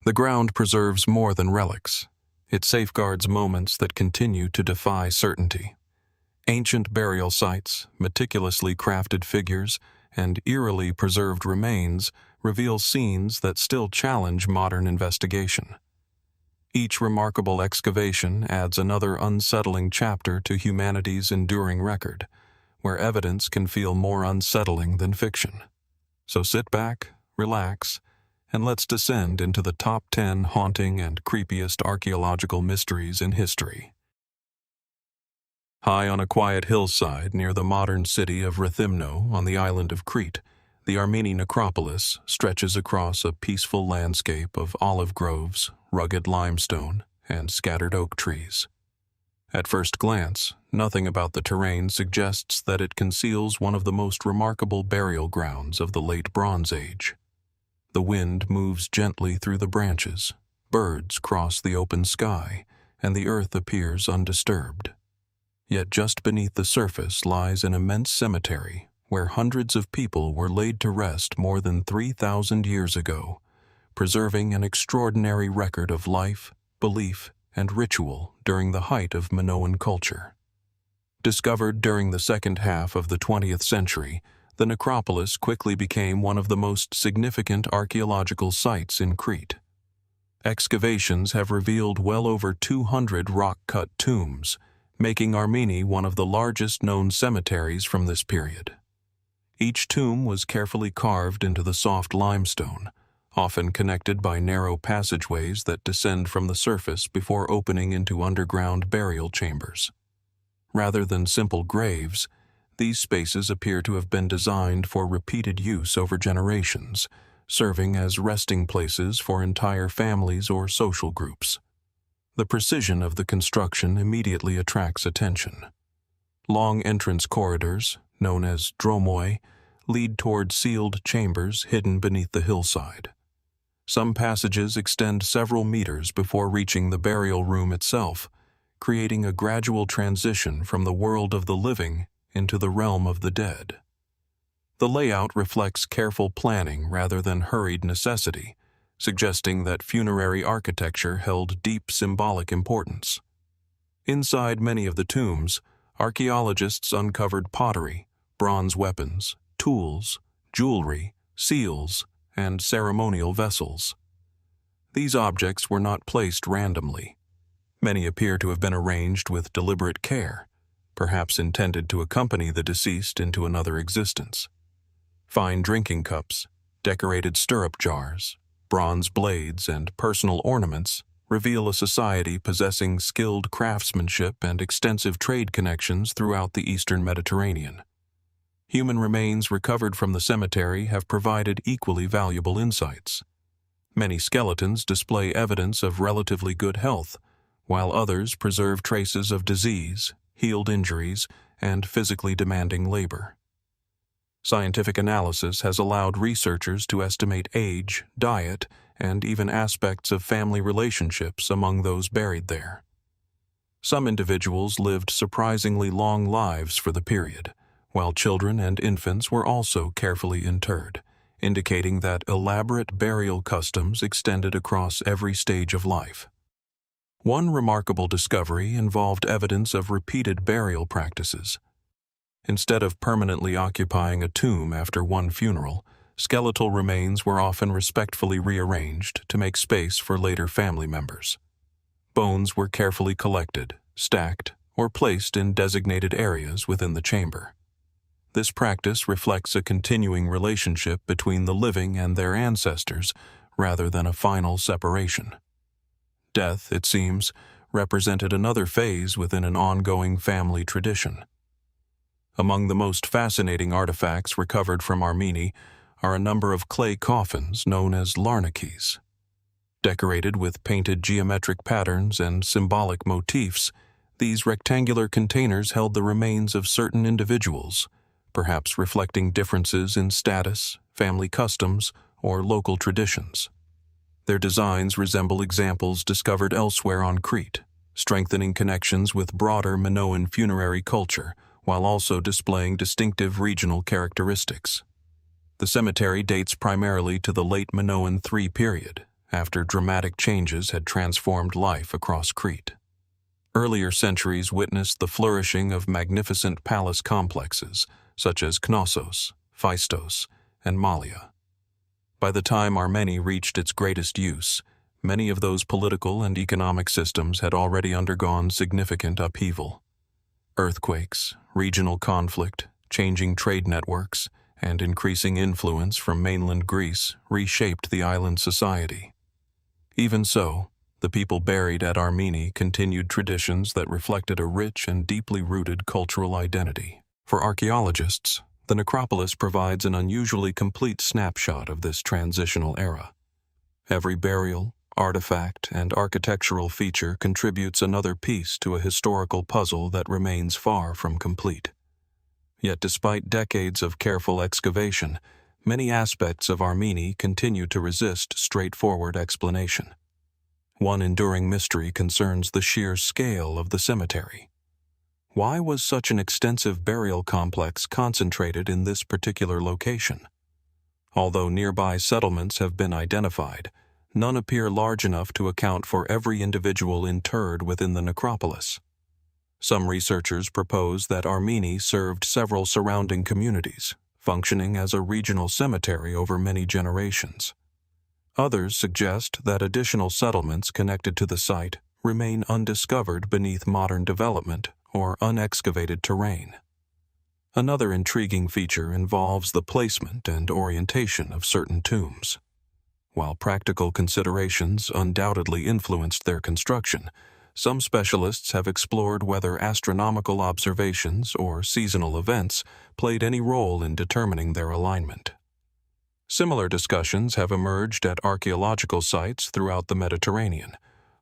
The ground preserves more than relics. It safeguards moments that continue to defy certainty. Ancient burial sites, meticulously crafted figures, and eerily preserved remains reveal scenes that still challenge modern investigation. Each remarkable excavation adds another unsettling chapter to humanity's enduring record, where evidence can feel more unsettling than fiction. So sit back, relax, and let's descend into the top 10 haunting and creepiest archaeological mysteries in history. High on a quiet hillside near the modern city of Rethymno on the island of Crete, the Armeni Necropolis stretches across a peaceful landscape of olive groves, rugged limestone, and scattered oak trees. At first glance, nothing about the terrain suggests that it conceals one of the most remarkable burial grounds of the late Bronze Age. The wind moves gently through the branches, birds cross the open sky, and the earth appears undisturbed. Yet just beneath the surface lies an immense cemetery where hundreds of people were laid to rest more than 3,000 years ago, preserving an extraordinary record of life, belief, and ritual during the height of Minoan culture. Discovered during the second half of the 20th century, the necropolis quickly became one of the most significant archaeological sites in Crete. Excavations have revealed well over 200 rock-cut tombs, making Armeni one of the largest known cemeteries from this period. Each tomb was carefully carved into the soft limestone, often connected by narrow passageways that descend from the surface before opening into underground burial chambers. Rather than simple graves, these spaces appear to have been designed for repeated use over generations, serving as resting places for entire families or social groups. The precision of the construction immediately attracts attention. Long entrance corridors, known as dromoi, lead toward sealed chambers hidden beneath the hillside. Some passages extend several meters before reaching the burial room itself, creating a gradual transition from the world of the living into the realm of the dead. The layout reflects careful planning rather than hurried necessity, suggesting that funerary architecture held deep symbolic importance. Inside many of the tombs, archaeologists uncovered pottery, bronze weapons, tools, jewelry, seals, and ceremonial vessels. These objects were not placed randomly. Many appear to have been arranged with deliberate care, perhaps intended to accompany the deceased into another existence. Fine drinking cups, decorated stirrup jars, bronze blades, and personal ornaments reveal a society possessing skilled craftsmanship and extensive trade connections throughout the eastern Mediterranean. Human remains recovered from the cemetery have provided equally valuable insights. Many skeletons display evidence of relatively good health, while others preserve traces of disease, healed injuries, and physically demanding labor. Scientific analysis has allowed researchers to estimate age, diet, and even aspects of family relationships among those buried there. Some individuals lived surprisingly long lives for the period, while children and infants were also carefully interred, indicating that elaborate burial customs extended across every stage of life. One remarkable discovery involved evidence of repeated burial practices. Instead of permanently occupying a tomb after one funeral, skeletal remains were often respectfully rearranged to make space for later family members. Bones were carefully collected, stacked, or placed in designated areas within the chamber. This practice reflects a continuing relationship between the living and their ancestors rather than a final separation. Death, it seems, represented another phase within an ongoing family tradition. Among the most fascinating artifacts recovered from Armeni are a number of clay coffins known as larnakies. Decorated with painted geometric patterns and symbolic motifs, these rectangular containers held the remains of certain individuals, perhaps reflecting differences in status, family customs, or local traditions. Their designs resemble examples discovered elsewhere on Crete, strengthening connections with broader Minoan funerary culture, while also displaying distinctive regional characteristics. The cemetery dates primarily to the late Minoan III period, after dramatic changes had transformed life across Crete. Earlier centuries witnessed the flourishing of magnificent palace complexes such as Knossos, Phaistos, and Malia. By the time Armeni reached its greatest use, many of those political and economic systems had already undergone significant upheaval. Earthquakes, regional conflict, changing trade networks, and increasing influence from mainland Greece reshaped the island's society. Even so, the people buried at Armeni continued traditions that reflected a rich and deeply rooted cultural identity. For archaeologists, the necropolis provides an unusually complete snapshot of this transitional era. Every burial, artifact, and architectural feature contributes another piece to a historical puzzle that remains far from complete. Yet despite decades of careful excavation, many aspects of Armeni continue to resist straightforward explanation. One enduring mystery concerns the sheer scale of the cemetery. Why was such an extensive burial complex concentrated in this particular location? Although nearby settlements have been identified, none appear large enough to account for every individual interred within the necropolis. Some researchers propose that Armeni served several surrounding communities, functioning as a regional cemetery over many generations. Others suggest that additional settlements connected to the site remain undiscovered beneath modern development or unexcavated terrain. Another intriguing feature involves the placement and orientation of certain tombs. While practical considerations undoubtedly influenced their construction, some specialists have explored whether astronomical observations or seasonal events played any role in determining their alignment. Similar discussions have emerged at archaeological sites throughout the Mediterranean,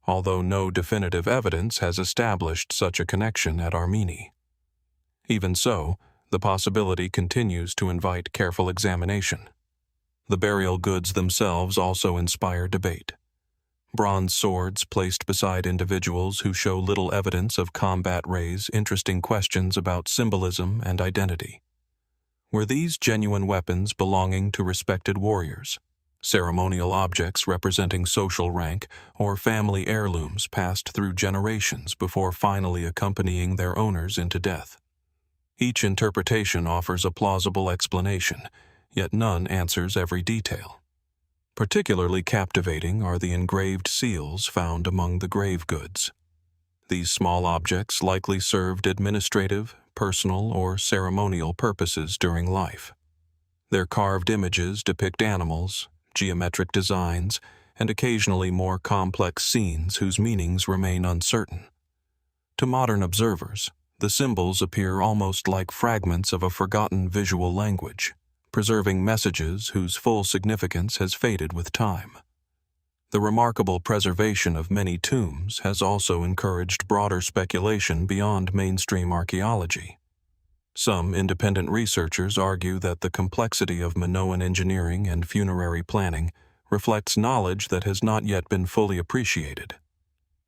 although no definitive evidence has established such a connection at Armeni. Even so, the possibility continues to invite careful examination. The burial goods themselves also inspire debate. Bronze swords placed beside individuals who show little evidence of combat raise interesting questions about symbolism and identity. Were these genuine weapons belonging to respected warriors, ceremonial objects representing social rank, or family heirlooms passed through generations before finally accompanying their owners into death? Each interpretation offers a plausible explanation, yet none answers every detail. Particularly captivating are the engraved seals found among the grave goods. These small objects likely served administrative, personal, or ceremonial purposes during life. Their carved images depict animals, geometric designs, and occasionally more complex scenes whose meanings remain uncertain. To modern observers, the symbols appear almost like fragments of a forgotten visual language, preserving messages whose full significance has faded with time. The remarkable preservation of many tombs has also encouraged broader speculation beyond mainstream archaeology. Some independent researchers argue that the complexity of Minoan engineering and funerary planning reflects knowledge that has not yet been fully appreciated.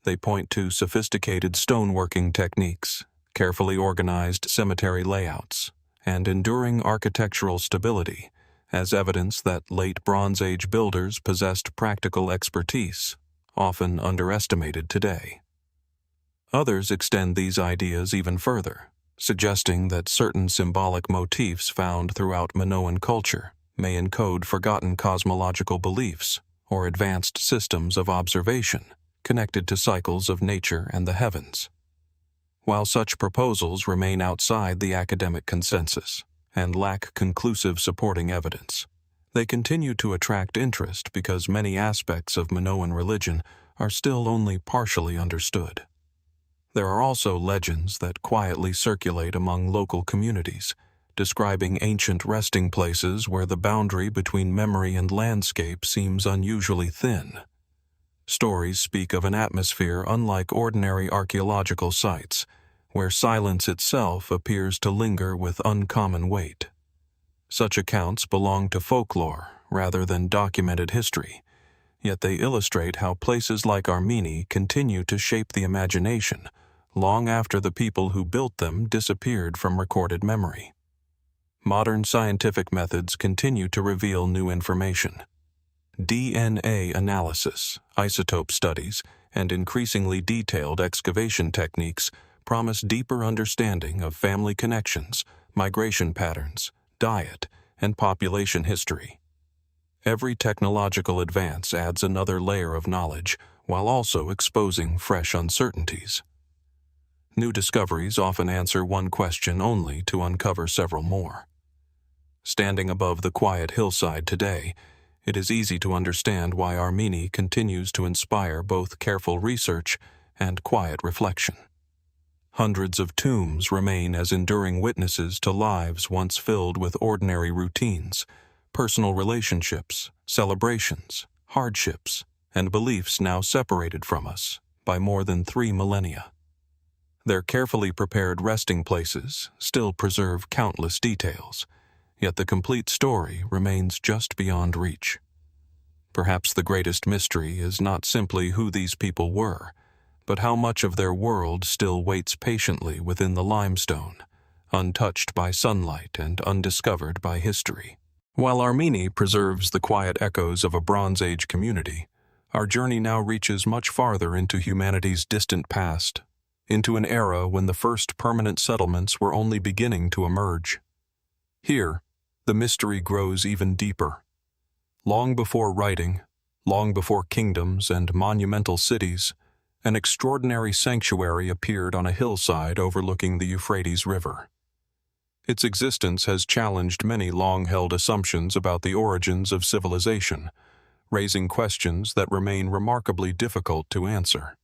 They point to sophisticated stoneworking techniques, carefully organized cemetery layouts, and enduring architectural stability as evidence that late Bronze Age builders possessed practical expertise, often underestimated today. Others extend these ideas even further, suggesting that certain symbolic motifs found throughout Minoan culture may encode forgotten cosmological beliefs or advanced systems of observation connected to cycles of nature and the heavens. While such proposals remain outside the academic consensus and lack conclusive supporting evidence, they continue to attract interest because many aspects of Minoan religion are still only partially understood. There are also legends that quietly circulate among local communities, describing ancient resting places where the boundary between memory and landscape seems unusually thin. Stories speak of an atmosphere unlike ordinary archaeological sites, where silence itself appears to linger with uncommon weight. Such accounts belong to folklore rather than documented history, yet they illustrate how places like Armeni continue to shape the imagination long after the people who built them disappeared from recorded memory. Modern scientific methods continue to reveal new information. DNA analysis, isotope studies, and increasingly detailed excavation techniques promise deeper understanding of family connections, migration patterns, diet, and population history. Every technological advance adds another layer of knowledge while also exposing fresh uncertainties. New discoveries often answer one question only to uncover several more. Standing above the quiet hillside today, it is easy to understand why Armeni continues to inspire both careful research and quiet reflection. Hundreds of tombs remain as enduring witnesses to lives once filled with ordinary routines, personal relationships, celebrations, hardships, and beliefs now separated from us by more than 3 millennia. Their carefully prepared resting places still preserve countless details, yet the complete story remains just beyond reach. Perhaps the greatest mystery is not simply who these people were, but how much of their world still waits patiently within the limestone, untouched by sunlight and undiscovered by history. While Armeni preserves the quiet echoes of a Bronze Age community, our journey now reaches much farther into humanity's distant past, into an era when the first permanent settlements were only beginning to emerge. Here, the mystery grows even deeper. Long before writing, long before kingdoms and monumental cities, an extraordinary sanctuary appeared on a hillside overlooking the Euphrates River. Its existence has challenged many long-held assumptions about the origins of civilization, raising questions that remain remarkably difficult to answer.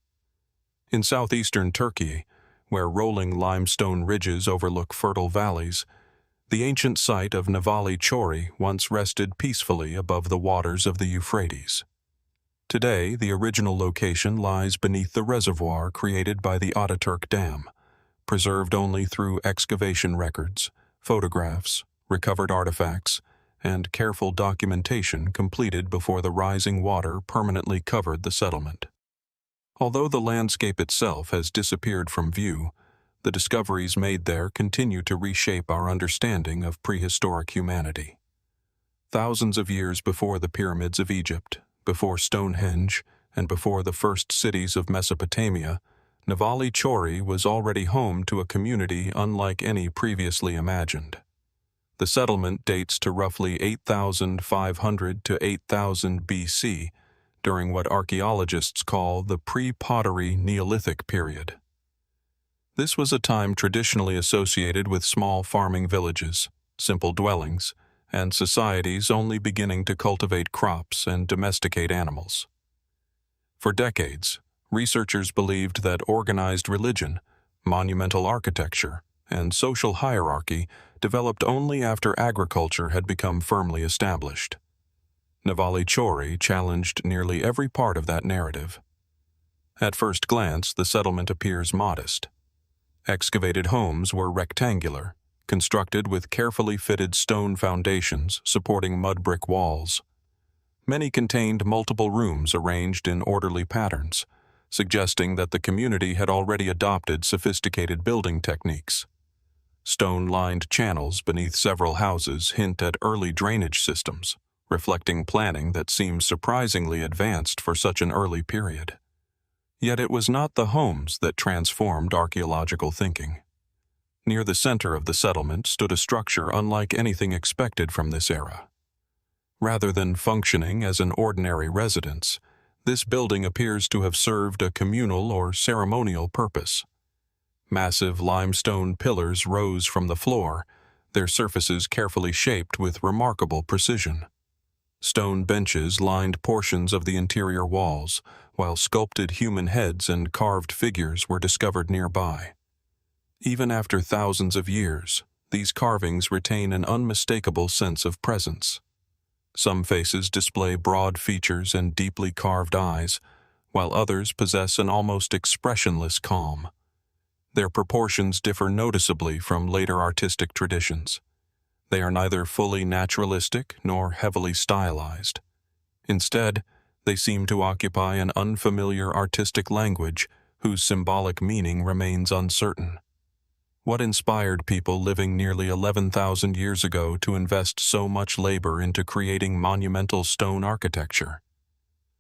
In southeastern Turkey, where rolling limestone ridges overlook fertile valleys, the ancient site of Nevali Çori once rested peacefully above the waters of the Euphrates. Today, the original location lies beneath the reservoir created by the Ataturk Dam, preserved only through excavation records, photographs, recovered artifacts, and careful documentation completed before the rising water permanently covered the settlement. Although the landscape itself has disappeared from view, the discoveries made there continue to reshape our understanding of prehistoric humanity. Thousands of years before the pyramids of Egypt, before Stonehenge, and before the first cities of Mesopotamia, Nevali Çori was already home to a community unlike any previously imagined. The settlement dates to roughly 8,500 to 8,000 BC, during what archaeologists call the pre-pottery Neolithic period. This was a time traditionally associated with small farming villages, simple dwellings, and societies only beginning to cultivate crops and domesticate animals. For decades, researchers believed that organized religion, monumental architecture, and social hierarchy developed only after agriculture had become firmly established. Nevali Çori challenged nearly every part of that narrative. At first glance, the settlement appears modest. Excavated homes were rectangular, constructed with carefully fitted stone foundations supporting mud brick walls. Many contained multiple rooms arranged in orderly patterns, suggesting that the community had already adopted sophisticated building techniques. Stone-lined channels beneath several houses hint at early drainage systems, reflecting planning that seems surprisingly advanced for such an early period. Yet it was not the homes that transformed archaeological thinking. Near the center of the settlement stood a structure unlike anything expected from this era. Rather than functioning as an ordinary residence, this building appears to have served a communal or ceremonial purpose. Massive limestone pillars rose from the floor, their surfaces carefully shaped with remarkable precision. Stone benches lined portions of the interior walls, while sculpted human heads and carved figures were discovered nearby. Even after thousands of years, these carvings retain an unmistakable sense of presence. Some faces display broad features and deeply carved eyes, while others possess an almost expressionless calm. Their proportions differ noticeably from later artistic traditions. They are neither fully naturalistic nor heavily stylized. Instead, they seem to occupy an unfamiliar artistic language whose symbolic meaning remains uncertain. What inspired people living nearly 11,000 years ago to invest so much labor into creating monumental stone architecture?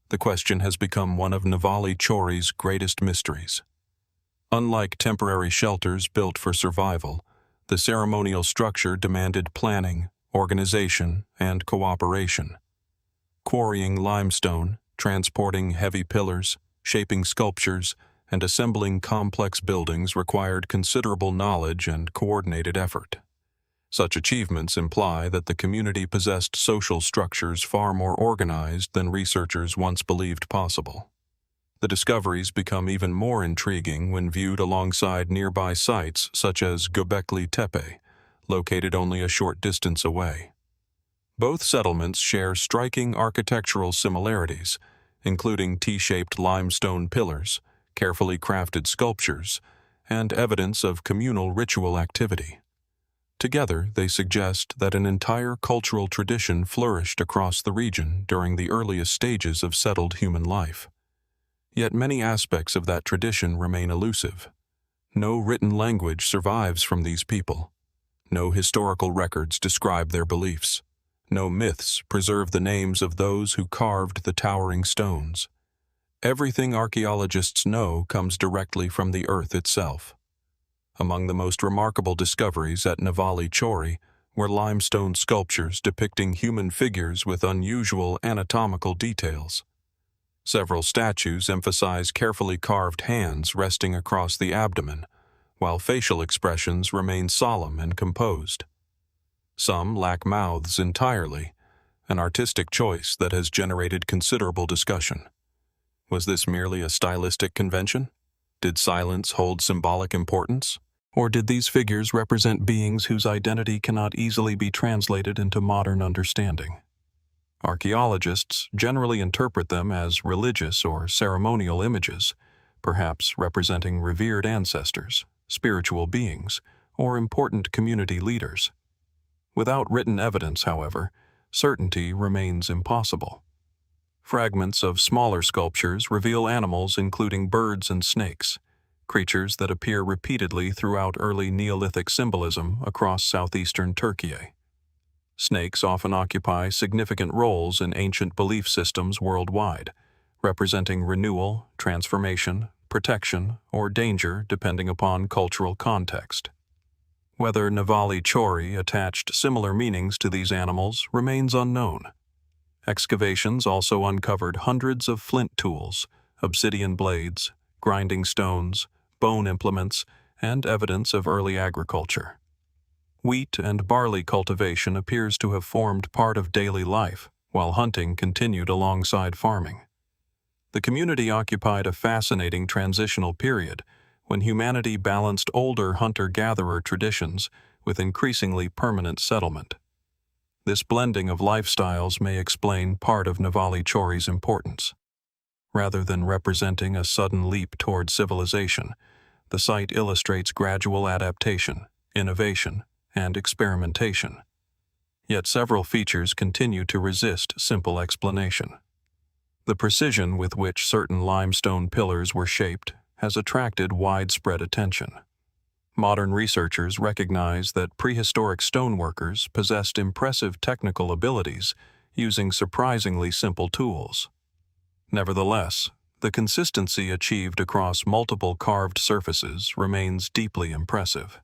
The question has become one of Nevali Çori's greatest mysteries. Unlike temporary shelters built for survival, the ceremonial structure demanded planning, organization, and cooperation. Quarrying limestone, transporting heavy pillars, shaping sculptures, and assembling complex buildings required considerable knowledge and coordinated effort. Such achievements imply that the community possessed social structures far more organized than researchers once believed possible. The discoveries become even more intriguing when viewed alongside nearby sites such as Göbekli Tepe, located only a short distance away. Both settlements share striking architectural similarities, including T-shaped limestone pillars, carefully crafted sculptures, and evidence of communal ritual activity. Together, they suggest that an entire cultural tradition flourished across the region during the earliest stages of settled human life. Yet many aspects of that tradition remain elusive. No written language survives from these people. No historical records describe their beliefs. No myths preserve the names of those who carved the towering stones. Everything archaeologists know comes directly from the earth itself. Among the most remarkable discoveries at Nevali Çori were limestone sculptures depicting human figures with unusual anatomical details. Several statues emphasize carefully carved hands resting across the abdomen, while facial expressions remain solemn and composed. Some lack mouths entirely, an artistic choice that has generated considerable discussion. Was this merely a stylistic convention? Did silence hold symbolic importance? Or did these figures represent beings whose identity cannot easily be translated into modern understanding? Archaeologists generally interpret them as religious or ceremonial images, perhaps representing revered ancestors, spiritual beings, or important community leaders. Without written evidence, however, certainty remains impossible. Fragments of smaller sculptures reveal animals including birds and snakes, creatures that appear repeatedly throughout early Neolithic symbolism across southeastern Turkey. Snakes often occupy significant roles in ancient belief systems worldwide, representing renewal, transformation, protection, or danger depending upon cultural context. Whether Nevali Çori attached similar meanings to these animals remains unknown. Excavations also uncovered hundreds of flint tools, obsidian blades, grinding stones, bone implements, and evidence of early agriculture. Wheat and barley cultivation appears to have formed part of daily life, while hunting continued alongside farming. The community occupied a fascinating transitional period when humanity balanced older hunter-gatherer traditions with increasingly permanent settlement. This blending of lifestyles may explain part of Nevali Çori's importance. Rather than representing a sudden leap toward civilization, the site illustrates gradual adaptation, innovation, and experimentation. Yet several features continue to resist simple explanation. The precision with which certain limestone pillars were shaped has attracted widespread attention. Modern researchers recognize that prehistoric stoneworkers possessed impressive technical abilities using surprisingly simple tools. Nevertheless, the consistency achieved across multiple carved surfaces remains deeply impressive.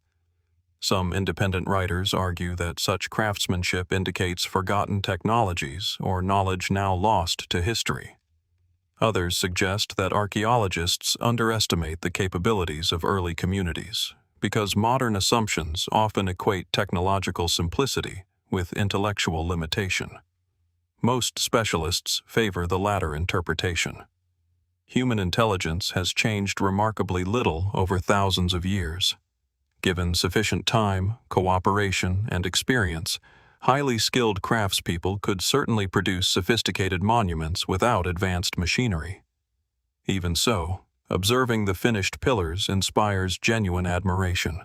Some independent writers argue that such craftsmanship indicates forgotten technologies or knowledge now lost to history. Others suggest that archaeologists underestimate the capabilities of early communities, because modern assumptions often equate technological simplicity with intellectual limitation. Most specialists favor the latter interpretation. Human intelligence has changed remarkably little over thousands of years. Given sufficient time, cooperation, and experience, highly skilled craftspeople could certainly produce sophisticated monuments without advanced machinery. Even so, observing the finished pillars inspires genuine admiration.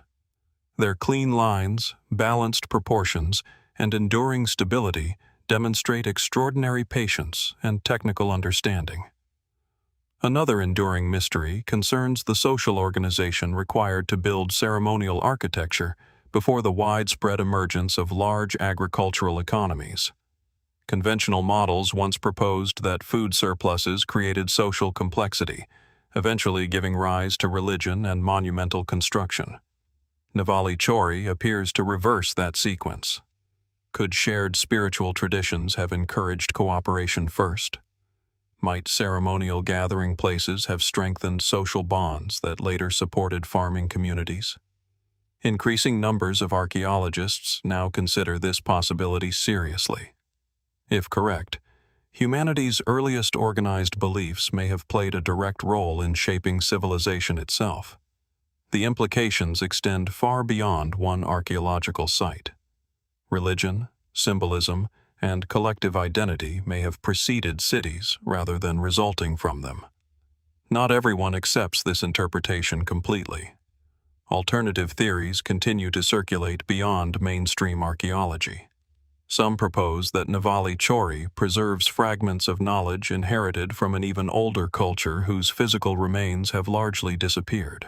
Their clean lines, balanced proportions, and enduring stability demonstrate extraordinary patience and technical understanding. Another enduring mystery concerns the social organization required to build ceremonial architecture before the widespread emergence of large agricultural economies. Conventional models once proposed that food surpluses created social complexity, eventually giving rise to religion and monumental construction. Nevali Çori appears to reverse that sequence. Could shared spiritual traditions have encouraged cooperation first? Might ceremonial gathering places have strengthened social bonds that later supported farming communities? Increasing numbers of archaeologists now consider this possibility seriously. If correct, humanity's earliest organized beliefs may have played a direct role in shaping civilization itself. The implications extend far beyond one archaeological site. Religion, symbolism, and collective identity may have preceded cities rather than resulting from them. Not everyone accepts this interpretation completely. Alternative theories continue to circulate beyond mainstream archaeology. Some propose that Nevali Çori preserves fragments of knowledge inherited from an even older culture whose physical remains have largely disappeared.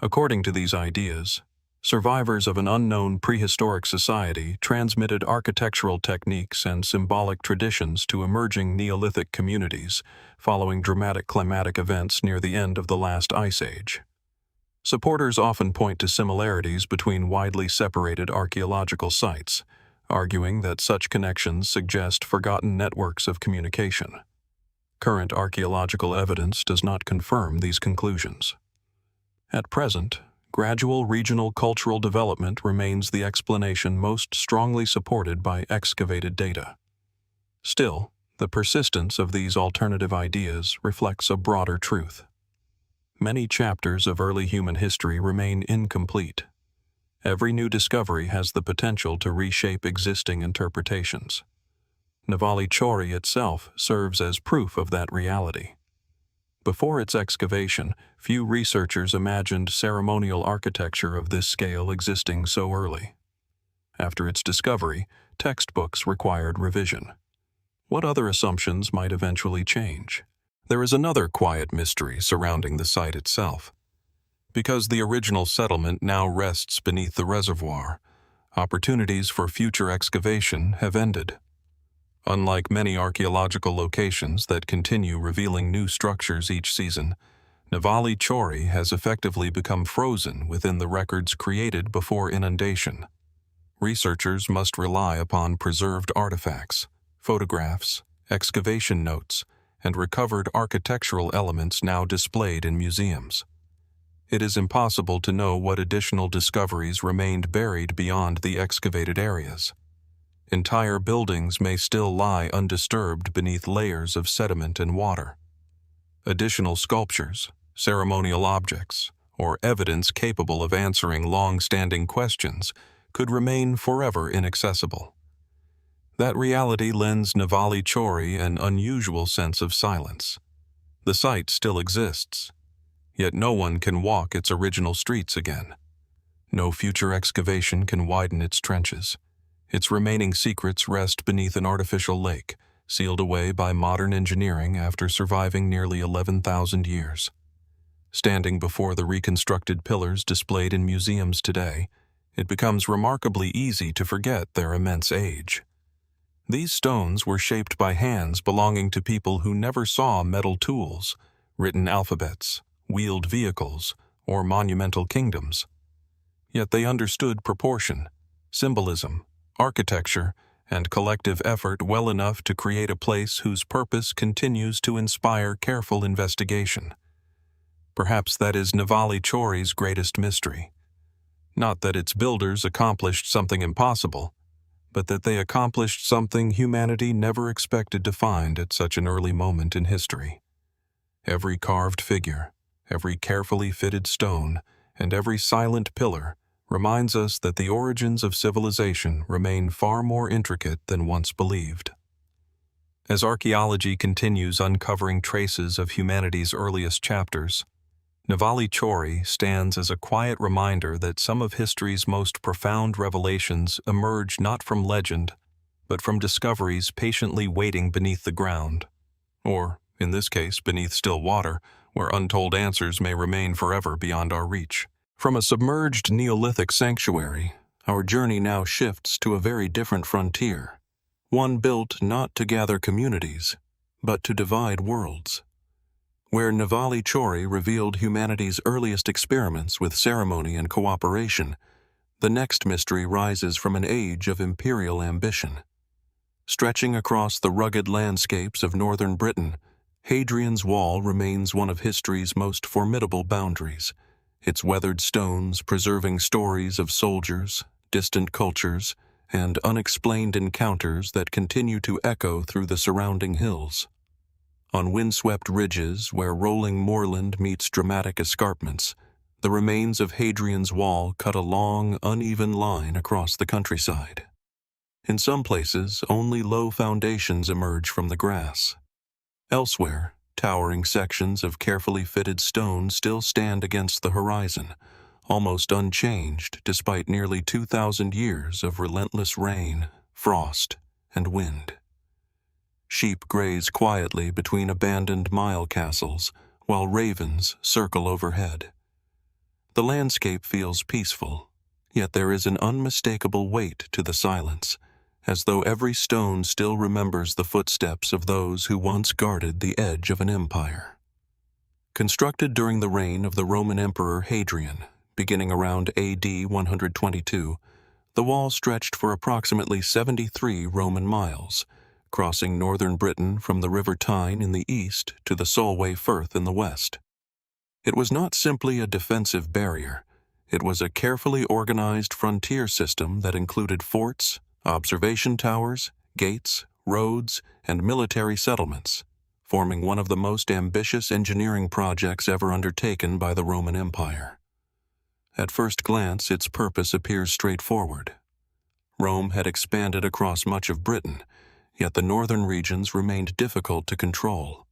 According to these ideas, survivors of an unknown prehistoric society transmitted architectural techniques and symbolic traditions to emerging Neolithic communities following dramatic climatic events near the end of the last ice age. Supporters often point to similarities between widely separated archaeological sites, arguing that such connections suggest forgotten networks of communication. Current archaeological evidence does not confirm these conclusions. At present, gradual regional cultural development remains the explanation most strongly supported by excavated data. Still, the persistence of these alternative ideas reflects a broader truth. Many chapters of early human history remain incomplete. Every new discovery has the potential to reshape existing interpretations. Nevali Çori itself serves as proof of that reality. Before its excavation, few researchers imagined ceremonial architecture of this scale existing so early. After its discovery, textbooks required revision. What other assumptions might eventually change? There is another quiet mystery surrounding the site itself. Because the original settlement now rests beneath the reservoir, opportunities for future excavation have ended. Unlike many archaeological locations that continue revealing new structures each season, Nevali Çori has effectively become frozen within the records created before inundation. Researchers must rely upon preserved artifacts, photographs, excavation notes, and recovered architectural elements now displayed in museums. It is impossible to know what additional discoveries remained buried beyond the excavated areas. Entire buildings may still lie undisturbed beneath layers of sediment and water. Additional sculptures, ceremonial objects, or evidence capable of answering long-standing questions could remain forever inaccessible. That reality lends Nevali Çori an unusual sense of silence. The site still exists, yet no one can walk its original streets again. No future excavation can widen its trenches. Its remaining secrets rest beneath an artificial lake, sealed away by modern engineering after surviving nearly 11,000 years. Standing before the reconstructed pillars displayed in museums today, it becomes remarkably easy to forget their immense age. These stones were shaped by hands belonging to people who never saw metal tools, written alphabets, wheeled vehicles, or monumental kingdoms. Yet they understood proportion, symbolism, architecture, and collective effort well enough to create a place whose purpose continues to inspire careful investigation. Perhaps that is Nevali Çori's greatest mystery. Not that its builders accomplished something impossible, but that they accomplished something humanity never expected to find at such an early moment in history. Every carved figure, every carefully fitted stone, and every silent pillar reminds us that the origins of civilization remain far more intricate than once believed. As archaeology continues uncovering traces of humanity's earliest chapters, Nevali Çori stands as a quiet reminder that some of history's most profound revelations emerge not from legend, but from discoveries patiently waiting beneath the ground. Or in this case beneath still water, where untold answers may remain forever beyond our reach. From a submerged Neolithic sanctuary, our journey now shifts to a very different frontier, one built not to gather communities, but to divide worlds. Where Nevali Çori revealed humanity's earliest experiments with ceremony and cooperation, the next mystery rises from an age of imperial ambition. Stretching across the rugged landscapes of northern Britain, Hadrian's Wall remains one of history's most formidable boundaries, its weathered stones preserving stories of soldiers, distant cultures, and unexplained encounters that continue to echo through the surrounding hills. On windswept ridges where rolling moorland meets dramatic escarpments, the remains of Hadrian's Wall cut a long, uneven line across the countryside. In some places, only low foundations emerge from the grass. Elsewhere, towering sections of carefully fitted stone still stand against the horizon, almost unchanged despite nearly 2,000 years of relentless rain, frost, and wind. Sheep graze quietly between abandoned mile castles, while ravens circle overhead. The landscape feels peaceful, yet there is an unmistakable weight to the silence, as though every stone still remembers the footsteps of those who once guarded the edge of an empire. Constructed during the reign of the Roman Emperor Hadrian, beginning around AD 122, the wall stretched for approximately 73 Roman miles, crossing northern Britain from the River Tyne in the east to the Solway Firth in the west. It was not simply a defensive barrier. It was a carefully organized frontier system that included forts, observation towers, gates, roads, and military settlements, forming one of the most ambitious engineering projects ever undertaken by the Roman Empire. At first glance, its purpose appears straightforward. Rome had expanded across much of Britain, yet the northern regions remained difficult to control.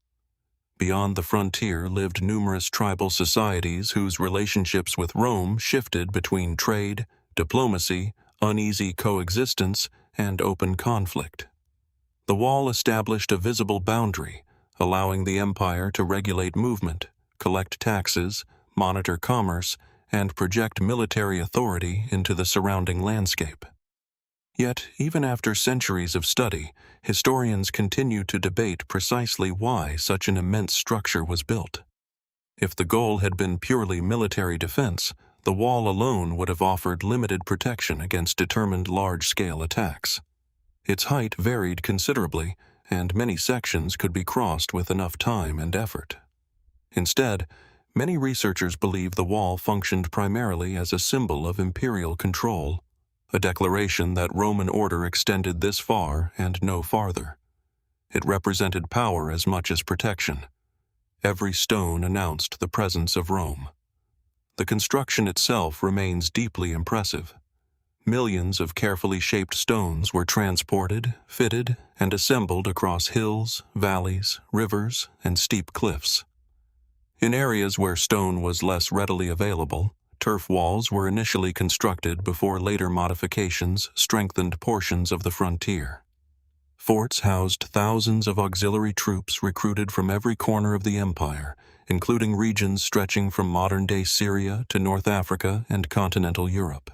Beyond the frontier lived numerous tribal societies whose relationships with Rome shifted between trade, diplomacy, uneasy coexistence, and open conflict. The wall established a visible boundary, allowing the empire to regulate movement, collect taxes, monitor commerce, and project military authority into the surrounding landscape. Yet, even after centuries of study, historians continue to debate precisely why such an immense structure was built. If the goal had been purely military defense, the wall alone would have offered limited protection against determined large-scale attacks. Its height varied considerably, and many sections could be crossed with enough time and effort. Instead, many researchers believe the wall functioned primarily as a symbol of imperial control, a declaration that Roman order extended this far and no farther. It represented power as much as protection. Every stone announced the presence of Rome. The construction itself remains deeply impressive. Millions of carefully shaped stones were transported, fitted, and assembled across hills, valleys, rivers, and steep cliffs. In areas where stone was less readily available, turf walls were initially constructed before later modifications strengthened portions of the frontier. Forts housed thousands of auxiliary troops recruited from every corner of the empire, including regions stretching from modern-day Syria to North Africa and continental Europe.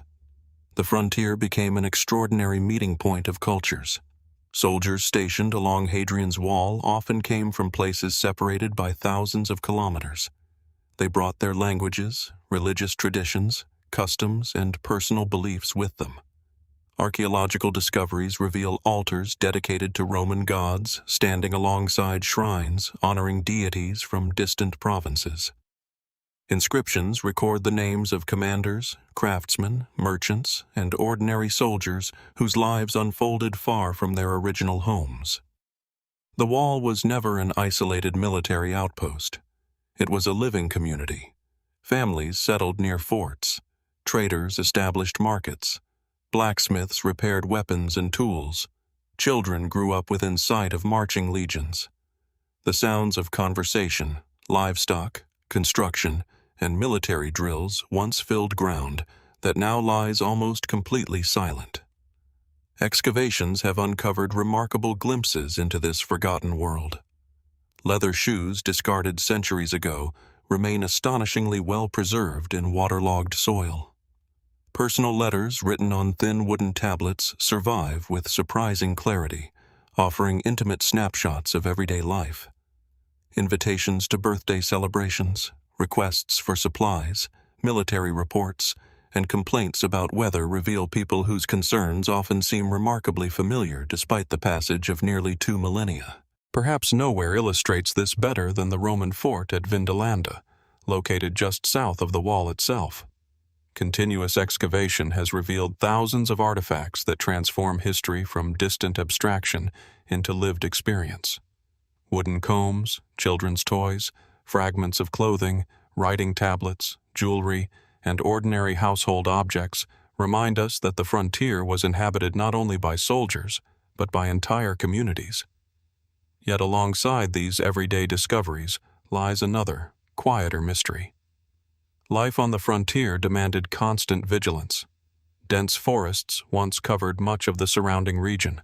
The frontier became an extraordinary meeting point of cultures. Soldiers stationed along Hadrian's Wall often came from places separated by thousands of kilometers. They brought their languages, religious traditions, customs, and personal beliefs with them. Archaeological discoveries reveal altars dedicated to Roman gods standing alongside shrines honoring deities from distant provinces. Inscriptions record the names of commanders, craftsmen, merchants, and ordinary soldiers whose lives unfolded far from their original homes. The wall was never an isolated military outpost. It was a living community. Families settled near forts. Traders established markets. Blacksmiths repaired weapons and tools. Children grew up within sight of marching legions. The sounds of conversation, livestock, construction, and military drills once filled ground that now lies almost completely silent. Excavations have uncovered remarkable glimpses into this forgotten world. Leather shoes discarded centuries ago remain astonishingly well preserved in waterlogged soil. Personal letters written on thin wooden tablets survive with surprising clarity, offering intimate snapshots of everyday life. Invitations to birthday celebrations, requests for supplies, military reports, and complaints about weather reveal people whose concerns often seem remarkably familiar despite the passage of nearly 2 millennia. Perhaps nowhere illustrates this better than the Roman fort at Vindolanda, located just south of the wall itself. Continuous excavation has revealed thousands of artifacts that transform history from distant abstraction into lived experience. Wooden combs, children's toys, fragments of clothing, writing tablets, jewelry, and ordinary household objects remind us that the frontier was inhabited not only by soldiers, but by entire communities. Yet alongside these everyday discoveries lies another, quieter mystery. Life on the frontier demanded constant vigilance. Dense forests once covered much of the surrounding region.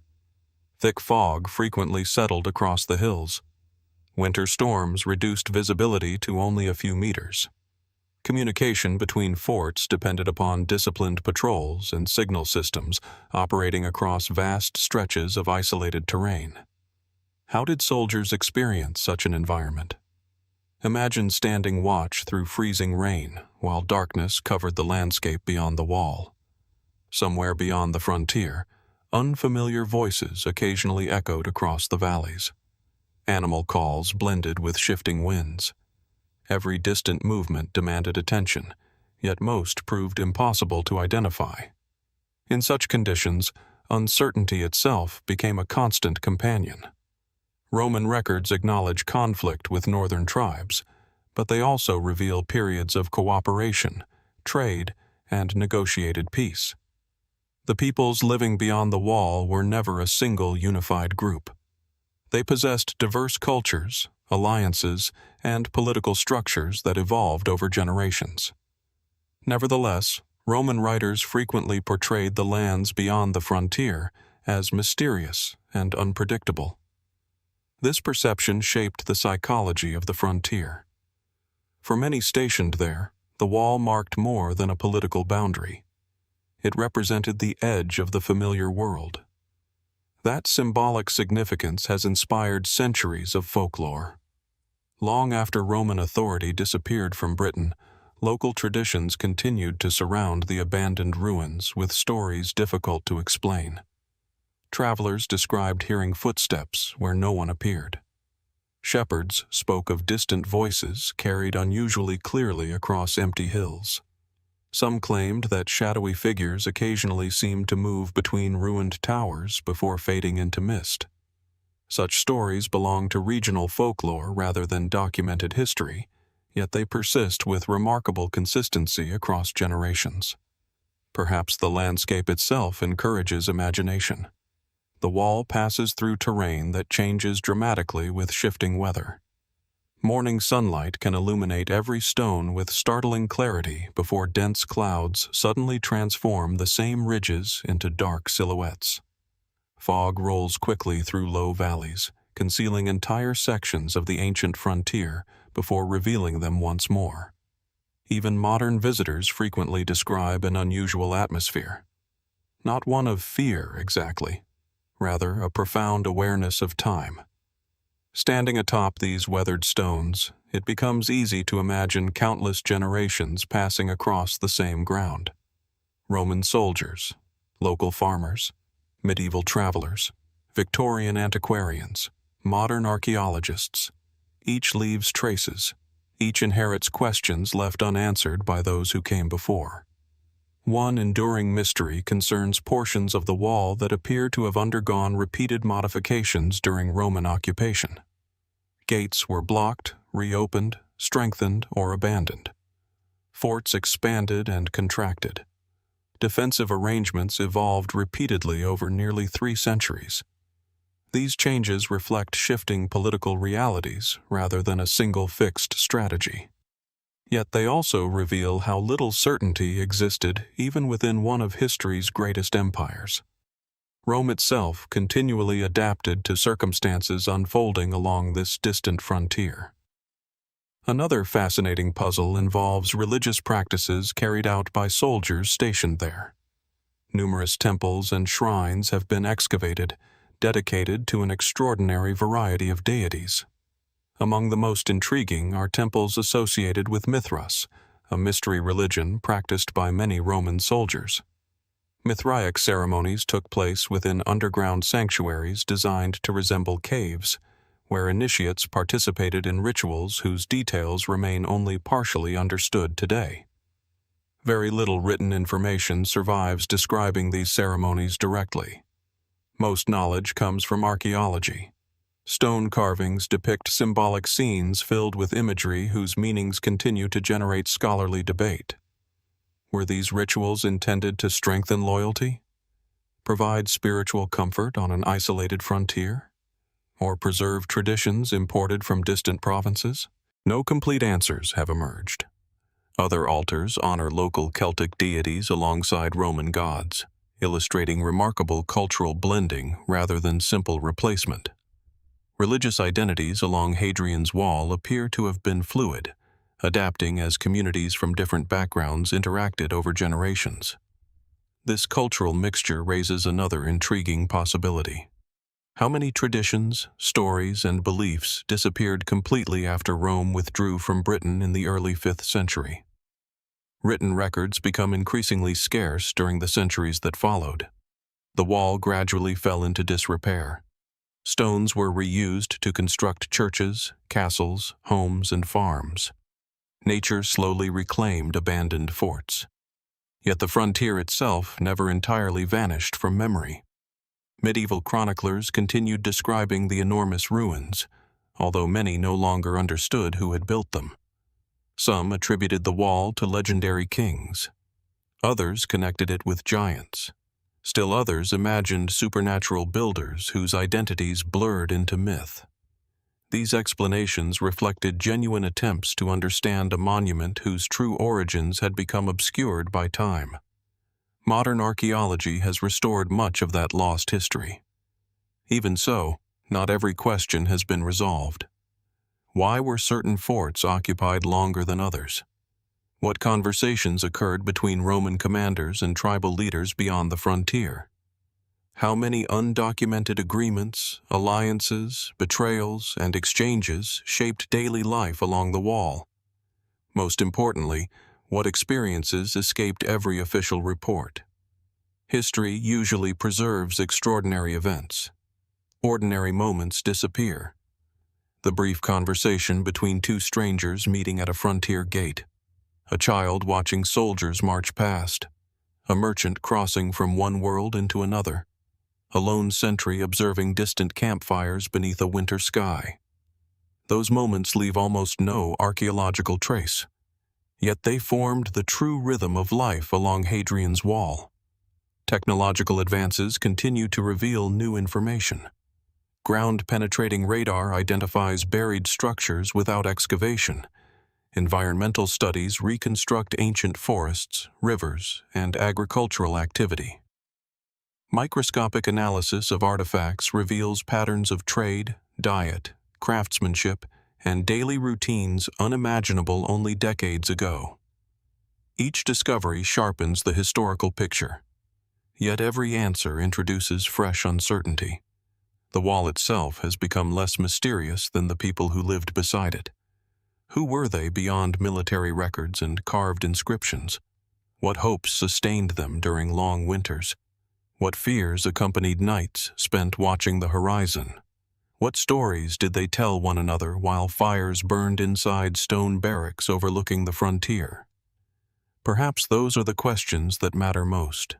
Thick fog frequently settled across the hills. Winter storms reduced visibility to only a few meters. Communication between forts depended upon disciplined patrols and signal systems operating across vast stretches of isolated terrain. How did soldiers experience such an environment? Imagine standing watch through freezing rain while darkness covered the landscape beyond the wall. Somewhere beyond the frontier, unfamiliar voices occasionally echoed across the valleys. Animal calls blended with shifting winds. Every distant movement demanded attention, yet most proved impossible to identify. In such conditions, uncertainty itself became a constant companion. Roman records acknowledge conflict with northern tribes, but they also reveal periods of cooperation, trade, and negotiated peace. The peoples living beyond the wall were never a single unified group. They possessed diverse cultures, alliances, and political structures that evolved over generations. Nevertheless, Roman writers frequently portrayed the lands beyond the frontier as mysterious and unpredictable. This perception shaped the psychology of the frontier. For many stationed there, the wall marked more than a political boundary. It represented the edge of the familiar world. That symbolic significance has inspired centuries of folklore. Long after Roman authority disappeared from Britain, local traditions continued to surround the abandoned ruins with stories difficult to explain. Travelers described hearing footsteps where no one appeared. Shepherds spoke of distant voices carried unusually clearly across empty hills. Some claimed that shadowy figures occasionally seemed to move between ruined towers before fading into mist. Such stories belong to regional folklore rather than documented history, yet they persist with remarkable consistency across generations. Perhaps the landscape itself encourages imagination. The wall passes through terrain that changes dramatically with shifting weather. Morning sunlight can illuminate every stone with startling clarity before dense clouds suddenly transform the same ridges into dark silhouettes. Fog rolls quickly through low valleys, concealing entire sections of the ancient frontier before revealing them once more. Even modern visitors frequently describe an unusual atmosphere. Not one of fear exactly, rather a profound awareness of time. Standing atop these weathered stones, it becomes easy to imagine countless generations passing across the same ground. Roman soldiers, local farmers, medieval travelers, Victorian antiquarians, modern archaeologists. Each leaves traces. Each inherits questions left unanswered by those who came before. One enduring mystery concerns portions of the wall that appear to have undergone repeated modifications during Roman occupation. Gates were blocked, reopened, strengthened, or abandoned. Forts expanded and contracted. Defensive arrangements evolved repeatedly over nearly 3 centuries. These changes reflect shifting political realities rather than a single fixed strategy. Yet they also reveal how little certainty existed even within one of history's greatest empires. Rome itself continually adapted to circumstances unfolding along this distant frontier. Another fascinating puzzle involves religious practices carried out by soldiers stationed there. Numerous temples and shrines have been excavated, dedicated to an extraordinary variety of deities. Among the most intriguing are temples associated with Mithras, a mystery religion practiced by many Roman soldiers. Mithraic ceremonies took place within underground sanctuaries designed to resemble caves, where initiates participated in rituals whose details remain only partially understood today. Very little written information survives describing these ceremonies directly. Most knowledge comes from archaeology. Stone carvings depict symbolic scenes filled with imagery whose meanings continue to generate scholarly debate. Were these rituals intended to strengthen loyalty, provide spiritual comfort on an isolated frontier, or preserve traditions imported from distant provinces? No complete answers have emerged. Other altars honor local Celtic deities alongside Roman gods, illustrating remarkable cultural blending rather than simple replacement. Religious identities along Hadrian's Wall appear to have been fluid, adapting as communities from different backgrounds interacted over generations. This cultural mixture raises another intriguing possibility. How many traditions, stories, and beliefs disappeared completely after Rome withdrew from Britain in the early 5th century? Written records become increasingly scarce during the centuries that followed. The wall gradually fell into disrepair. Stones were reused to construct churches, castles, homes, and farms. Nature slowly reclaimed abandoned forts. Yet the frontier itself never entirely vanished from memory. Medieval chroniclers continued describing the enormous ruins, although many no longer understood who had built them. Some attributed the wall to legendary kings. Others connected it with giants. Still others imagined supernatural builders whose identities blurred into myth. These explanations reflected genuine attempts to understand a monument whose true origins had become obscured by time. Modern archaeology has restored much of that lost history. Even so, not every question has been resolved. Why were certain forts occupied longer than others? What conversations occurred between Roman commanders and tribal leaders beyond the frontier? How many undocumented agreements, alliances, betrayals, and exchanges shaped daily life along the wall? Most importantly, what experiences escaped every official report? History usually preserves extraordinary events. Ordinary moments disappear. The brief conversation between two strangers meeting at a frontier gate, a child watching soldiers march past, a merchant crossing from one world into another, a lone sentry observing distant campfires beneath a winter sky. Those moments leave almost no archaeological trace, yet they formed the true rhythm of life along Hadrian's Wall. Technological advances continue to reveal new information. Ground-penetrating radar identifies buried structures without excavation. Environmental studies reconstruct ancient forests, rivers, and agricultural activity. Microscopic analysis of artifacts reveals patterns of trade, diet, craftsmanship, and daily routines unimaginable only decades ago. Each discovery sharpens the historical picture. Yet every answer introduces fresh uncertainty. The wall itself has become less mysterious than the people who lived beside it. Who were they beyond military records and carved inscriptions? What hopes sustained them during long winters? What fears accompanied nights spent watching the horizon? What stories did they tell one another while fires burned inside stone barracks overlooking the frontier? Perhaps those are the questions that matter most.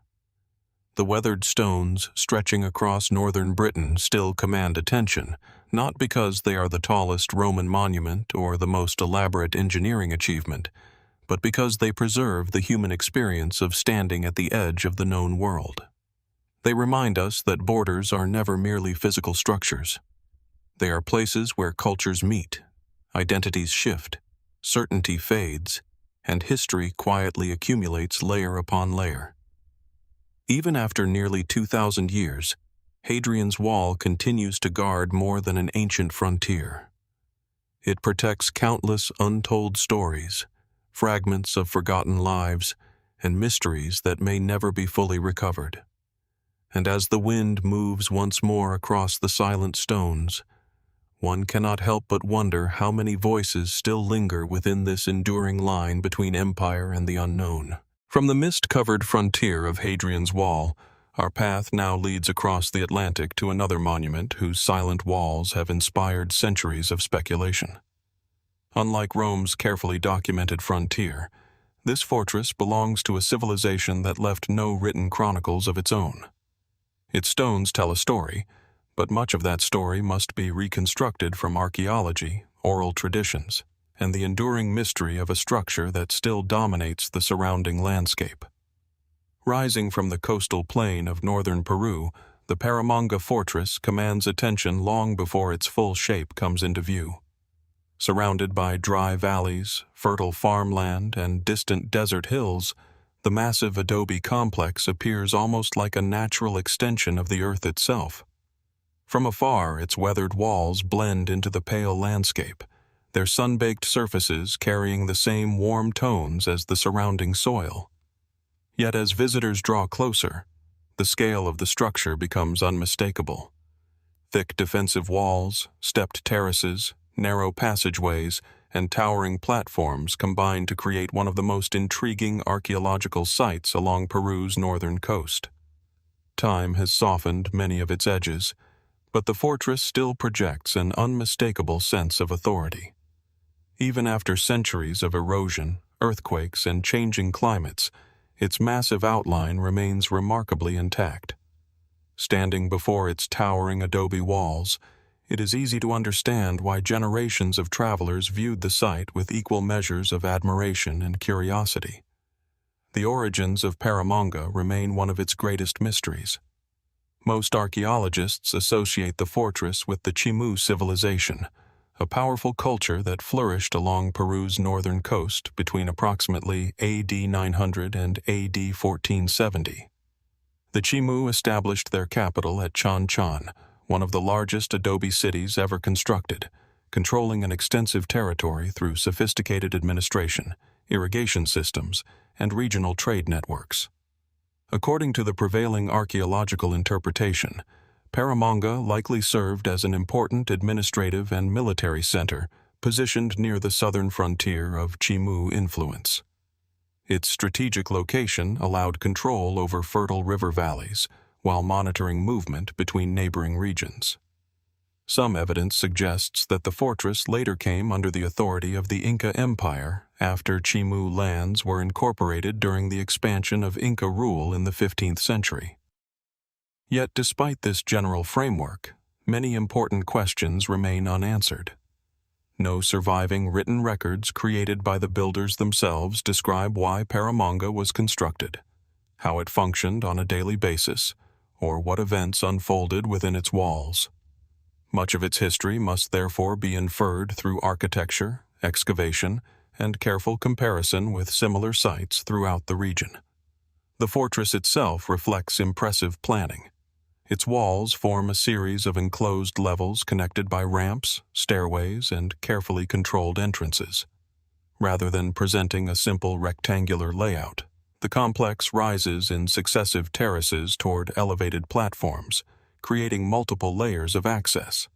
The weathered stones stretching across northern Britain still command attention, not because they are the tallest Roman monument or the most elaborate engineering achievement, but because they preserve the human experience of standing at the edge of the known world. They remind us that borders are never merely physical structures. They are places where cultures meet, identities shift, certainty fades, and history quietly accumulates layer upon layer. Even after nearly 2,000 years, Hadrian's Wall continues to guard more than an ancient frontier. It protects countless untold stories, fragments of forgotten lives, and mysteries that may never be fully recovered. And as the wind moves once more across the silent stones, one cannot help but wonder how many voices still linger within this enduring line between empire and the unknown. From the mist-covered frontier of Hadrian's Wall, our path now leads across the Atlantic to another monument whose silent walls have inspired centuries of speculation. Unlike Rome's carefully documented frontier, this fortress belongs to a civilization that left no written chronicles of its own. Its stones tell a story, but much of that story must be reconstructed from archaeology, oral traditions, and the enduring mystery of a structure that still dominates the surrounding landscape. Rising from the coastal plain of northern Peru, the Paramonga Fortress commands attention long before its full shape comes into view. Surrounded by dry valleys, fertile farmland, and distant desert hills, the massive adobe complex appears almost like a natural extension of the earth itself. From afar, its weathered walls blend into the pale landscape, their sun-baked surfaces carrying the same warm tones as the surrounding soil. Yet as visitors draw closer, the scale of the structure becomes unmistakable. Thick defensive walls, stepped terraces, narrow passageways, and towering platforms combine to create one of the most intriguing archaeological sites along Peru's northern coast. Time has softened many of its edges, but the fortress still projects an unmistakable sense of authority. Even after centuries of erosion, earthquakes, and changing climates, its massive outline remains remarkably intact. Standing before its towering adobe walls, it is easy to understand why generations of travelers viewed the site with equal measures of admiration and curiosity. The origins of Paramonga remain one of its greatest mysteries. Most archaeologists associate the fortress with the Chimu civilization, a powerful culture that flourished along Peru's northern coast between approximately AD 900 and AD 1470. The Chimu established their capital at Chanchan, one of the largest adobe cities ever constructed, controlling an extensive territory through sophisticated administration, irrigation systems, and regional trade networks. According to the prevailing archaeological interpretation, Paramonga likely served as an important administrative and military center positioned near the southern frontier of Chimu influence. Its strategic location allowed control over fertile river valleys, while monitoring movement between neighboring regions. Some evidence suggests that the fortress later came under the authority of the Inca Empire after Chimu lands were incorporated during the expansion of Inca rule in the 15th century. Yet despite this general framework, many important questions remain unanswered. No surviving written records created by the builders themselves describe why Paramonga was constructed, how it functioned on a daily basis, or what events unfolded within its walls. Much of its history must therefore be inferred through architecture, excavation, and careful comparison with similar sites throughout the region. The fortress itself reflects impressive planning. Its walls form a series of enclosed levels connected by ramps, stairways, and carefully controlled entrances. Rather than presenting a simple rectangular layout, the complex rises in successive terraces toward elevated platforms, creating multiple layers of access.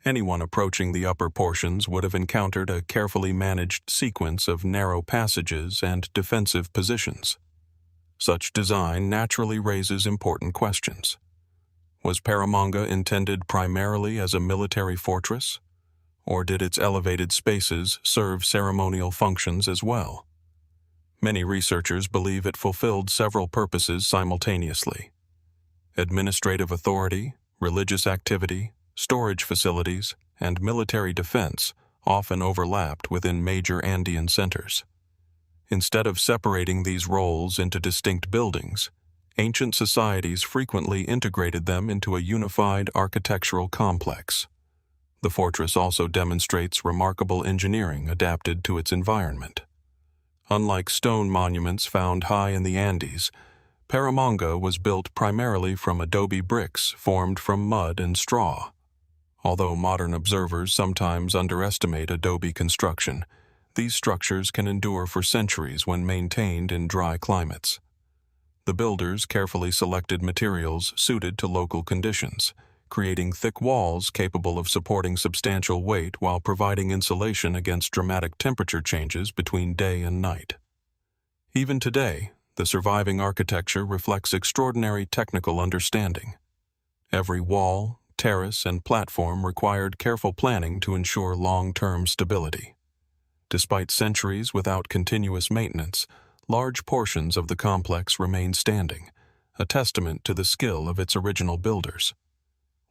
Anyone approaching the upper portions would have encountered a carefully managed sequence of narrow passages and defensive positions. Such design naturally raises important questions. Was Paramonga intended primarily as a military fortress, or did its elevated spaces serve ceremonial functions as well? Many researchers believe it fulfilled several purposes simultaneously. Administrative authority, religious activity, storage facilities, and military defense often overlapped within major Andean centers. Instead of separating these roles into distinct buildings, ancient societies frequently integrated them into a unified architectural complex. The fortress also demonstrates remarkable engineering adapted to its environment. Unlike stone monuments found high in the Andes, Paramonga was built primarily from adobe bricks formed from mud and straw. Although modern observers sometimes underestimate adobe construction, these structures can endure for centuries when maintained in dry climates. The builders carefully selected materials suited to local conditions, creating thick walls capable of supporting substantial weight while providing insulation against dramatic temperature changes between day and night. Even today, the surviving architecture reflects extraordinary technical understanding. Every wall, terrace, and platform required careful planning to ensure long-term stability. Despite centuries without continuous maintenance, large portions of the complex remain standing, a testament to the skill of its original builders.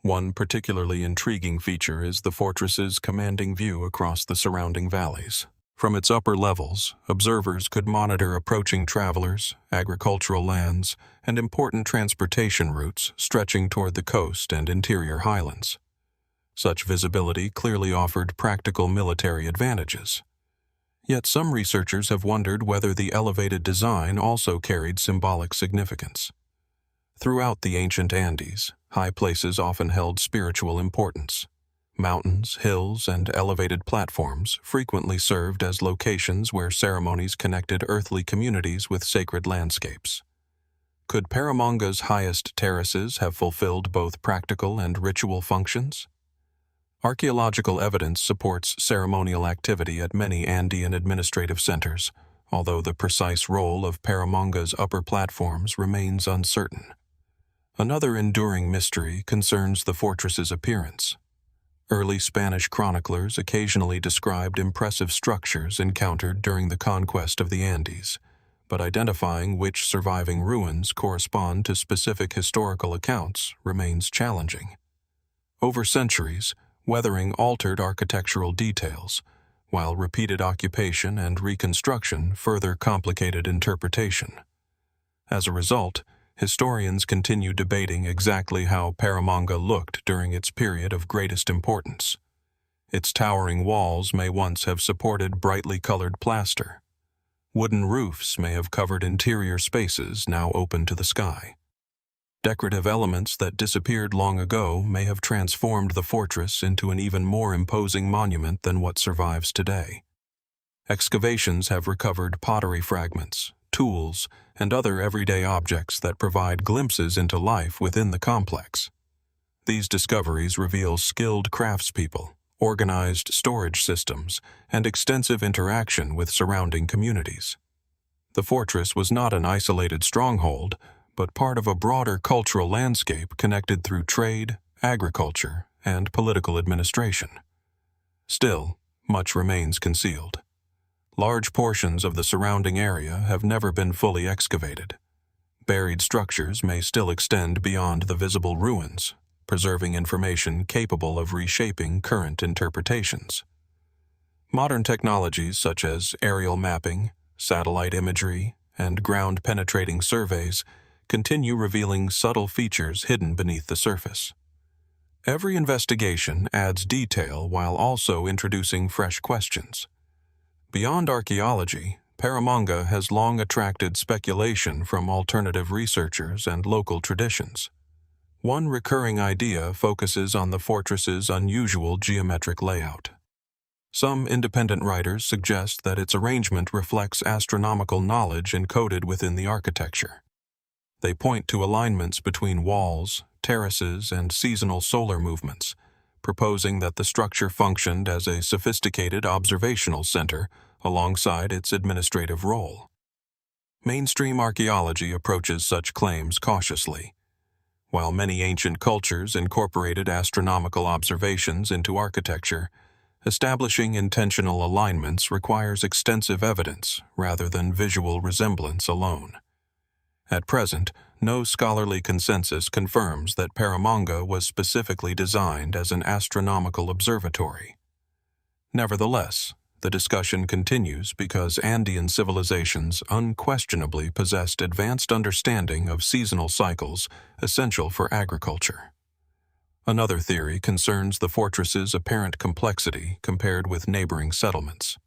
One particularly intriguing feature is the fortress's commanding view across the surrounding valleys. From its upper levels, observers could monitor approaching travelers, agricultural lands, and important transportation routes stretching toward the coast and interior highlands. Such visibility clearly offered practical military advantages. Yet some researchers have wondered whether the elevated design also carried symbolic significance. Throughout the ancient Andes, high places often held spiritual importance. Mountains, hills, and elevated platforms frequently served as locations where ceremonies connected earthly communities with sacred landscapes. Could Paramonga's highest terraces have fulfilled both practical and ritual functions? Archaeological evidence supports ceremonial activity at many Andean administrative centers, although the precise role of Paramonga's upper platforms remains uncertain. Another enduring mystery concerns the fortress's appearance. Early Spanish chroniclers occasionally described impressive structures encountered during the conquest of the Andes, but identifying which surviving ruins correspond to specific historical accounts remains challenging. Over centuries, weathering altered architectural details, while repeated occupation and reconstruction further complicated interpretation. As a result, historians continue debating exactly how Paramonga looked during its period of greatest importance. Its towering walls may once have supported brightly colored plaster. Wooden roofs may have covered interior spaces now open to the sky. Decorative elements that disappeared long ago may have transformed the fortress into an even more imposing monument than what survives today. Excavations have recovered pottery fragments, tools, and other everyday objects that provide glimpses into life within the complex. These discoveries reveal skilled craftspeople, organized storage systems, and extensive interaction with surrounding communities. The fortress was not an isolated stronghold, but part of a broader cultural landscape connected through trade, agriculture, and political administration. Still, much remains concealed. Large portions of the surrounding area have never been fully excavated. Buried structures may still extend beyond the visible ruins, preserving information capable of reshaping current interpretations. Modern technologies such as aerial mapping, satellite imagery, and ground-penetrating surveys continue revealing subtle features hidden beneath the surface. Every investigation adds detail while also introducing fresh questions. Beyond archaeology, Paramonga has long attracted speculation from alternative researchers and local traditions. One recurring idea focuses on the fortress's unusual geometric layout. Some independent writers suggest that its arrangement reflects astronomical knowledge encoded within the architecture. They point to alignments between walls, terraces, and seasonal solar movements, proposing that the structure functioned as a sophisticated observational center alongside its administrative role. Mainstream archaeology approaches such claims cautiously. While many ancient cultures incorporated astronomical observations into architecture, establishing intentional alignments requires extensive evidence rather than visual resemblance alone. At present, no scholarly consensus confirms that Paramonga was specifically designed as an astronomical observatory. Nevertheless, the discussion continues because Andean civilizations unquestionably possessed advanced understanding of seasonal cycles essential for agriculture. Another theory concerns the fortress's apparent complexity compared with neighboring settlements.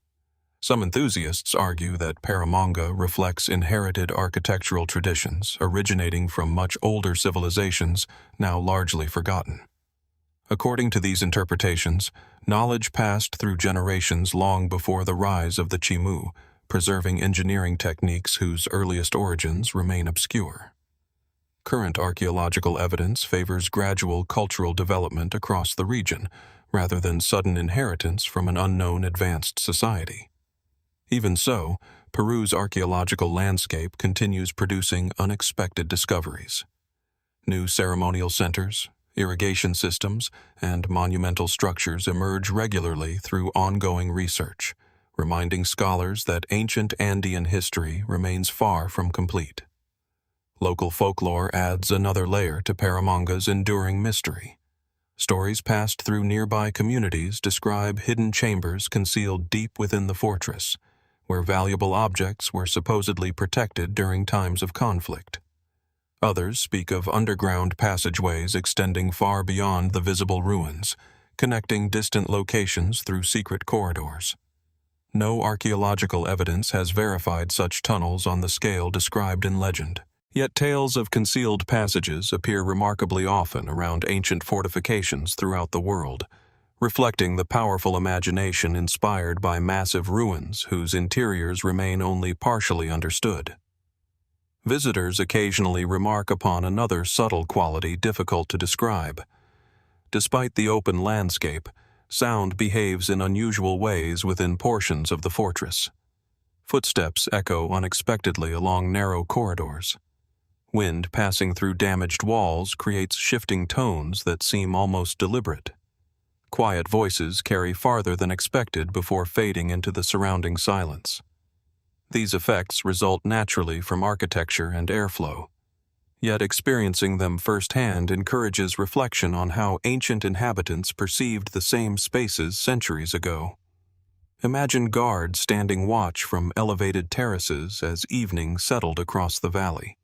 Some enthusiasts argue that Paramonga reflects inherited architectural traditions originating from much older civilizations now largely forgotten. According to these interpretations, knowledge passed through generations long before the rise of the Chimu, preserving engineering techniques whose earliest origins remain obscure. Current archaeological evidence favors gradual cultural development across the region, rather than sudden inheritance from an unknown advanced society. Even so, Peru's archaeological landscape continues producing unexpected discoveries. New ceremonial centers, irrigation systems, and monumental structures emerge regularly through ongoing research, reminding scholars that ancient Andean history remains far from complete. Local folklore adds another layer to Paramonga's enduring mystery. Stories passed through nearby communities describe hidden chambers concealed deep within the fortress, where valuable objects were supposedly protected during times of conflict. Others speak of underground passageways extending far beyond the visible ruins, connecting distant locations through secret corridors. No archaeological evidence has verified such tunnels on the scale described in legend. Yet tales of concealed passages appear remarkably often around ancient fortifications throughout the world, reflecting the powerful imagination inspired by massive ruins whose interiors remain only partially understood. Visitors occasionally remark upon another subtle quality difficult to describe. Despite the open landscape, sound behaves in unusual ways within portions of the fortress. Footsteps echo unexpectedly along narrow corridors. Wind passing through damaged walls creates shifting tones that seem almost deliberate. Quiet voices carry farther than expected before fading into the surrounding silence. These effects result naturally from architecture and airflow. Yet experiencing them firsthand encourages reflection on how ancient inhabitants perceived the same spaces centuries ago. Imagine guards standing watch from elevated terraces as evening settled across the valley.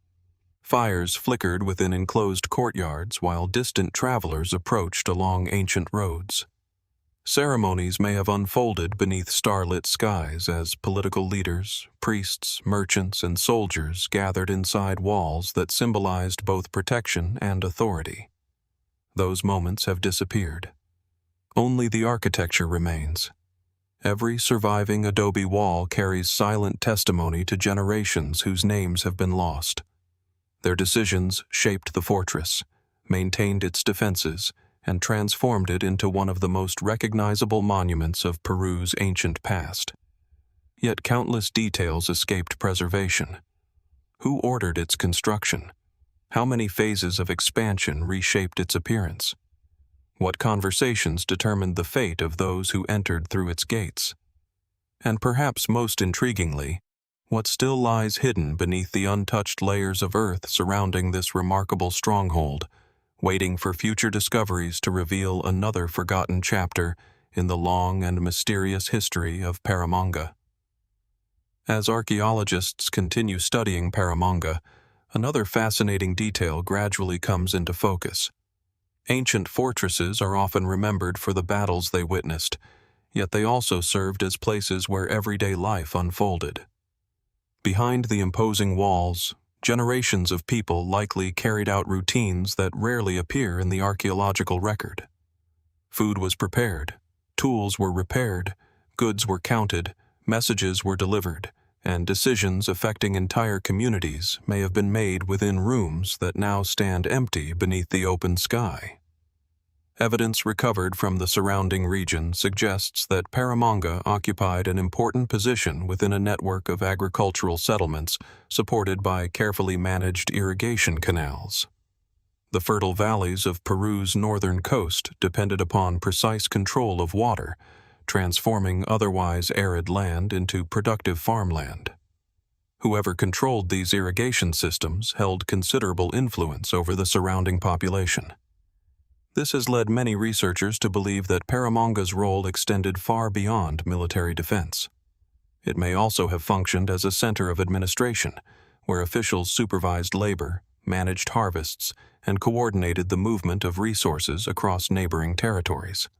Fires flickered within enclosed courtyards while distant travelers approached along ancient roads. Ceremonies may have unfolded beneath starlit skies as political leaders, priests, merchants, and soldiers gathered inside walls that symbolized both protection and authority. Those moments have disappeared. Only the architecture remains. Every surviving adobe wall carries silent testimony to generations whose names have been lost. Their decisions shaped the fortress, maintained its defenses, and transformed it into one of the most recognizable monuments of Peru's ancient past. Yet countless details escaped preservation. Who ordered its construction? How many phases of expansion reshaped its appearance? What conversations determined the fate of those who entered through its gates? And perhaps most intriguingly, what still lies hidden beneath the untouched layers of earth surrounding this remarkable stronghold, waiting for future discoveries to reveal another forgotten chapter in the long and mysterious history of Paramonga. As archaeologists continue studying Paramonga, another fascinating detail gradually comes into focus. Ancient fortresses are often remembered for the battles they witnessed, yet they also served as places where everyday life unfolded. Behind the imposing walls, generations of people likely carried out routines that rarely appear in the archaeological record. Food was prepared, tools were repaired, goods were counted, messages were delivered, and decisions affecting entire communities may have been made within rooms that now stand empty beneath the open sky. Evidence recovered from the surrounding region suggests that Paramonga occupied an important position within a network of agricultural settlements supported by carefully managed irrigation canals. The fertile valleys of Peru's northern coast depended upon precise control of water, transforming otherwise arid land into productive farmland. Whoever controlled these irrigation systems held considerable influence over the surrounding population. This has led many researchers to believe that Paramonga's role extended far beyond military defense. It may also have functioned as a center of administration, where officials supervised labor, managed harvests, and coordinated the movement of resources across neighboring territories.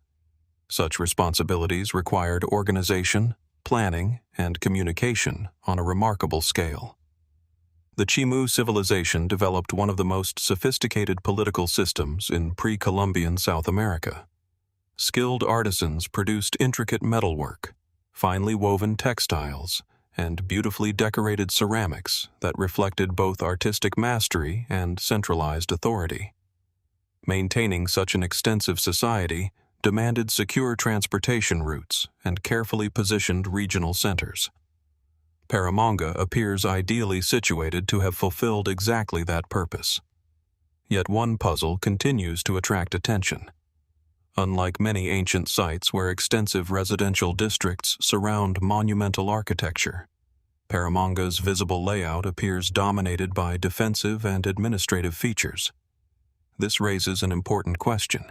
Such responsibilities required organization, planning, and communication on a remarkable scale. The Chimu civilization developed one of the most sophisticated political systems in pre-Columbian South America. Skilled artisans produced intricate metalwork, finely woven textiles, and beautifully decorated ceramics that reflected both artistic mastery and centralized authority. Maintaining such an extensive society demanded secure transportation routes and carefully positioned regional centers. Paramonga appears ideally situated to have fulfilled exactly that purpose. Yet one puzzle continues to attract attention. Unlike many ancient sites where extensive residential districts surround monumental architecture, Paramonga's visible layout appears dominated by defensive and administrative features. This raises an important question.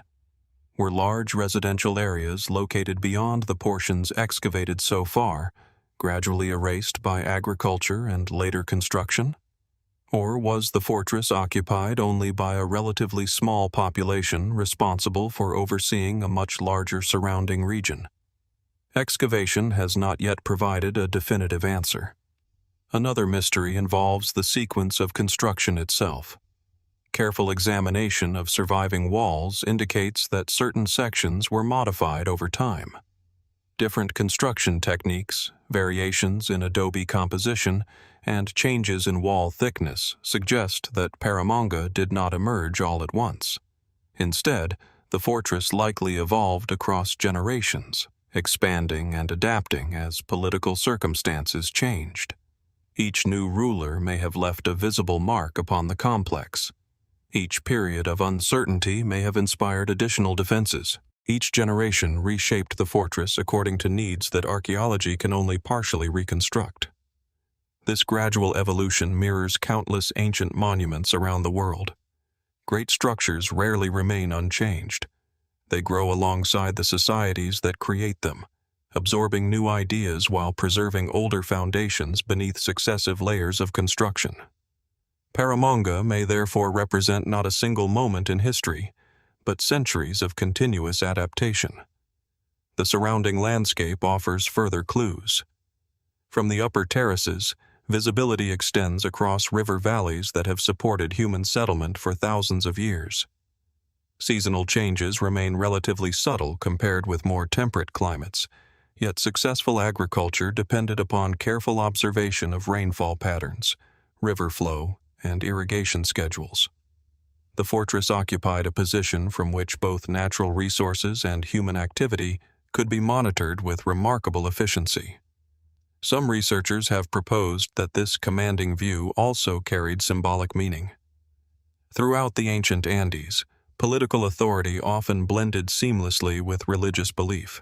Were large residential areas located beyond the portions excavated so far gradually erased by agriculture and later construction? Or was the fortress occupied only by a relatively small population responsible for overseeing a much larger surrounding region? Excavation has not yet provided a definitive answer. Another mystery involves the sequence of construction itself. Careful examination of surviving walls indicates that certain sections were modified over time. Different construction techniques, variations in adobe composition, and changes in wall thickness suggest that Paramonga did not emerge all at once. Instead, the fortress likely evolved across generations, expanding and adapting as political circumstances changed. Each new ruler may have left a visible mark upon the complex. Each period of uncertainty may have inspired additional defenses. Each generation reshaped the fortress according to needs that archaeology can only partially reconstruct. This gradual evolution mirrors countless ancient monuments around the world. Great structures rarely remain unchanged. They grow alongside the societies that create them, absorbing new ideas while preserving older foundations beneath successive layers of construction. Paramonga may therefore represent not a single moment in history, but centuries of continuous adaptation. The surrounding landscape offers further clues. From the upper terraces, visibility extends across river valleys that have supported human settlement for thousands of years. Seasonal changes remain relatively subtle compared with more temperate climates, yet successful agriculture depended upon careful observation of rainfall patterns, river flow, and irrigation schedules. The fortress occupied a position from which both natural resources and human activity could be monitored with remarkable efficiency. Some researchers have proposed that this commanding view also carried symbolic meaning. Throughout the ancient Andes, political authority often blended seamlessly with religious belief.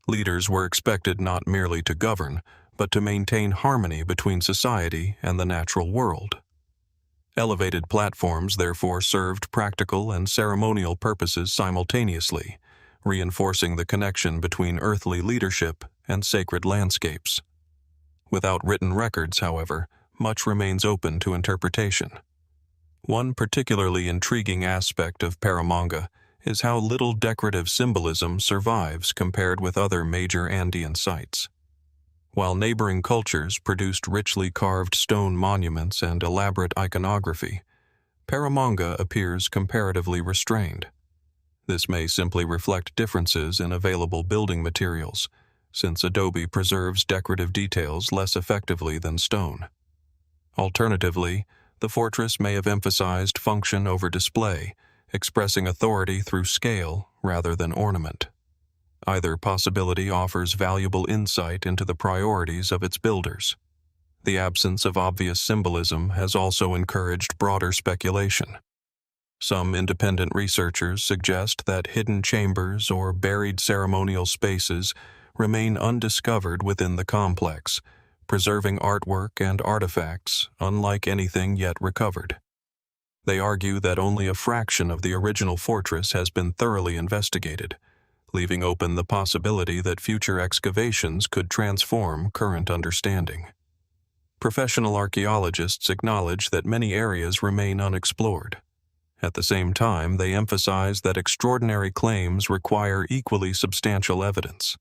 Leaders were expected not merely to govern, but to maintain harmony between society and the natural world. Elevated platforms therefore served practical and ceremonial purposes simultaneously, reinforcing the connection between earthly leadership and sacred landscapes. Without written records, however, much remains open to interpretation. One particularly intriguing aspect of Paramonga is how little decorative symbolism survives compared with other major Andean sites. While neighboring cultures produced richly carved stone monuments and elaborate iconography, Paramonga appears comparatively restrained. This may simply reflect differences in available building materials, since adobe preserves decorative details less effectively than stone. Alternatively, the fortress may have emphasized function over display, expressing authority through scale rather than ornament. Either possibility offers valuable insight into the priorities of its builders. The absence of obvious symbolism has also encouraged broader speculation. Some independent researchers suggest that hidden chambers or buried ceremonial spaces remain undiscovered within the complex, preserving artwork and artifacts unlike anything yet recovered. They argue that only a fraction of the original fortress has been thoroughly investigated, leaving open the possibility that future excavations could transform current understanding. Professional archaeologists acknowledge that many areas remain unexplored. At the same time, they emphasize that extraordinary claims require equally substantial evidence.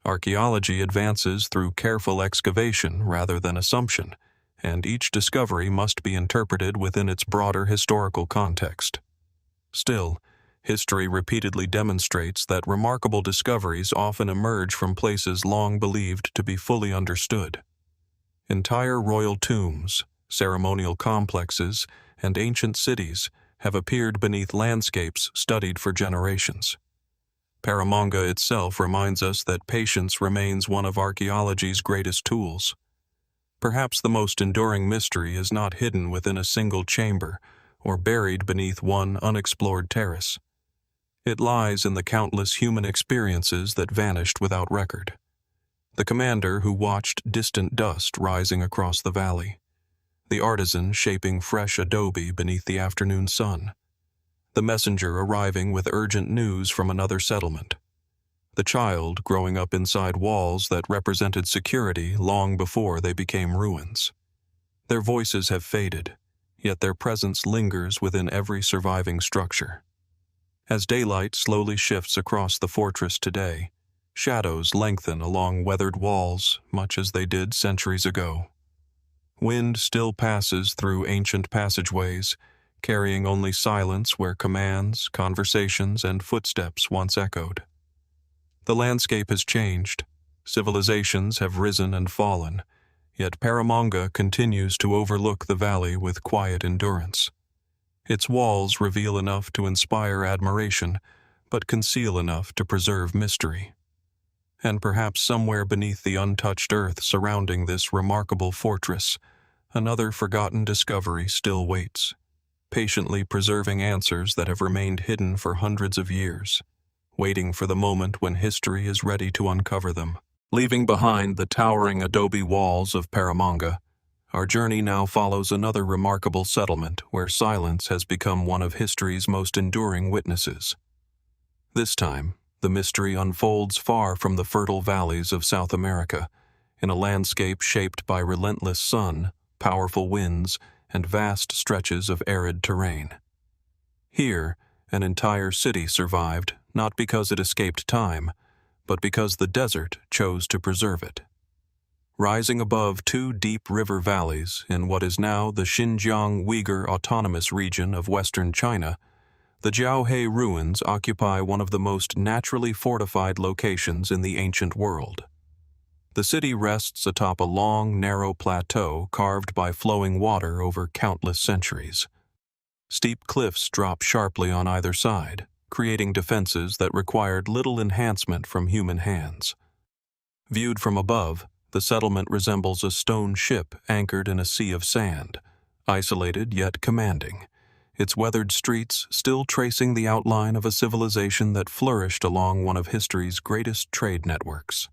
Archaeology advances through careful excavation rather than assumption, and each discovery must be interpreted within its broader historical context. Still, history repeatedly demonstrates that remarkable discoveries often emerge from places long believed to be fully understood. Entire royal tombs, ceremonial complexes, and ancient cities have appeared beneath landscapes studied for generations. Paramonga itself reminds us that patience remains one of archaeology's greatest tools. Perhaps the most enduring mystery is not hidden within a single chamber or buried beneath one unexplored terrace. It lies in the countless human experiences that vanished without record. The commander who watched distant dust rising across the valley, the artisan shaping fresh adobe beneath the afternoon sun, the messenger arriving with urgent news from another settlement, the child growing up inside walls that represented security long before they became ruins. Their voices have faded, yet their presence lingers within every surviving structure. As daylight slowly shifts across the fortress today, shadows lengthen along weathered walls much as they did centuries ago. Wind still passes through ancient passageways, carrying only silence where commands, conversations, and footsteps once echoed. The landscape has changed. Civilizations have risen and fallen, yet Paramonga continues to overlook the valley with quiet endurance. Its walls reveal enough to inspire admiration, but conceal enough to preserve mystery. And perhaps somewhere beneath the untouched earth surrounding this remarkable fortress, another forgotten discovery still waits, patiently preserving answers that have remained hidden for hundreds of years, waiting for the moment when history is ready to uncover them. Leaving behind the towering adobe walls of Paramonga, our journey now follows another remarkable settlement where silence has become one of history's most enduring witnesses. This time, the mystery unfolds far from the fertile valleys of South America, in a landscape shaped by relentless sun, powerful winds, and vast stretches of arid terrain. Here, an entire city survived, not because it escaped time, but because the desert chose to preserve it. Rising above two deep river valleys in what is now the Xinjiang Uyghur Autonomous Region of western China, the Jiaohe Ruins occupy one of the most naturally fortified locations in the ancient world. The city rests atop a long, narrow plateau carved by flowing water over countless centuries. Steep cliffs drop sharply on either side, creating defenses that required little enhancement from human hands. Viewed from above, the settlement resembles a stone ship anchored in a sea of sand, isolated yet commanding, its weathered streets still tracing the outline of a civilization that flourished along one of history's greatest trade networks.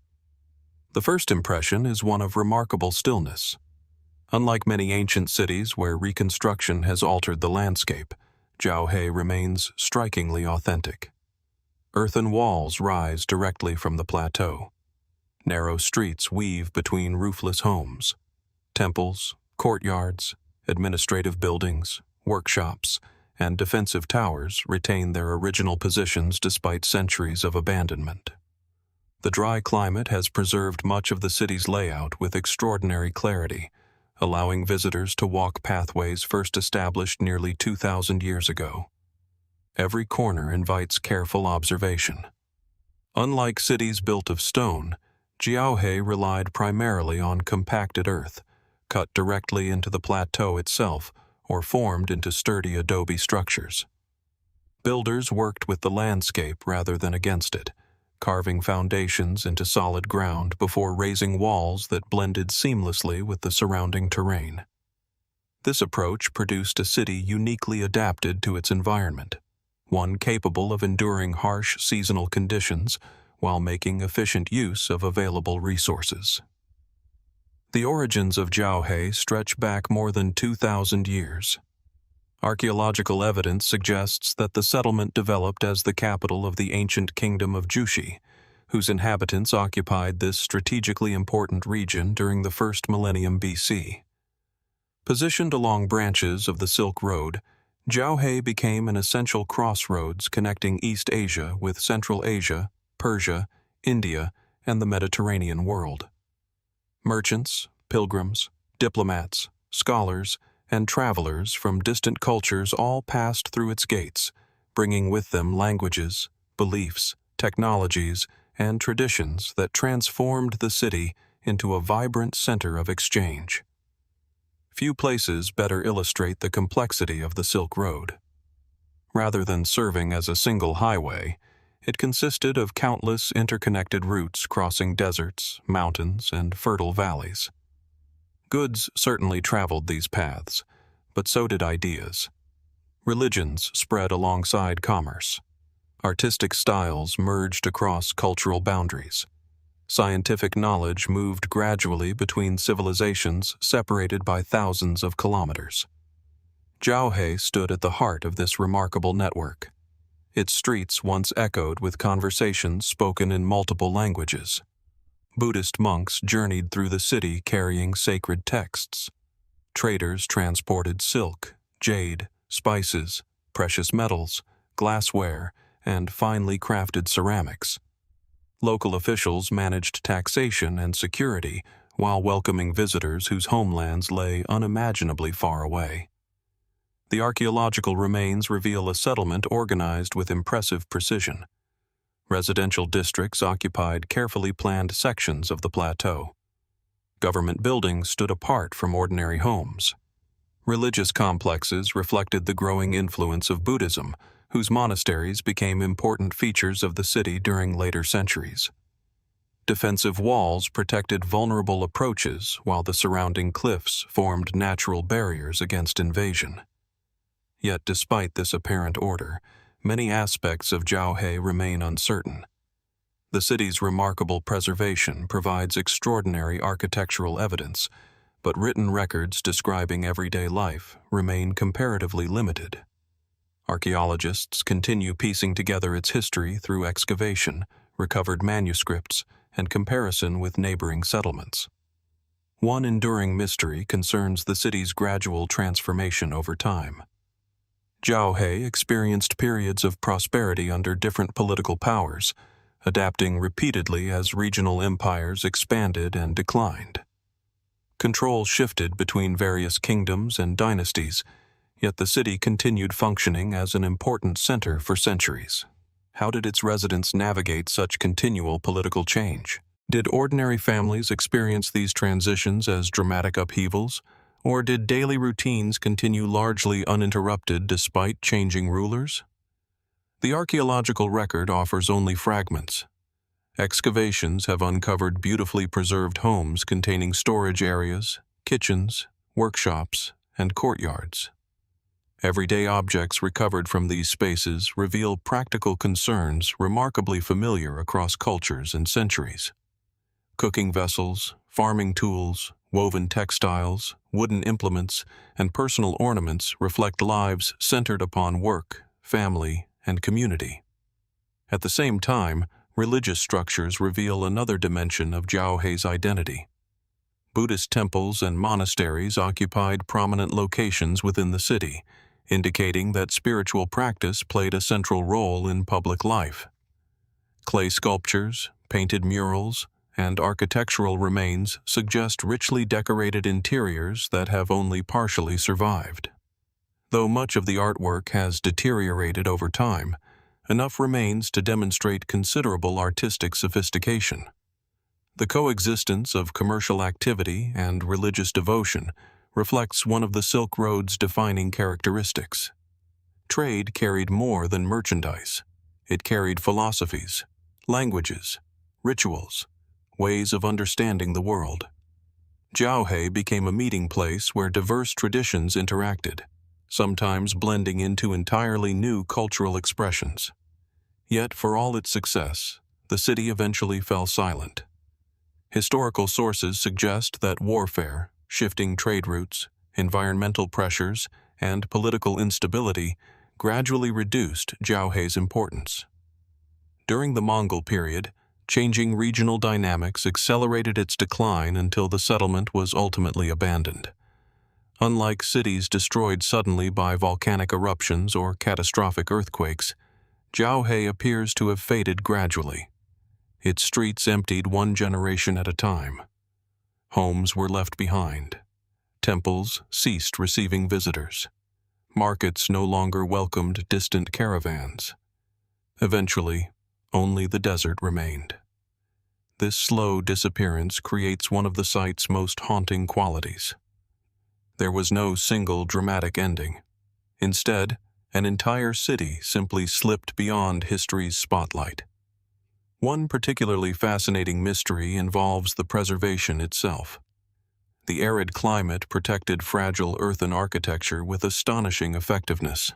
The first impression is one of remarkable stillness. Unlike many ancient cities where reconstruction has altered the landscape, Jiaohe remains strikingly authentic. Earthen walls rise directly from the plateau. Narrow streets weave between roofless homes. Temples, courtyards, administrative buildings, workshops, and defensive towers retain their original positions despite centuries of abandonment. The dry climate has preserved much of the city's layout with extraordinary clarity, allowing visitors to walk pathways first established nearly 2,000 years ago. Every corner invites careful observation. Unlike cities built of stone, Jiaohe relied primarily on compacted earth, cut directly into the plateau itself or formed into sturdy adobe structures. Builders worked with the landscape rather than against it, carving foundations into solid ground before raising walls that blended seamlessly with the surrounding terrain. This approach produced a city uniquely adapted to its environment, one capable of enduring harsh seasonal conditions while making efficient use of available resources. The origins of Jiaohe stretch back more than 2,000 years. Archaeological evidence suggests that the settlement developed as the capital of the ancient kingdom of Jushi, whose inhabitants occupied this strategically important region during the first millennium BC. Positioned along branches of the Silk Road, Jiaohe became an essential crossroads connecting East Asia with Central Asia, Persia, India, and the Mediterranean world. Merchants, pilgrims, diplomats, scholars, and travelers from distant cultures all passed through its gates, bringing with them languages, beliefs, technologies, and traditions that transformed the city into a vibrant center of exchange. Few places better illustrate the complexity of the Silk Road. Rather than serving as a single highway, it consisted of countless interconnected routes crossing deserts, mountains, and fertile valleys. Goods certainly traveled these paths, but so did ideas. Religions spread alongside commerce. Artistic styles merged across cultural boundaries. Scientific knowledge moved gradually between civilizations separated by thousands of kilometers. Jiaohe stood at the heart of this remarkable network. Its streets once echoed with conversations spoken in multiple languages. Buddhist monks journeyed through the city carrying sacred texts. Traders transported silk, jade, spices, precious metals, glassware, and finely crafted ceramics. Local officials managed taxation and security while welcoming visitors whose homelands lay unimaginably far away. The archaeological remains reveal a settlement organized with impressive precision. Residential districts occupied carefully planned sections of the plateau. Government buildings stood apart from ordinary homes. Religious complexes reflected the growing influence of Buddhism, whose monasteries became important features of the city during later centuries. Defensive walls protected vulnerable approaches, while the surrounding cliffs formed natural barriers against invasion. Yet despite this apparent order, many aspects of Jiaohe remain uncertain. The city's remarkable preservation provides extraordinary architectural evidence, but written records describing everyday life remain comparatively limited. Archaeologists continue piecing together its history through excavation, recovered manuscripts, and comparison with neighboring settlements. One enduring mystery concerns the city's gradual transformation over time. Jiaohe experienced periods of prosperity under different political powers, adapting repeatedly as regional empires expanded and declined. Control shifted between various kingdoms and dynasties, yet the city continued functioning as an important center for centuries. How did its residents navigate such continual political change? Did ordinary families experience these transitions as dramatic upheavals, or did daily routines continue largely uninterrupted despite changing rulers? The archaeological record offers only fragments. Excavations have uncovered beautifully preserved homes containing storage areas, kitchens, workshops, and courtyards. Everyday objects recovered from these spaces reveal practical concerns remarkably familiar across cultures and centuries. Cooking vessels, farming tools, woven textiles, wooden implements, and personal ornaments reflect lives centered upon work, family, and community. At the same time, religious structures reveal another dimension of Jiaohe's identity. Buddhist temples and monasteries occupied prominent locations within the city, indicating that spiritual practice played a central role in public life. Clay sculptures, painted murals, and architectural remains suggest richly decorated interiors that have only partially survived. Though much of the artwork has deteriorated over time, enough remains to demonstrate considerable artistic sophistication. The coexistence of commercial activity and religious devotion reflects one of the Silk Road's defining characteristics. Trade carried more than merchandise. It carried philosophies, languages, rituals, ways of understanding the world. Jiaohe became a meeting place where diverse traditions interacted, sometimes blending into entirely new cultural expressions. Yet, for all its success, the city eventually fell silent. Historical sources suggest that warfare, shifting trade routes, environmental pressures, and political instability gradually reduced Jiaohe's importance. During the Mongol period, changing regional dynamics accelerated its decline until the settlement was ultimately abandoned. Unlike cities destroyed suddenly by volcanic eruptions or catastrophic earthquakes, Jiaohe appears to have faded gradually. its streets emptied one generation at a time. Homes were left behind. Temples ceased receiving visitors. Markets no longer welcomed distant caravans. Eventually, only the desert remained. This slow disappearance creates one of the site's most haunting qualities. There was no single dramatic ending. Instead, an entire city simply slipped beyond history's spotlight. One particularly fascinating mystery involves the preservation itself. The arid climate protected fragile earthen architecture with astonishing effectiveness.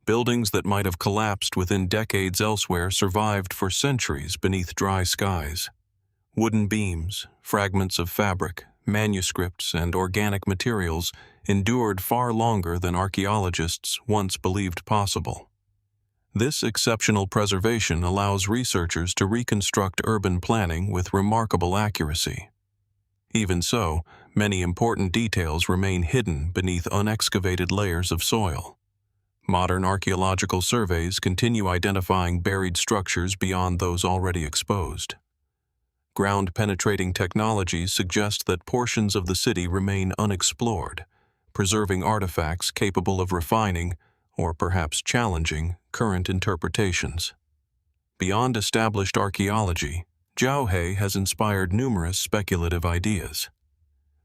Buildings that might have collapsed within decades elsewhere survived for centuries beneath dry skies. Wooden beams, fragments of fabric, manuscripts, and organic materials endured far longer than archaeologists once believed possible. This exceptional preservation allows researchers to reconstruct urban planning with remarkable accuracy. Even so, many important details remain hidden beneath unexcavated layers of soil. Modern archaeological surveys continue identifying buried structures beyond those already exposed. Ground-penetrating technologies suggest that portions of the city remain unexplored, preserving artifacts capable of refining, or perhaps challenging, current interpretations. Beyond established archaeology, Jiaohe has inspired numerous speculative ideas.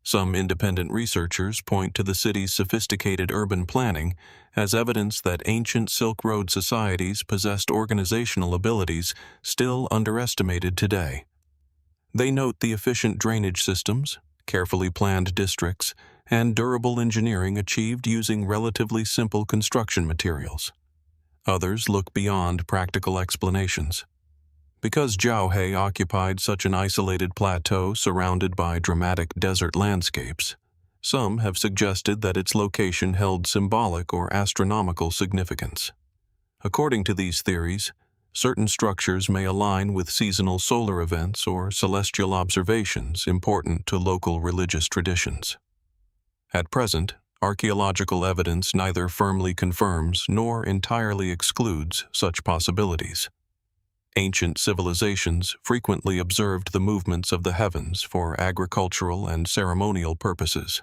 Some independent researchers point to the city's sophisticated urban planning as evidence that ancient Silk Road societies possessed organizational abilities still underestimated today. They note the efficient drainage systems, carefully planned districts, and durable engineering achieved using relatively simple construction materials. Others look beyond practical explanations. Because Jiaohe occupied such an isolated plateau surrounded by dramatic desert landscapes, some have suggested that its location held symbolic or astronomical significance. According to these theories, certain structures may align with seasonal solar events or celestial observations important to local religious traditions. At present, archaeological evidence neither firmly confirms nor entirely excludes such possibilities. Ancient civilizations frequently observed the movements of the heavens for agricultural and ceremonial purposes.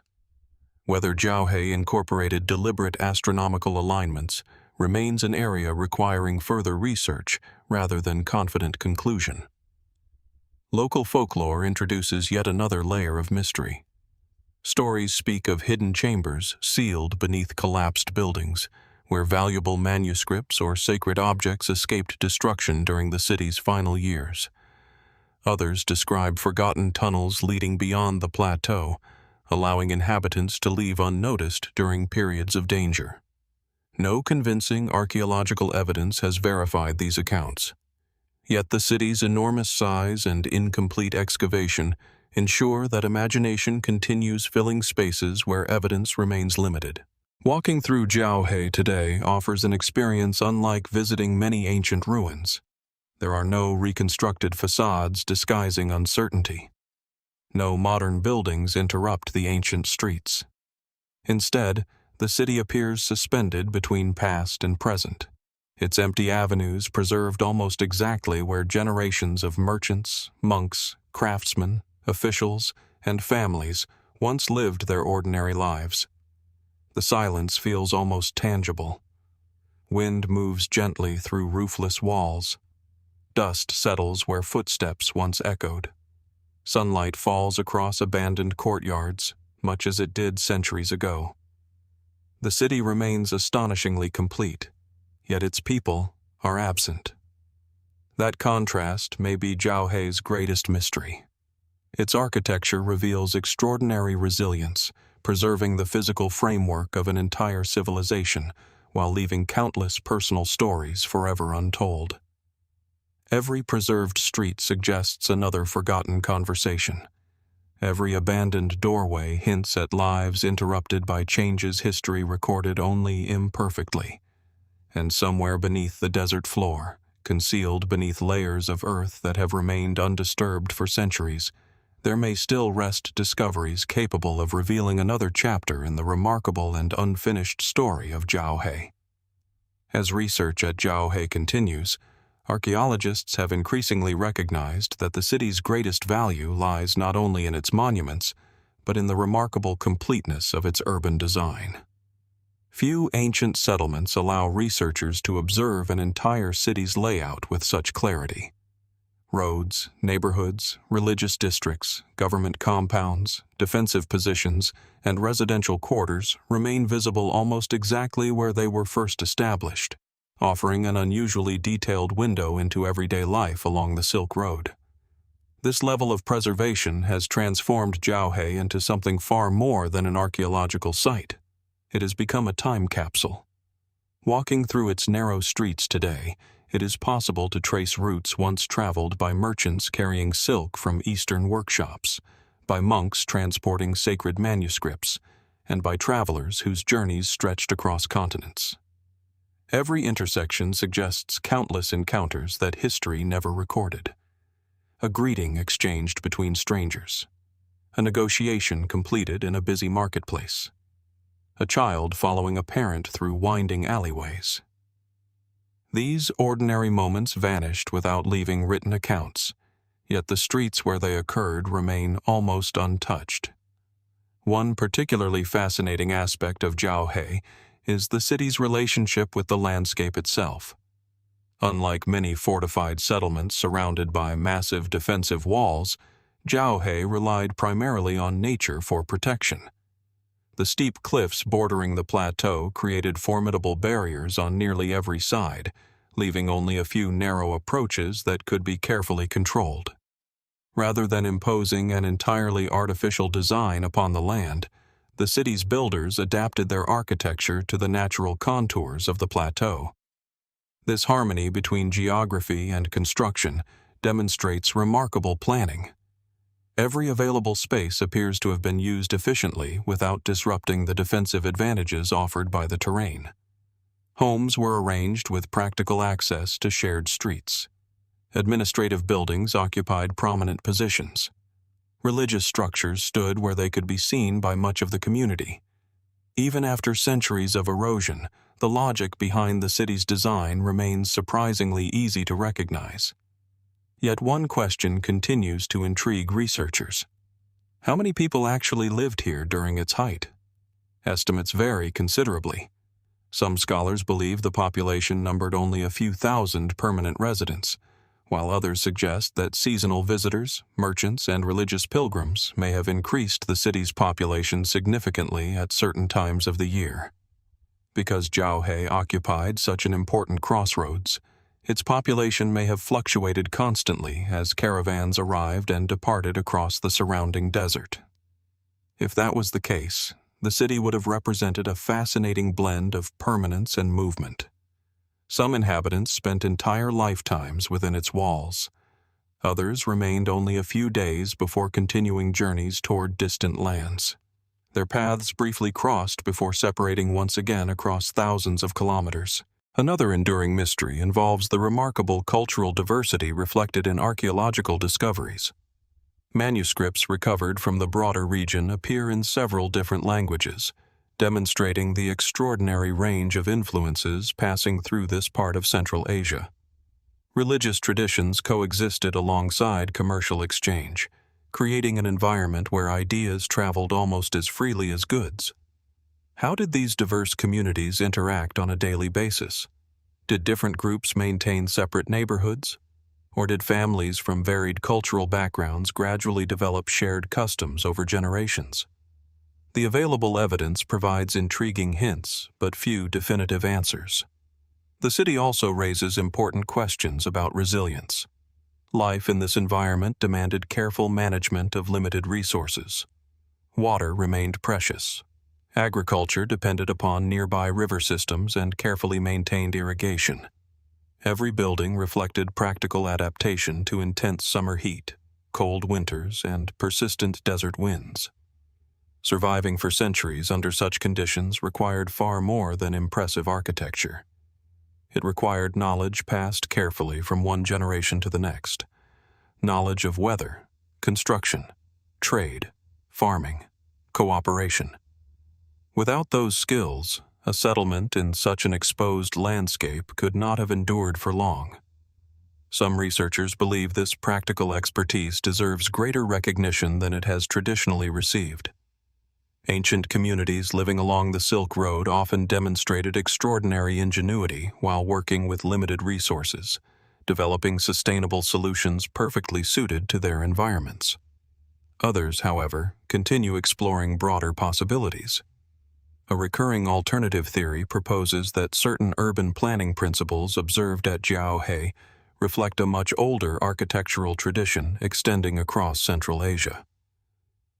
Whether Jiaohe incorporated deliberate astronomical alignments remains an area requiring further research rather than confident conclusion. Local folklore introduces yet another layer of mystery. Stories speak of hidden chambers sealed beneath collapsed buildings, where valuable manuscripts or sacred objects escaped destruction during the city's final years. Others describe forgotten tunnels leading beyond the plateau, allowing inhabitants to leave unnoticed during periods of danger. No convincing archaeological evidence has verified these accounts. Yet the city's enormous size and incomplete excavation ensure that imagination continues filling spaces where evidence remains limited. Walking through Jiaohe today offers an experience unlike visiting many ancient ruins. There are no reconstructed facades disguising uncertainty. No modern buildings interrupt the ancient streets. Instead, the city appears suspended between past and present, its empty avenues preserved almost exactly where generations of merchants, monks, craftsmen, officials, and families once lived their ordinary lives. The silence feels almost tangible. Wind moves gently through roofless walls. Dust settles where footsteps once echoed. Sunlight falls across abandoned courtyards, much as it did centuries ago. The city remains astonishingly complete, yet its people are absent. That contrast may be Jiaohe's greatest mystery. Its architecture reveals extraordinary resilience, preserving the physical framework of an entire civilization while leaving countless personal stories forever untold. Every preserved street suggests another forgotten conversation. Every abandoned doorway hints at lives interrupted by changes history recorded only imperfectly. And somewhere beneath the desert floor, concealed beneath layers of earth that have remained undisturbed for centuries, there may still rest discoveries capable of revealing another chapter in the remarkable and unfinished story of Jiaohe. As research at Jiaohe continues, Archaeologists have increasingly recognized that the city's greatest value lies not only in its monuments, but in the remarkable completeness of its urban design. Few ancient settlements allow researchers to observe an entire city's layout with such clarity. Roads, neighborhoods, religious districts, government compounds, defensive positions, and residential quarters remain visible almost exactly where they were first established, offering an unusually detailed window into everyday life along the Silk Road. This level of preservation has transformed Jiaohe into something far more than an archaeological site. It has become a time capsule. Walking through its narrow streets today, it is possible to trace routes once traveled by merchants carrying silk from Eastern workshops, by monks transporting sacred manuscripts, and by travelers whose journeys stretched across continents. Every intersection suggests countless encounters that history never recorded. A greeting exchanged between strangers. A negotiation completed in a busy marketplace. A child following a parent through winding alleyways. These ordinary moments vanished without leaving written accounts, yet the streets where they occurred remain almost untouched. One particularly fascinating aspect of Jiaohe is the city's relationship with the landscape itself. Unlike many fortified settlements surrounded by massive defensive walls, Jiaohe relied primarily on nature for protection. The steep cliffs bordering the plateau created formidable barriers on nearly every side, leaving only a few narrow approaches that could be carefully controlled. Rather than imposing an entirely artificial design upon the land, the city's builders adapted their architecture to the natural contours of the plateau. This harmony between geography and construction demonstrates remarkable planning. Every available space appears to have been used efficiently without disrupting the defensive advantages offered by the terrain. Homes were arranged with practical access to shared streets. Administrative buildings occupied prominent positions. Religious structures stood where they could be seen by much of the community. Even after centuries of erosion, the logic behind the city's design remains surprisingly easy to recognize. Yet one question continues to intrigue researchers. How many people actually lived here during its height? Estimates vary considerably. Some scholars believe the population numbered only a few thousand permanent residents, while others suggest that seasonal visitors, merchants, and religious pilgrims may have increased the city's population significantly at certain times of the year. Because Jiaohe occupied such an important crossroads, its population may have fluctuated constantly as caravans arrived and departed across the surrounding desert. If that was the case, the city would have represented a fascinating blend of permanence and movement. Some inhabitants spent entire lifetimes within its walls. Others remained only a few days before continuing journeys toward distant lands. Their paths briefly crossed before separating once again across thousands of kilometers. Another enduring mystery involves the remarkable cultural diversity reflected in archaeological discoveries. Manuscripts recovered from the broader region appear in several different languages, demonstrating the extraordinary range of influences passing through this part of Central Asia. Religious traditions coexisted alongside commercial exchange, creating an environment where ideas traveled almost as freely as goods. How did these diverse communities interact on a daily basis? Did different groups maintain separate neighborhoods? Or did families from varied cultural backgrounds gradually develop shared customs over generations? The available evidence provides intriguing hints, but few definitive answers. The city also raises important questions about resilience. Life in this environment demanded careful management of limited resources. Water remained precious. Agriculture depended upon nearby river systems and carefully maintained irrigation. Every building reflected practical adaptation to intense summer heat, cold winters, and persistent desert winds. Surviving for centuries under such conditions required far more than impressive architecture. It required knowledge passed carefully from one generation to the next. Knowledge of weather, construction, trade, farming, cooperation. Without those skills, a settlement in such an exposed landscape could not have endured for long. Some researchers believe this practical expertise deserves greater recognition than it has traditionally received. Ancient communities living along the Silk Road often demonstrated extraordinary ingenuity while working with limited resources, developing sustainable solutions perfectly suited to their environments. Others, however, continue exploring broader possibilities. A recurring alternative theory proposes that certain urban planning principles observed at Jiaohe reflect a much older architectural tradition extending across Central Asia.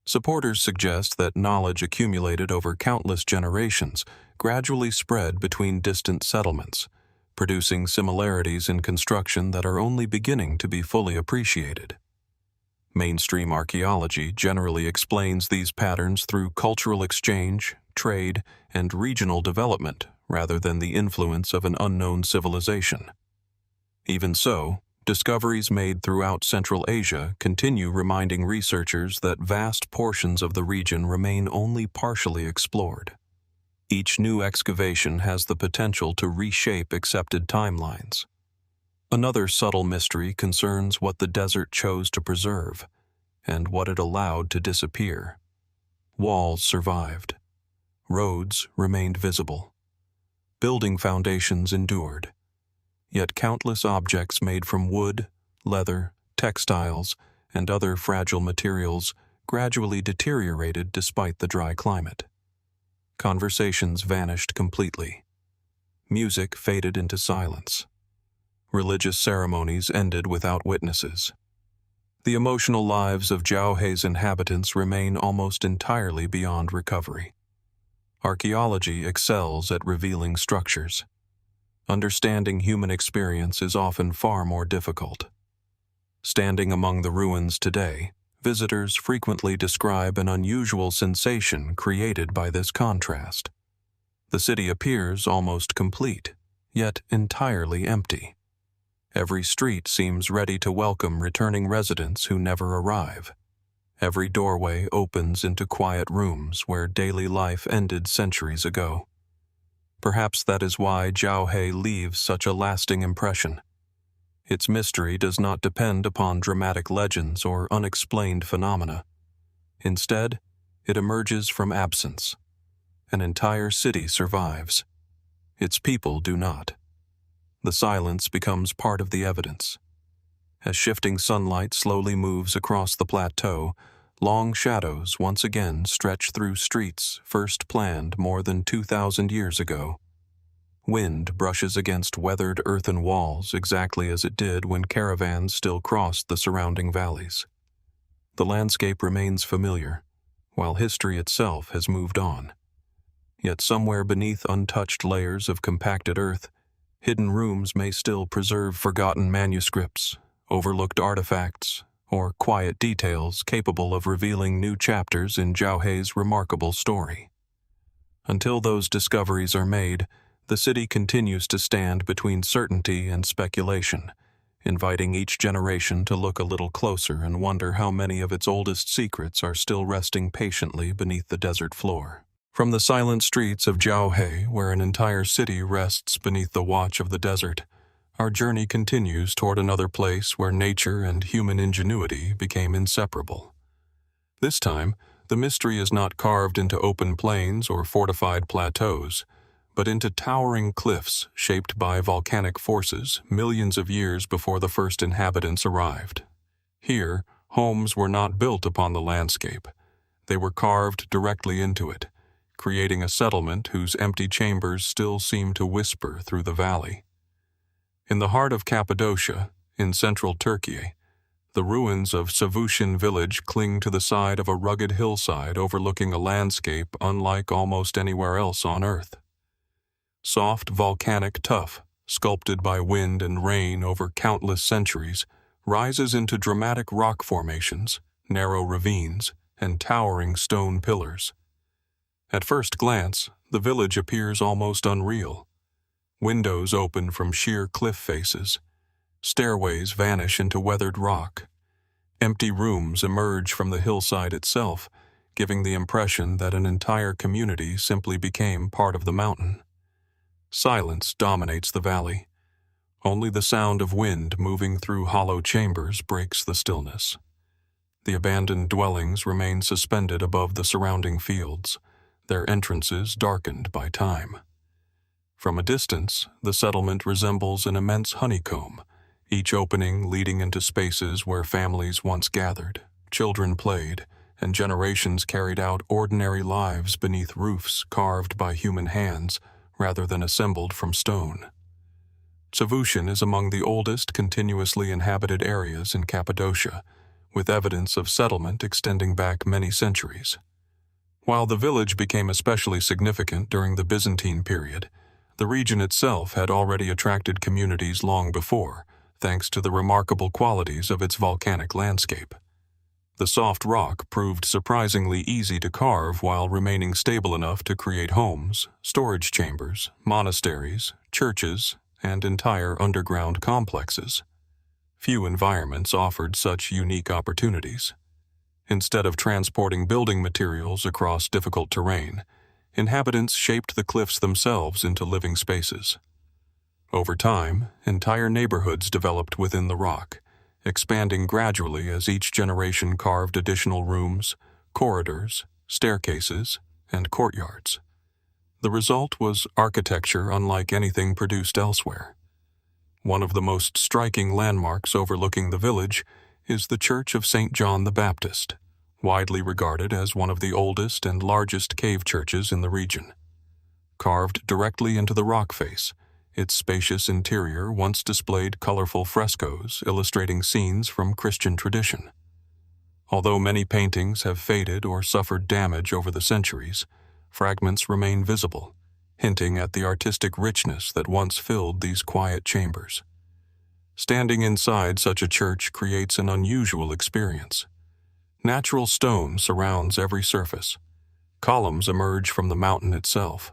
Supporters suggest that knowledge accumulated over countless generations gradually spread between distant settlements, producing similarities in construction that are only beginning to be fully appreciated. Mainstream archaeology generally explains these patterns through cultural exchange, trade, and regional development rather than the influence of an unknown civilization. Even so, discoveries made throughout Central Asia continue reminding researchers that vast portions of the region remain only partially explored. Each new excavation has the potential to reshape accepted timelines. Another subtle mystery concerns what the desert chose to preserve and what it allowed to disappear. Walls survived. Roads remained visible. Building foundations endured. Yet countless objects made from wood, leather, textiles, and other fragile materials gradually deteriorated despite the dry climate. Conversations vanished completely. Music faded into silence. Religious ceremonies ended without witnesses. The emotional lives of Jiaohe's inhabitants remain almost entirely beyond recovery. Archaeology excels at revealing structures. Understanding human experience is often far more difficult. Standing among the ruins today, visitors frequently describe an unusual sensation created by this contrast. The city appears almost complete, yet entirely empty. Every street seems ready to welcome returning residents who never arrive. Every doorway opens into quiet rooms where daily life ended centuries ago. Perhaps that is why Jiaohe leaves such a lasting impression. Its mystery does not depend upon dramatic legends or unexplained phenomena. Instead, it emerges from absence. An entire city survives. Its people do not. The silence becomes part of the evidence. As shifting sunlight slowly moves across the plateau, long shadows once again stretch through streets first planned more than 2,000 years ago. Wind brushes against weathered earthen walls exactly as it did when caravans still crossed the surrounding valleys. The landscape remains familiar, while history itself has moved on. Yet somewhere beneath untouched layers of compacted earth, hidden rooms may still preserve forgotten manuscripts, overlooked artifacts, or quiet details capable of revealing new chapters in Jiaohe's remarkable story. Until those discoveries are made, the city continues to stand between certainty and speculation, inviting each generation to look a little closer and wonder how many of its oldest secrets are still resting patiently beneath the desert floor. From the silent streets of Jiaohe, where an entire city rests beneath the watch of the desert, our journey continues toward another place where nature and human ingenuity became inseparable. This time, the mystery is not carved into open plains or fortified plateaus, but into towering cliffs shaped by volcanic forces millions of years before the first inhabitants arrived. Here, homes were not built upon the landscape. They were carved directly into it, creating a settlement whose empty chambers still seem to whisper through the valley. In the heart of Cappadocia, in central Turkey, the ruins of Çavuşin village cling to the side of a rugged hillside overlooking a landscape unlike almost anywhere else on Earth. Soft volcanic tuff, sculpted by wind and rain over countless centuries, rises into dramatic rock formations, narrow ravines, and towering stone pillars. At first glance, the village appears almost unreal. Windows open from sheer cliff faces. Stairways vanish into weathered rock. Empty rooms emerge from the hillside itself, giving the impression that an entire community simply became part of the mountain. Silence dominates the valley. Only the sound of wind moving through hollow chambers breaks the stillness. The abandoned dwellings remain suspended above the surrounding fields, their entrances darkened by time. From a distance, the settlement resembles an immense honeycomb, each opening leading into spaces where families once gathered, children played, and generations carried out ordinary lives beneath roofs carved by human hands rather than assembled from stone. Çavuşin is among the oldest continuously inhabited areas in Cappadocia, with evidence of settlement extending back many centuries. While the village became especially significant during the Byzantine period, the region itself had already attracted communities long before, thanks to the remarkable qualities of its volcanic landscape. The soft rock proved surprisingly easy to carve while remaining stable enough to create homes, storage chambers, monasteries, churches, and entire underground complexes. Few environments offered such unique opportunities. Instead of transporting building materials across difficult terrain, inhabitants shaped the cliffs themselves into living spaces. Over time, entire neighborhoods developed within the rock, expanding gradually as each generation carved additional rooms, corridors, staircases, and courtyards. The result was architecture unlike anything produced elsewhere. One of the most striking landmarks overlooking the village is the Church of St. John the Baptist, widely regarded as one of the oldest and largest cave churches in the region. Carved directly into the rock face, its spacious interior once displayed colorful frescoes illustrating scenes from Christian tradition. Although many paintings have faded or suffered damage over the centuries, fragments remain visible, hinting at the artistic richness that once filled these quiet chambers. Standing inside such a church creates an unusual experience. Natural stone surrounds every surface. Columns emerge from the mountain itself.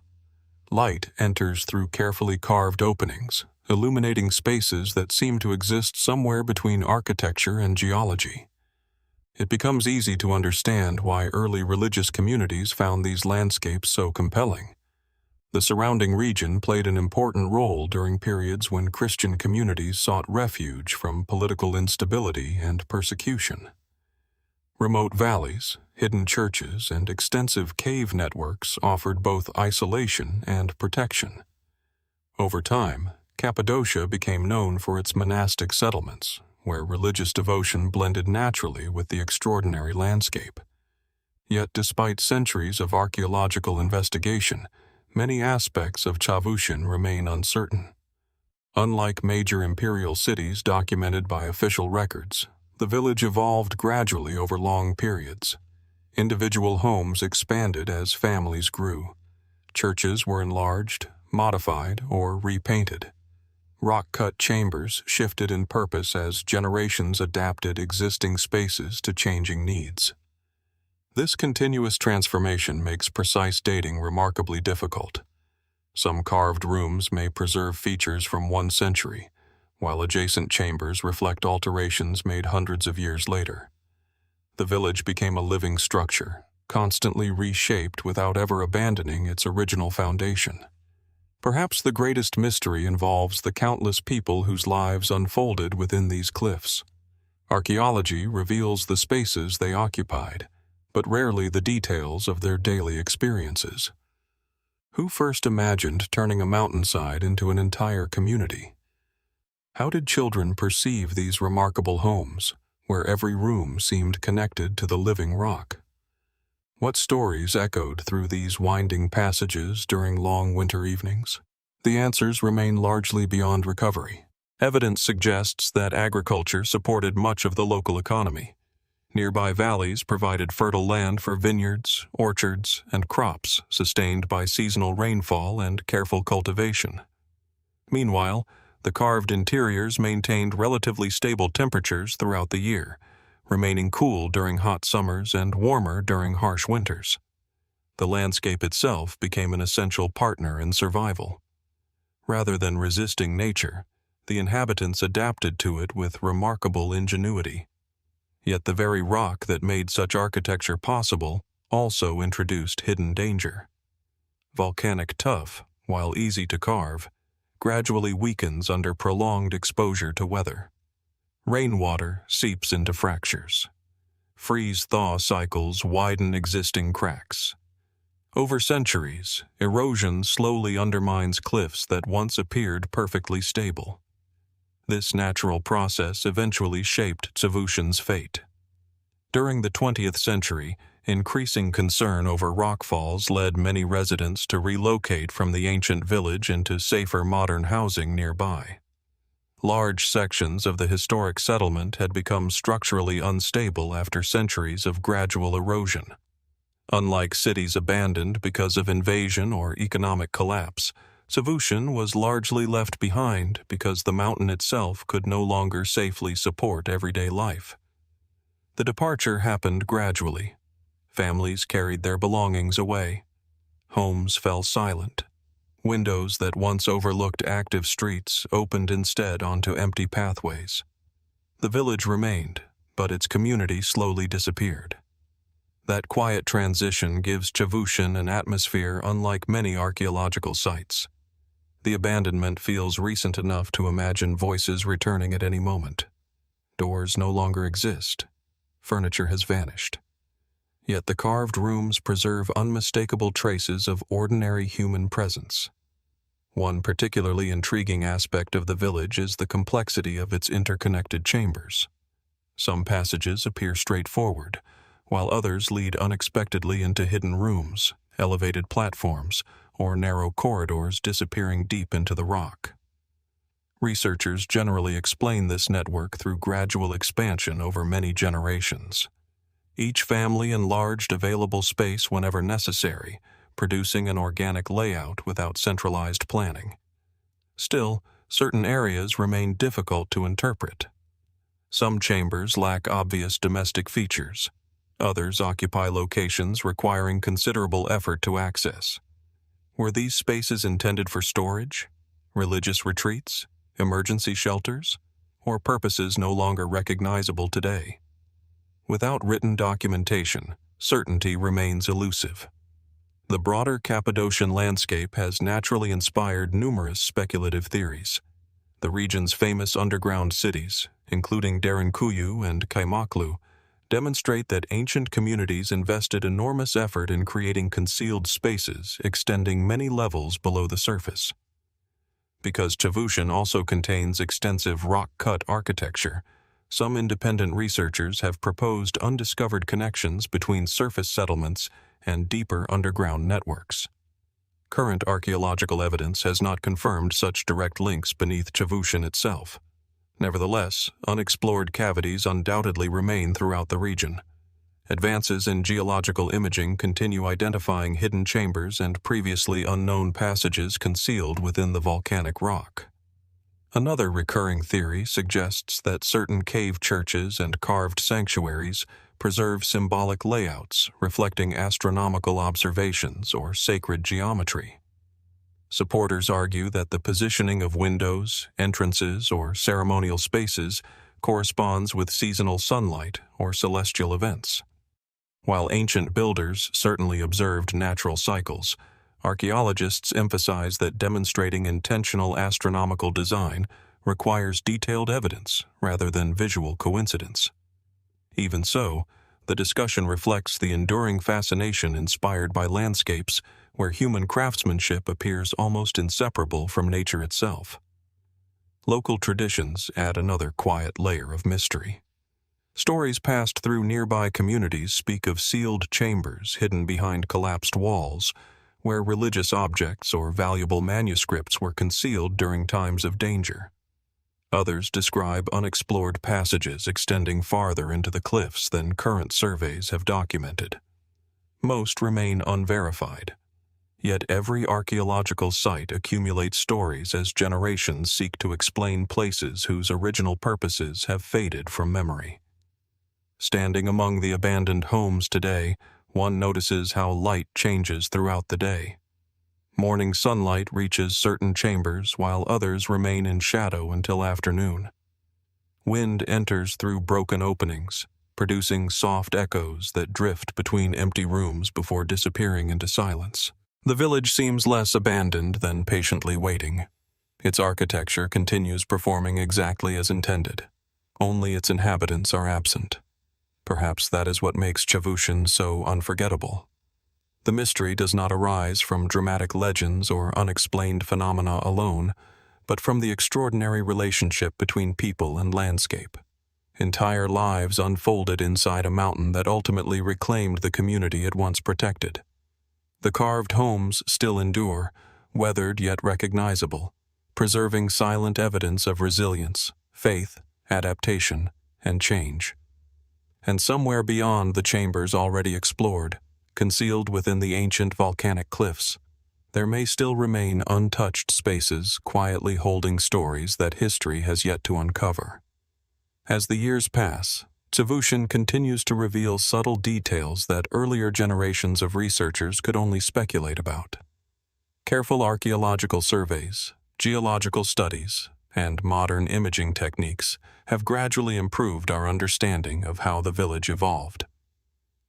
Light enters through carefully carved openings, illuminating spaces that seem to exist somewhere between architecture and geology. It becomes easy to understand why early religious communities found these landscapes so compelling. The surrounding region played an important role during periods when Christian communities sought refuge from political instability and persecution. Remote valleys, hidden churches, and extensive cave networks offered both isolation and protection. Over time, Cappadocia became known for its monastic settlements, where religious devotion blended naturally with the extraordinary landscape. Yet despite centuries of archaeological investigation, many aspects of Çavuşin remain uncertain. Unlike major imperial cities documented by official records, the village evolved gradually over long periods. Individual homes expanded as families grew. Churches were enlarged, modified, or repainted. Rock-cut chambers shifted in purpose as generations adapted existing spaces to changing needs. This continuous transformation makes precise dating remarkably difficult. Some carved rooms may preserve features from one century, while adjacent chambers reflect alterations made hundreds of years later. The village became a living structure, constantly reshaped without ever abandoning its original foundation. Perhaps the greatest mystery involves the countless people whose lives unfolded within these cliffs. Archaeology reveals the spaces they occupied, but rarely the details of their daily experiences. Who first imagined turning a mountainside into an entire community? How did children perceive these remarkable homes, where every room seemed connected to the living rock? What stories echoed through these winding passages during long winter evenings? The answers remain largely beyond recovery. Evidence suggests that agriculture supported much of the local economy. Nearby valleys provided fertile land for vineyards, orchards, and crops sustained by seasonal rainfall and careful cultivation. Meanwhile, the carved interiors maintained relatively stable temperatures throughout the year, remaining cool during hot summers and warmer during harsh winters. The landscape itself became an essential partner in survival. Rather than resisting nature, the inhabitants adapted to it with remarkable ingenuity. Yet the very rock that made such architecture possible also introduced hidden danger. Volcanic tuff, while easy to carve, gradually weakens under prolonged exposure to weather. Rainwater seeps into fractures. Freeze-thaw cycles widen existing cracks. Over centuries, erosion slowly undermines cliffs that once appeared perfectly stable. This natural process eventually shaped Çavuşin's fate. During the 20th century, increasing concern over rockfalls led many residents to relocate from the ancient village into safer modern housing nearby. Large sections of the historic settlement had become structurally unstable after centuries of gradual erosion. Unlike cities abandoned because of invasion or economic collapse, Çavuşin was largely left behind because the mountain itself could no longer safely support everyday life. The departure happened gradually. Families carried their belongings away. Homes fell silent. Windows that once overlooked active streets opened instead onto empty pathways. The village remained, but its community slowly disappeared. That quiet transition gives Çavuşin an atmosphere unlike many archaeological sites. The abandonment feels recent enough to imagine voices returning at any moment. Doors no longer exist. Furniture has vanished. Yet the carved rooms preserve unmistakable traces of ordinary human presence. One particularly intriguing aspect of the village is the complexity of its interconnected chambers. Some passages appear straightforward, while others lead unexpectedly into hidden rooms, elevated platforms, or narrow corridors disappearing deep into the rock. Researchers generally explain this network through gradual expansion over many generations. Each family enlarged available space whenever necessary, producing an organic layout without centralized planning. Still, certain areas remain difficult to interpret. Some chambers lack obvious domestic features. Others occupy locations requiring considerable effort to access. Were these spaces intended for storage, religious retreats, emergency shelters, or purposes no longer recognizable today? Without written documentation, certainty remains elusive. The broader Cappadocian landscape has naturally inspired numerous speculative theories. The region's famous underground cities, including Derinkuyu and Kaymaklu, demonstrate that ancient communities invested enormous effort in creating concealed spaces extending many levels below the surface. Because Çavuşin also contains extensive rock-cut architecture, some independent researchers have proposed undiscovered connections between surface settlements and deeper underground networks. Current archaeological evidence has not confirmed such direct links beneath Çavuşin itself. Nevertheless, unexplored cavities undoubtedly remain throughout the region. Advances in geological imaging continue identifying hidden chambers and previously unknown passages concealed within the volcanic rock. Another recurring theory suggests that certain cave churches and carved sanctuaries preserve symbolic layouts reflecting astronomical observations or sacred geometry. Supporters argue that the positioning of windows, entrances, or ceremonial spaces corresponds with seasonal sunlight or celestial events. While ancient builders certainly observed natural cycles, archaeologists emphasize that demonstrating intentional astronomical design requires detailed evidence rather than visual coincidence. Even so, the discussion reflects the enduring fascination inspired by landscapes where human craftsmanship appears almost inseparable from nature itself. Local traditions add another quiet layer of mystery. Stories passed through nearby communities speak of sealed chambers hidden behind collapsed walls, where religious objects or valuable manuscripts were concealed during times of danger. Others describe unexplored passages extending farther into the cliffs than current surveys have documented. Most remain unverified. Yet every archaeological site accumulates stories as generations seek to explain places whose original purposes have faded from memory. Standing among the abandoned homes today, one notices how light changes throughout the day. Morning sunlight reaches certain chambers while others remain in shadow until afternoon. Wind enters through broken openings, producing soft echoes that drift between empty rooms before disappearing into silence. The village seems less abandoned than patiently waiting. Its architecture continues performing exactly as intended. Only its inhabitants are absent. Perhaps that is what makes Çavuşin so unforgettable. The mystery does not arise from dramatic legends or unexplained phenomena alone, but from the extraordinary relationship between people and landscape. Entire lives unfolded inside a mountain that ultimately reclaimed the community it once protected. The carved homes still endure, weathered yet recognizable, preserving silent evidence of resilience, faith, adaptation, and change. And somewhere beyond the chambers already explored, concealed within the ancient volcanic cliffs, there may still remain untouched spaces quietly holding stories that history has yet to uncover. As the years pass, Çavuşin continues to reveal subtle details that earlier generations of researchers could only speculate about. Careful archaeological surveys, geological studies, and modern imaging techniques have gradually improved our understanding of how the village evolved.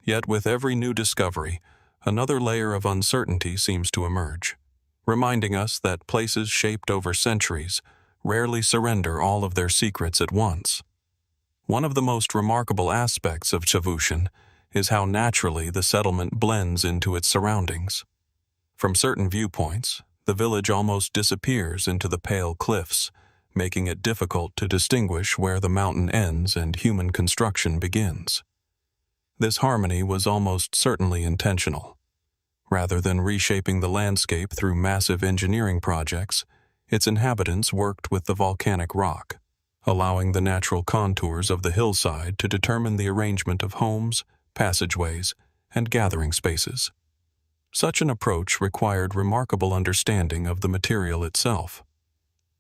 Yet with every new discovery, another layer of uncertainty seems to emerge, reminding us that places shaped over centuries rarely surrender all of their secrets at once. One of the most remarkable aspects of Çavuşin is how naturally the settlement blends into its surroundings. From certain viewpoints, the village almost disappears into the pale cliffs, making it difficult to distinguish where the mountain ends and human construction begins. This harmony was almost certainly intentional. Rather than reshaping the landscape through massive engineering projects, its inhabitants worked with the volcanic rock, allowing the natural contours of the hillside to determine the arrangement of homes, passageways, and gathering spaces. Such an approach required remarkable understanding of the material itself.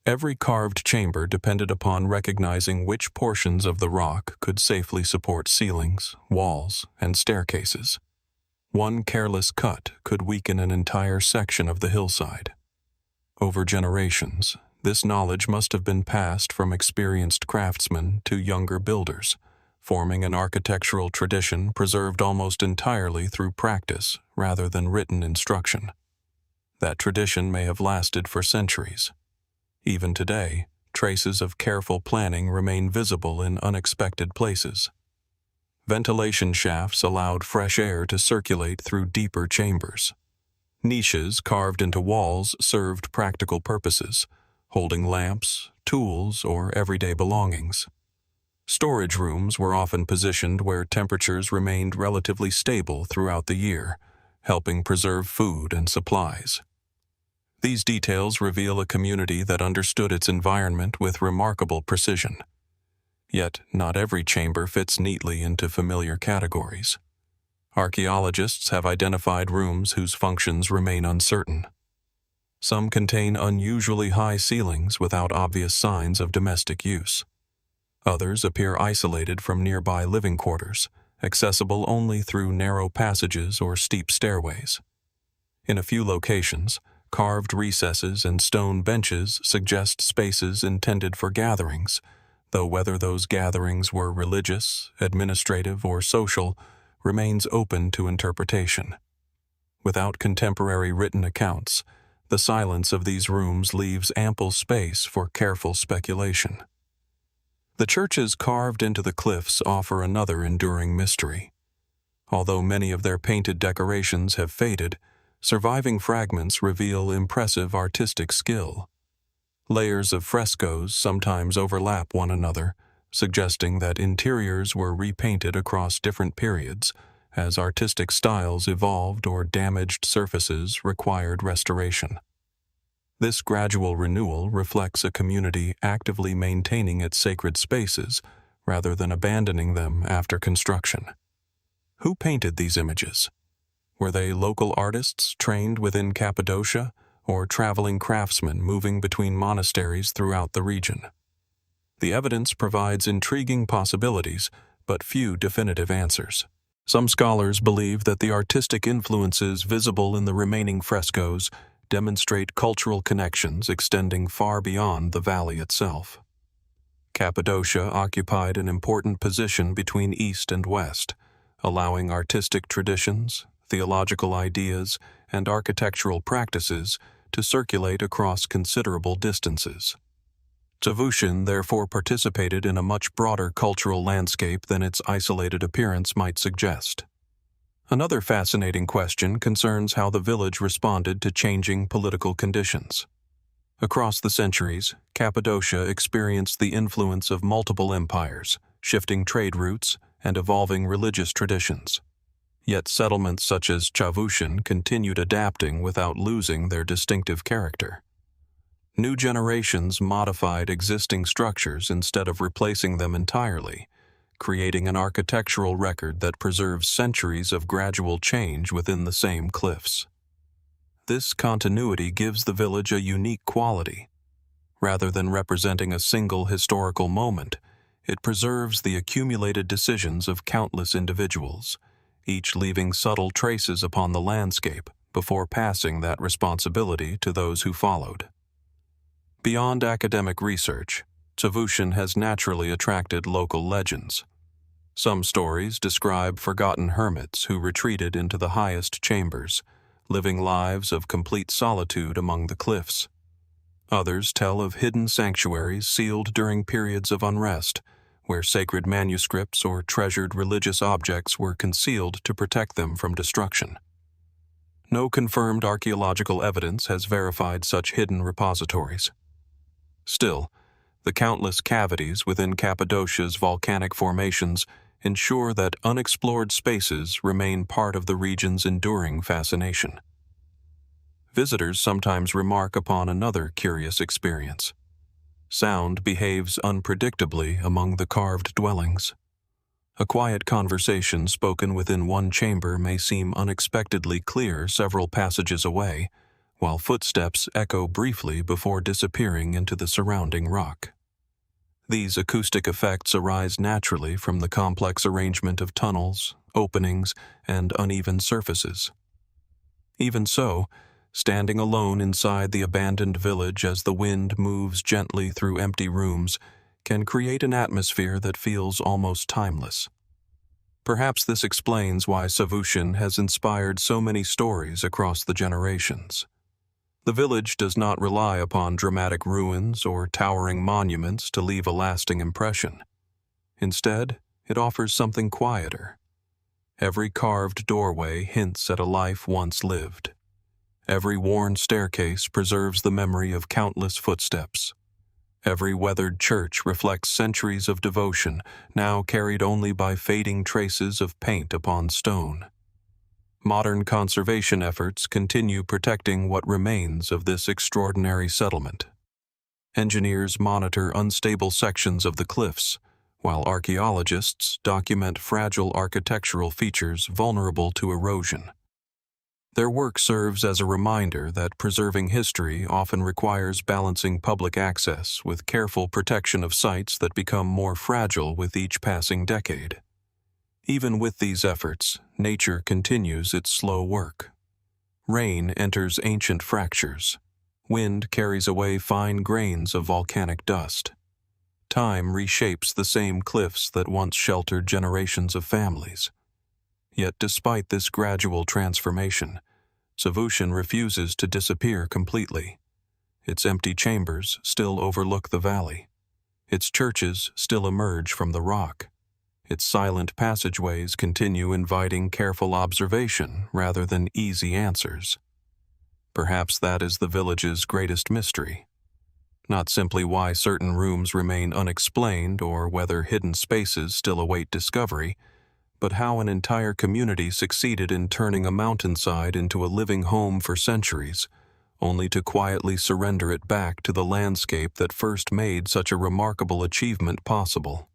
Every carved chamber depended upon recognizing which portions of the rock could safely support ceilings, walls, and staircases. One careless cut could weaken an entire section of the hillside. Over generations, this knowledge must have been passed from experienced craftsmen to younger builders, forming an architectural tradition preserved almost entirely through practice rather than written instruction. That tradition may have lasted for centuries. Even today, traces of careful planning remain visible in unexpected places. Ventilation shafts allowed fresh air to circulate through deeper chambers. Niches carved into walls served practical purposes, holding lamps, tools, or everyday belongings. Storage rooms were often positioned where temperatures remained relatively stable throughout the year, helping preserve food and supplies. These details reveal a community that understood its environment with remarkable precision. Yet, not every chamber fits neatly into familiar categories. Archaeologists have identified rooms whose functions remain uncertain. Some contain unusually high ceilings without obvious signs of domestic use. Others appear isolated from nearby living quarters, accessible only through narrow passages or steep stairways. In a few locations, carved recesses and stone benches suggest spaces intended for gatherings, though whether those gatherings were religious, administrative, or social remains open to interpretation. Without contemporary written accounts, the silence of these rooms leaves ample space for careful speculation. The churches carved into the cliffs offer another enduring mystery. Although many of their painted decorations have faded, surviving fragments reveal impressive artistic skill. Layers of frescoes sometimes overlap one another, suggesting that interiors were repainted across different periods as artistic styles evolved or damaged surfaces required restoration. This gradual renewal reflects a community actively maintaining its sacred spaces rather than abandoning them after construction. Who painted these images? Were they local artists trained within Cappadocia or traveling craftsmen moving between monasteries throughout the region? The evidence provides intriguing possibilities, but few definitive answers. Some scholars believe that the artistic influences visible in the remaining frescoes demonstrate cultural connections extending far beyond the valley itself. Cappadocia occupied an important position between East and West, allowing artistic traditions, theological ideas, and architectural practices to circulate across considerable distances. Çavuşin therefore participated in a much broader cultural landscape than its isolated appearance might suggest. Another fascinating question concerns how the village responded to changing political conditions. Across the centuries, Cappadocia experienced the influence of multiple empires, shifting trade routes, and evolving religious traditions. Yet settlements such as Çavuşin continued adapting without losing their distinctive character. New generations modified existing structures instead of replacing them entirely, creating an architectural record that preserves centuries of gradual change within the same cliffs. This continuity gives the village a unique quality. Rather than representing a single historical moment, it preserves the accumulated decisions of countless individuals, each leaving subtle traces upon the landscape before passing that responsibility to those who followed. Beyond academic research, Çavuşin has naturally attracted local legends. Some stories describe forgotten hermits who retreated into the highest chambers, living lives of complete solitude among the cliffs. Others tell of hidden sanctuaries sealed during periods of unrest, where sacred manuscripts or treasured religious objects were concealed to protect them from destruction. No confirmed archaeological evidence has verified such hidden repositories. Still, the countless cavities within Cappadocia's volcanic formations ensure that unexplored spaces remain part of the region's enduring fascination. Visitors sometimes remark upon another curious experience. Sound behaves unpredictably among the carved dwellings. A quiet conversation spoken within one chamber may seem unexpectedly clear several passages away, while footsteps echo briefly before disappearing into the surrounding rock. These acoustic effects arise naturally from the complex arrangement of tunnels, openings, and uneven surfaces. Even so, standing alone inside the abandoned village as the wind moves gently through empty rooms can create an atmosphere that feels almost timeless. Perhaps this explains why Çavuşin has inspired so many stories across the generations. The village does not rely upon dramatic ruins or towering monuments to leave a lasting impression. Instead, it offers something quieter. Every carved doorway hints at a life once lived. Every worn staircase preserves the memory of countless footsteps. Every weathered church reflects centuries of devotion, now carried only by fading traces of paint upon stone. Modern conservation efforts continue protecting what remains of this extraordinary settlement. Engineers monitor unstable sections of the cliffs, while archaeologists document fragile architectural features vulnerable to erosion. Their work serves as a reminder that preserving history often requires balancing public access with careful protection of sites that become more fragile with each passing decade. Even with these efforts, nature continues its slow work. Rain enters ancient fractures. Wind carries away fine grains of volcanic dust. Time reshapes the same cliffs that once sheltered generations of families. Yet despite this gradual transformation, Çavuşin refuses to disappear completely. Its empty chambers still overlook the valley. Its churches still emerge from the rock. Its silent passageways continue inviting careful observation rather than easy answers. Perhaps that is the village's greatest mystery. Not simply why certain rooms remain unexplained or whether hidden spaces still await discovery, but how an entire community succeeded in turning a mountainside into a living home for centuries, only to quietly surrender it back to the landscape that first made such a remarkable achievement possible.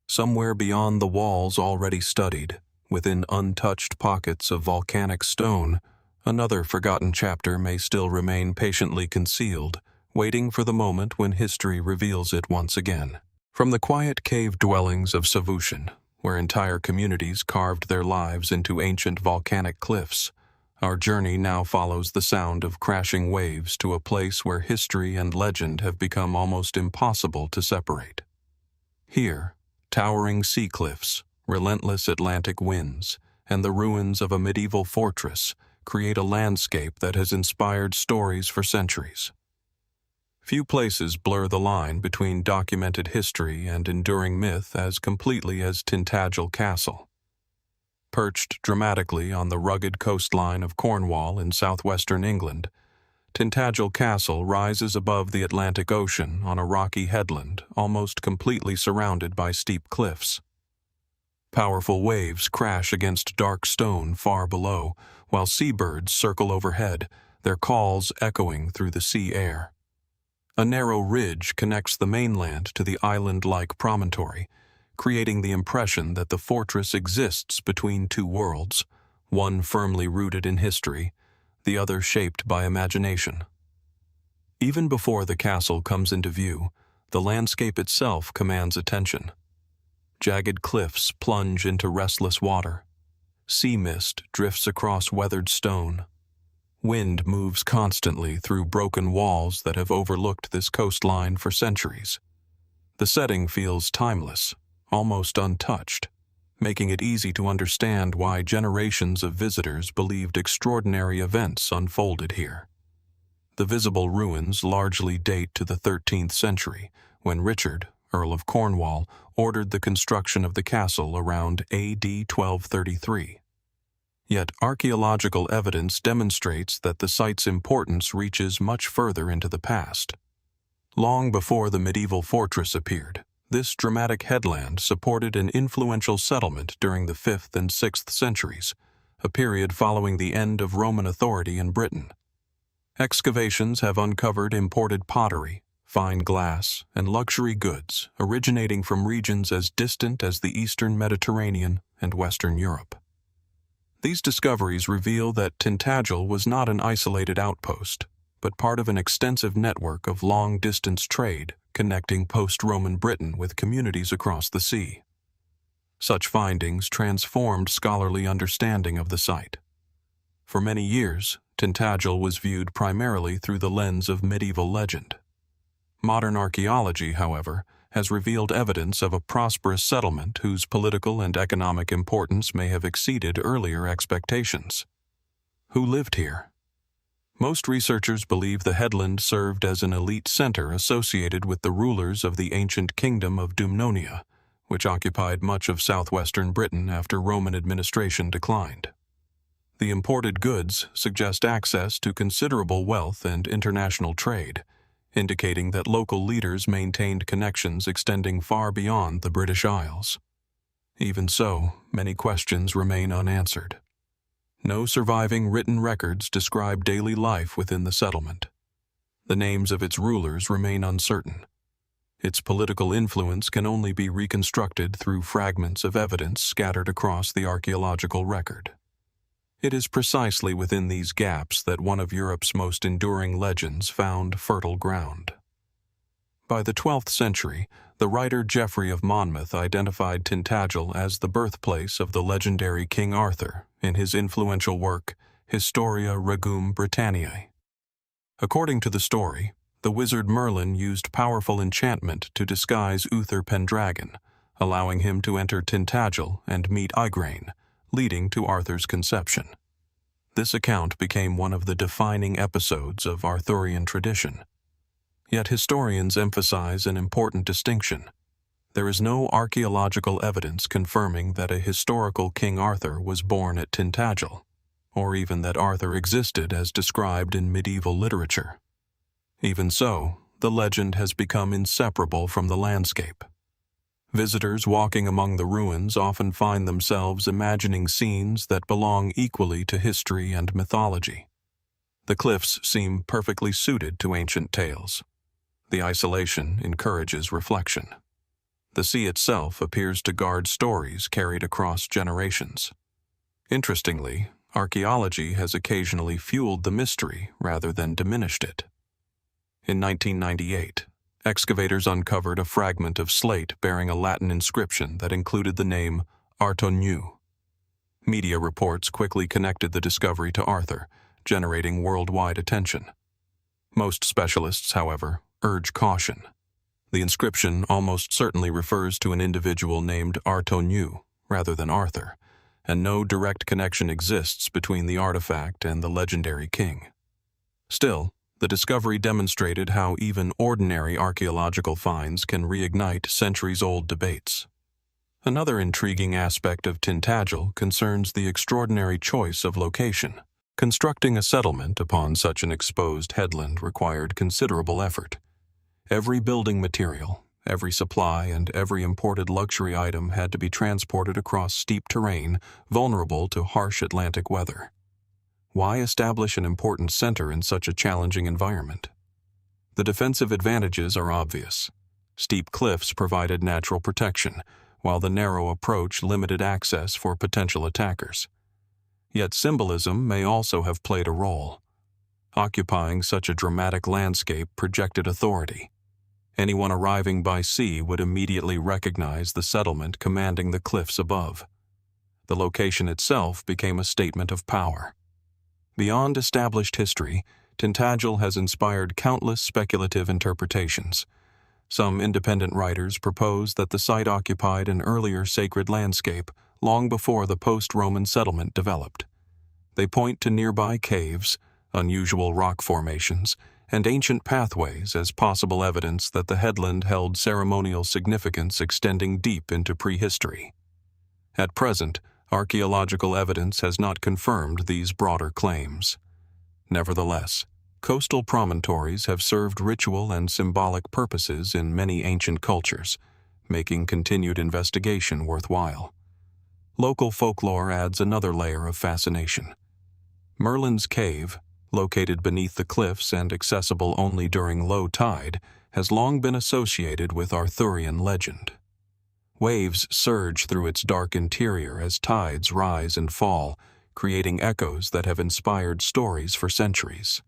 Somewhere beyond the walls already studied, within untouched pockets of volcanic stone, another forgotten chapter may still remain patiently concealed, waiting for the moment when history reveals it once again. From the quiet cave dwellings of Çavuşin, where entire communities carved their lives into ancient volcanic cliffs, our journey now follows the sound of crashing waves to a place where history and legend have become almost impossible to separate. Here, towering sea cliffs, relentless Atlantic winds, and the ruins of a medieval fortress create a landscape that has inspired stories for centuries. Few places blur the line between documented history and enduring myth as completely as Tintagel Castle. Perched dramatically on the rugged coastline of Cornwall in southwestern England, Tintagel Castle rises above the Atlantic Ocean on a rocky headland almost completely surrounded by steep cliffs. Powerful waves crash against dark stone far below, while seabirds circle overhead, their calls echoing through the sea air. A narrow ridge connects the mainland to the island-like promontory, creating the impression that the fortress exists between two worlds, one firmly rooted in history, the other shaped by imagination. Even before the castle comes into view, the landscape itself commands attention. Jagged cliffs plunge into restless water. Sea mist drifts across weathered stone. Wind moves constantly through broken walls that have overlooked this coastline for centuries. The setting feels timeless, almost untouched, making it easy to understand why generations of visitors believed extraordinary events unfolded here. The visible ruins largely date to the 13th century, when Richard, Earl of Cornwall, ordered the construction of the castle around AD 1233. Yet archaeological evidence demonstrates that the site's importance reaches much further into the past. Long before the medieval fortress appeared, this dramatic headland supported an influential settlement during the 5th and 6th centuries, a period following the end of Roman authority in Britain. Excavations have uncovered imported pottery, fine glass, and luxury goods originating from regions as distant as the eastern Mediterranean and Western Europe. These discoveries reveal that Tintagel was not an isolated outpost, but part of an extensive network of long-distance trade connecting post-Roman Britain with communities across the sea. Such findings transformed scholarly understanding of the site. For many years, Tintagel was viewed primarily through the lens of medieval legend. Modern archaeology, however, has revealed evidence of a prosperous settlement whose political and economic importance may have exceeded earlier expectations. Who lived here? Most researchers believe the headland served as an elite center associated with the rulers of the ancient kingdom of Dumnonia, which occupied much of southwestern Britain after Roman administration declined. The imported goods suggest access to considerable wealth and international trade, indicating that local leaders maintained connections extending far beyond the British Isles. Even so, many questions remain unanswered. No surviving written records describe daily life within the settlement. The names of its rulers remain uncertain. Its political influence can only be reconstructed through fragments of evidence scattered across the archaeological record. It is precisely within these gaps that one of Europe's most enduring legends found fertile ground. By the 12th century, the writer Geoffrey of Monmouth identified Tintagel as the birthplace of the legendary King Arthur in his influential work, Historia Regum Britanniae. According to the story, the wizard Merlin used powerful enchantment to disguise Uther Pendragon, allowing him to enter Tintagel and meet Igraine, leading to Arthur's conception. This account became one of the defining episodes of Arthurian tradition. Yet historians emphasize an important distinction. There is no archaeological evidence confirming that a historical King Arthur was born at Tintagel, or even that Arthur existed as described in medieval literature. Even so, the legend has become inseparable from the landscape. Visitors walking among the ruins often find themselves imagining scenes that belong equally to history and mythology. The cliffs seem perfectly suited to ancient tales. The isolation encourages reflection. The sea itself appears to guard stories carried across generations. Interestingly, archaeology has occasionally fueled the mystery rather than diminished it. In 1998, excavators uncovered a fragment of slate bearing a Latin inscription that included the name Artonu. Media reports quickly connected the discovery to Arthur, generating worldwide attention. Most specialists, however, urge caution. The inscription almost certainly refers to an individual named Artonu rather than Arthur, and no direct connection exists between the artifact and the legendary king. Still, the discovery demonstrated how even ordinary archaeological finds can reignite centuries-old debates. Another intriguing aspect of Tintagel concerns the extraordinary choice of location. Constructing a settlement upon such an exposed headland required considerable effort. Every building material, every supply, and every imported luxury item had to be transported across steep terrain vulnerable to harsh Atlantic weather. Why establish an important center in such a challenging environment? The defensive advantages are obvious. Steep cliffs provided natural protection, while the narrow approach limited access for potential attackers. Yet symbolism may also have played a role. Occupying such a dramatic landscape projected authority. Anyone arriving by sea would immediately recognize the settlement commanding the cliffs above. The location itself became a statement of power. Beyond established history, Tintagel has inspired countless speculative interpretations. Some independent writers propose that the site occupied an earlier sacred landscape long before the post-Roman settlement developed. They point to nearby caves, unusual rock formations, and ancient pathways as possible evidence that the headland held ceremonial significance extending deep into prehistory. At present, archaeological evidence has not confirmed these broader claims. Nevertheless, coastal promontories have served ritual and symbolic purposes in many ancient cultures, making continued investigation worthwhile. Local folklore adds another layer of fascination. Merlin's Cave, located beneath the cliffs and accessible only during low tide, has long been associated with Arthurian legend. Waves surge through its dark interior as tides rise and fall, creating echoes that have inspired stories for centuries.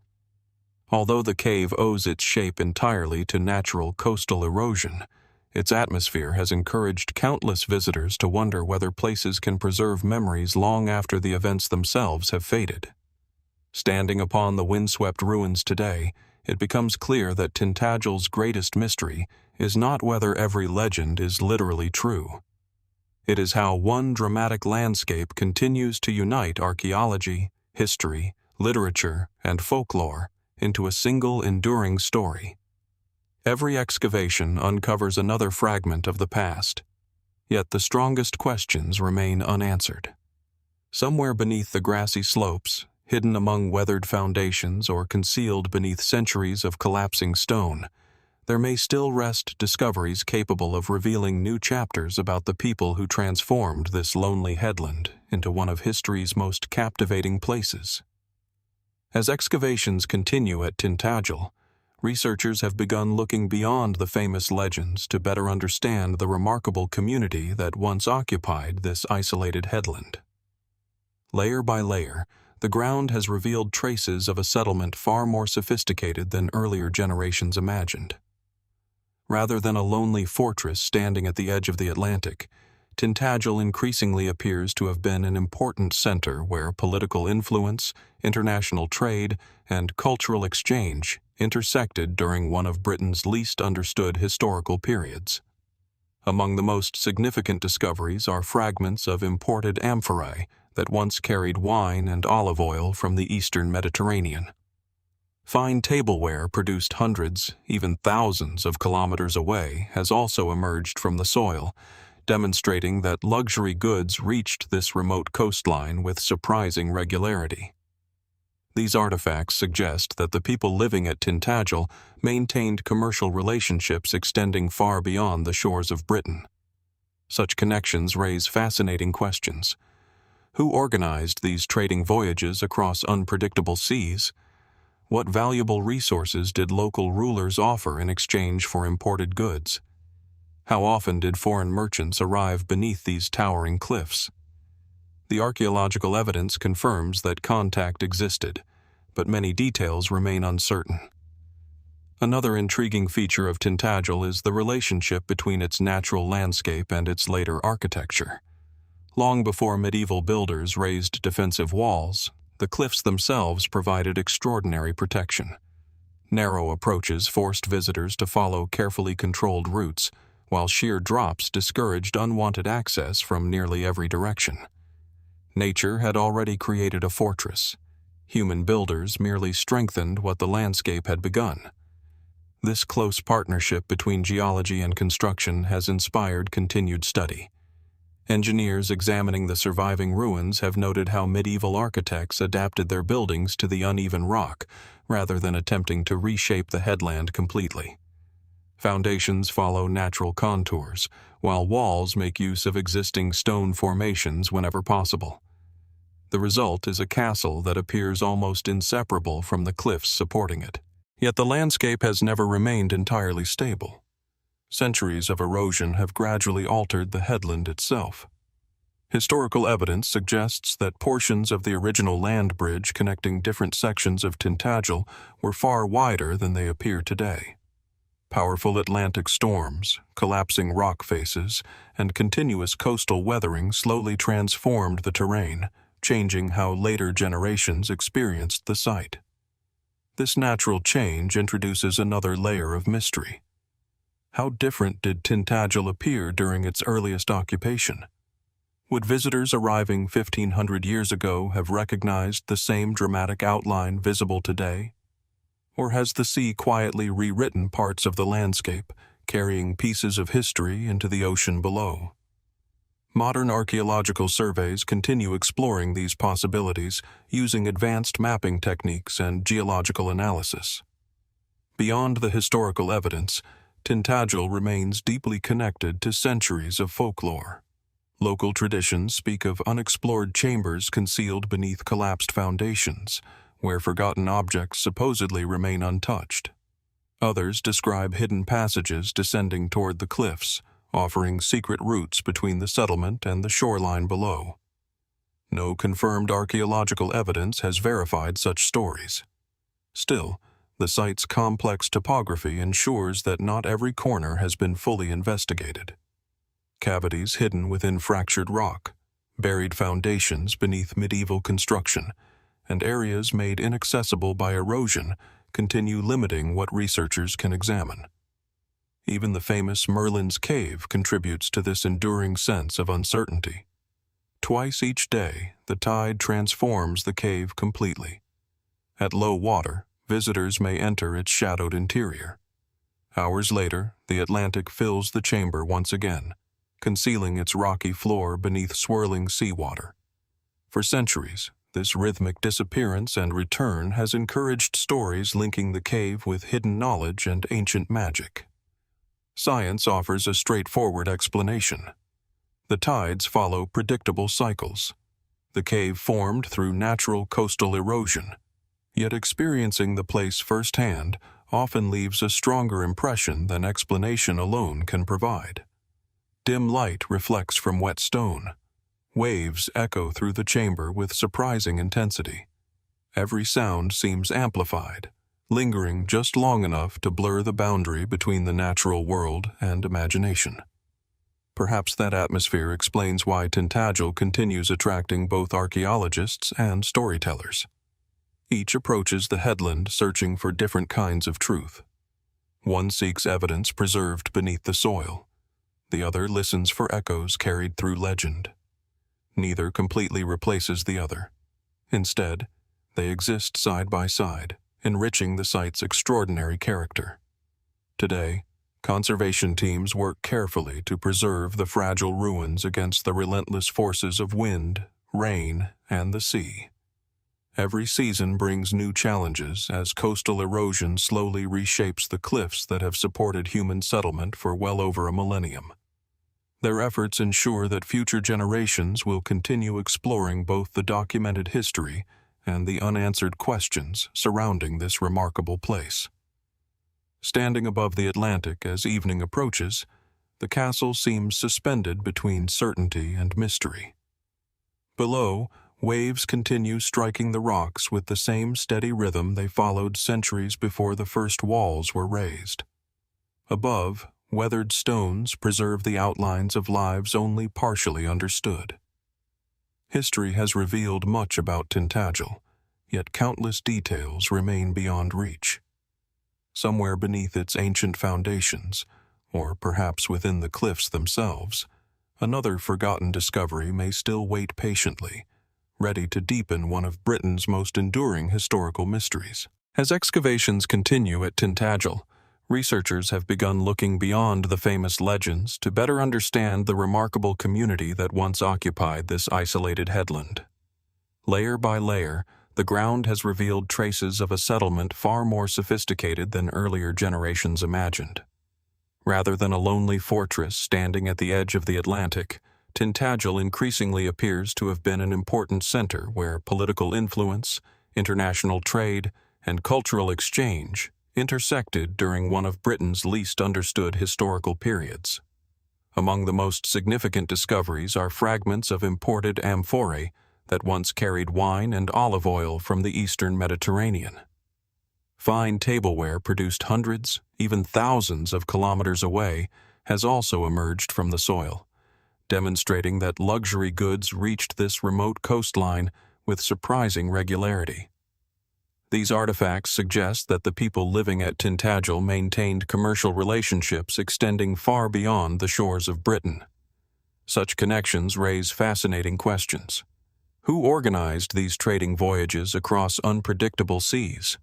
Although the cave owes its shape entirely to natural coastal erosion, its atmosphere has encouraged countless visitors to wonder whether places can preserve memories long after the events themselves have faded. Standing upon the windswept ruins today, it becomes clear that Tintagel's greatest mystery is not whether every legend is literally true. It is how one dramatic landscape continues to unite archaeology, history, literature, and folklore into a single enduring story. Every excavation uncovers another fragment of the past, yet the strongest questions remain unanswered. Somewhere beneath the grassy slopes, hidden among weathered foundations or concealed beneath centuries of collapsing stone, there may still rest discoveries capable of revealing new chapters about the people who transformed this lonely headland into one of history's most captivating places. As excavations continue at Tintagel, researchers have begun looking beyond the famous legends to better understand the remarkable community that once occupied this isolated headland. Layer by layer, the ground has revealed traces of a settlement far more sophisticated than earlier generations imagined. Rather than a lonely fortress standing at the edge of the Atlantic, Tintagel increasingly appears to have been an important center where political influence, international trade, and cultural exchange intersected during one of Britain's least understood historical periods. Among the most significant discoveries are fragments of imported amphorae that once carried wine and olive oil from the eastern Mediterranean. Fine tableware produced hundreds, even thousands of kilometers away has also emerged from the soil, demonstrating that luxury goods reached this remote coastline with surprising regularity. These artifacts suggest that the people living at Tintagel maintained commercial relationships extending far beyond the shores of Britain. Such connections raise fascinating questions. Who organized these trading voyages across unpredictable seas? What valuable resources did local rulers offer in exchange for imported goods? How often did foreign merchants arrive beneath these towering cliffs? The archaeological evidence confirms that contact existed, but many details remain uncertain. Another intriguing feature of Tintagel is the relationship between its natural landscape and its later architecture. Long before medieval builders raised defensive walls, the cliffs themselves provided extraordinary protection. Narrow approaches forced visitors to follow carefully controlled routes, while sheer drops discouraged unwanted access from nearly every direction. Nature had already created a fortress. Human builders merely strengthened what the landscape had begun. This close partnership between geology and construction has inspired continued study. Engineers examining the surviving ruins have noted how medieval architects adapted their buildings to the uneven rock rather than attempting to reshape the headland completely. Foundations follow natural contours, while walls make use of existing stone formations whenever possible. The result is a castle that appears almost inseparable from the cliffs supporting it. Yet the landscape has never remained entirely stable. Centuries of erosion have gradually altered the headland itself. Historical evidence suggests that portions of the original land bridge connecting different sections of Tintagel were far wider than they appear today. Powerful Atlantic storms, collapsing rock faces, and continuous coastal weathering slowly transformed the terrain, changing how later generations experienced the site. This natural change introduces another layer of mystery. How different did Tintagel appear during its earliest occupation? Would visitors arriving 1,500 years ago have recognized the same dramatic outline visible today? Or has the sea quietly rewritten parts of the landscape, carrying pieces of history into the ocean below? Modern archaeological surveys continue exploring these possibilities using advanced mapping techniques and geological analysis. Beyond the historical evidence, Tintagel remains deeply connected to centuries of folklore. Local traditions speak of unexplored chambers concealed beneath collapsed foundations, where forgotten objects supposedly remain untouched. Others describe hidden passages descending toward the cliffs, offering secret routes between the settlement and the shoreline below. No confirmed archaeological evidence has verified such stories. Still, the site's complex topography ensures that not every corner has been fully investigated. Cavities hidden within fractured rock, buried foundations beneath medieval construction, and areas made inaccessible by erosion continue limiting what researchers can examine. Even the famous Merlin's Cave contributes to this enduring sense of uncertainty. Twice each day, the tide transforms the cave completely. At low water, visitors may enter its shadowed interior. Hours later, the Atlantic fills the chamber once again, concealing its rocky floor beneath swirling seawater. For centuries, this rhythmic disappearance and return has encouraged stories linking the cave with hidden knowledge and ancient magic. Science offers a straightforward explanation. The tides follow predictable cycles. The cave formed through natural coastal erosion, yet experiencing the place firsthand often leaves a stronger impression than explanation alone can provide. Dim light reflects from wet stone. Waves echo through the chamber with surprising intensity. Every sound seems amplified, lingering just long enough to blur the boundary between the natural world and imagination. Perhaps that atmosphere explains why Tintagel continues attracting both archaeologists and storytellers. Each approaches the headland searching for different kinds of truth. One seeks evidence preserved beneath the soil. The other listens for echoes carried through legend. Neither completely replaces the other. Instead, they exist side by side, enriching the site's extraordinary character. Today, conservation teams work carefully to preserve the fragile ruins against the relentless forces of wind, rain, and the sea. Every season brings new challenges as coastal erosion slowly reshapes the cliffs that have supported human settlement for well over a millennium. Their efforts ensure that future generations will continue exploring both the documented history and the unanswered questions surrounding this remarkable place. Standing above the Atlantic as evening approaches, the castle seems suspended between certainty and mystery. Below, waves continue striking the rocks with the same steady rhythm they followed centuries before the first walls were raised. Above, weathered stones preserve the outlines of lives only partially understood. History has revealed much about Tintagel, yet countless details remain beyond reach. Somewhere beneath its ancient foundations, or perhaps within the cliffs themselves, another forgotten discovery may still wait patiently, ready to deepen one of Britain's most enduring historical mysteries. As excavations continue at Tintagel, researchers have begun looking beyond the famous legends to better understand the remarkable community that once occupied this isolated headland. Layer by layer, the ground has revealed traces of a settlement far more sophisticated than earlier generations imagined. Rather than a lonely fortress standing at the edge of the Atlantic, Tintagel increasingly appears to have been an important center where political influence, international trade, and cultural exchange intersected during one of Britain's least understood historical periods. Among the most significant discoveries are fragments of imported amphorae that once carried wine and olive oil from the eastern Mediterranean. Fine tableware produced hundreds, even thousands of kilometers away has also emerged from the soil, demonstrating that luxury goods reached this remote coastline with surprising regularity. These artifacts suggest that the people living at Tintagel maintained commercial relationships extending far beyond the shores of Britain. Such connections raise fascinating questions. Who organized these trading voyages across unpredictable seas?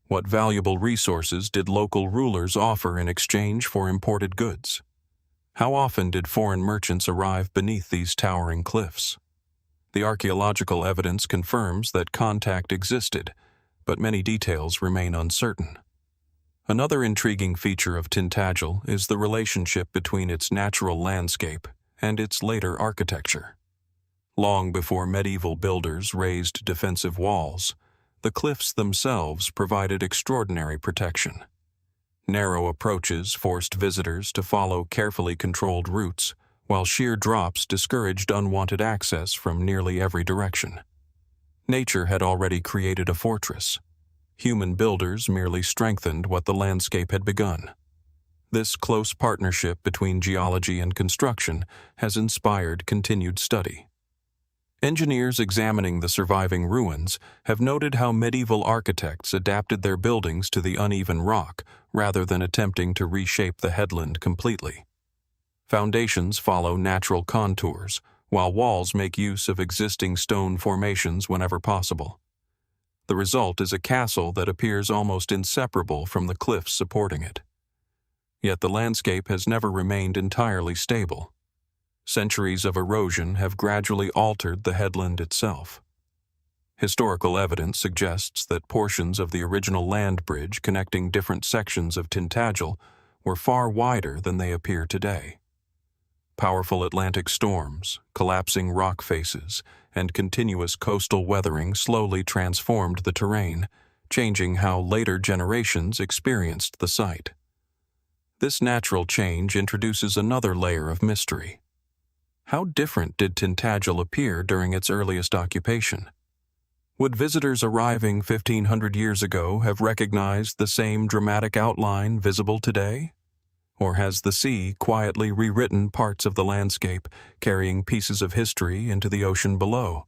What valuable resources did local rulers offer in exchange for imported goods? How often did foreign merchants arrive beneath these towering cliffs? The archaeological evidence confirms that contact existed, but many details remain uncertain. Another intriguing feature of Tintagel is the relationship between its natural landscape and its later architecture. Long before medieval builders raised defensive walls, the cliffs themselves provided extraordinary protection. Narrow approaches forced visitors to follow carefully controlled routes, while sheer drops discouraged unwanted access from nearly every direction. Nature had already created a fortress. Human builders merely strengthened what the landscape had begun. This close partnership between geology and construction has inspired continued study. Engineers examining the surviving ruins have noted how medieval architects adapted their buildings to the uneven rock rather than attempting to reshape the headland completely. Foundations follow natural contours, while walls make use of existing stone formations whenever possible. The result is a castle that appears almost inseparable from the cliffs supporting it. Yet the landscape has never remained entirely stable. Centuries of erosion have gradually altered the headland itself. Historical evidence suggests that portions of the original land bridge connecting different sections of Tintagel were far wider than they appear today. Powerful Atlantic storms, collapsing rock faces, and continuous coastal weathering slowly transformed the terrain, changing how later generations experienced the site. This natural change introduces another layer of mystery. How different did Tintagel appear during its earliest occupation? Would visitors arriving 1,500 years ago have recognized the same dramatic outline visible today? Or has the sea quietly rewritten parts of the landscape, carrying pieces of history into the ocean below?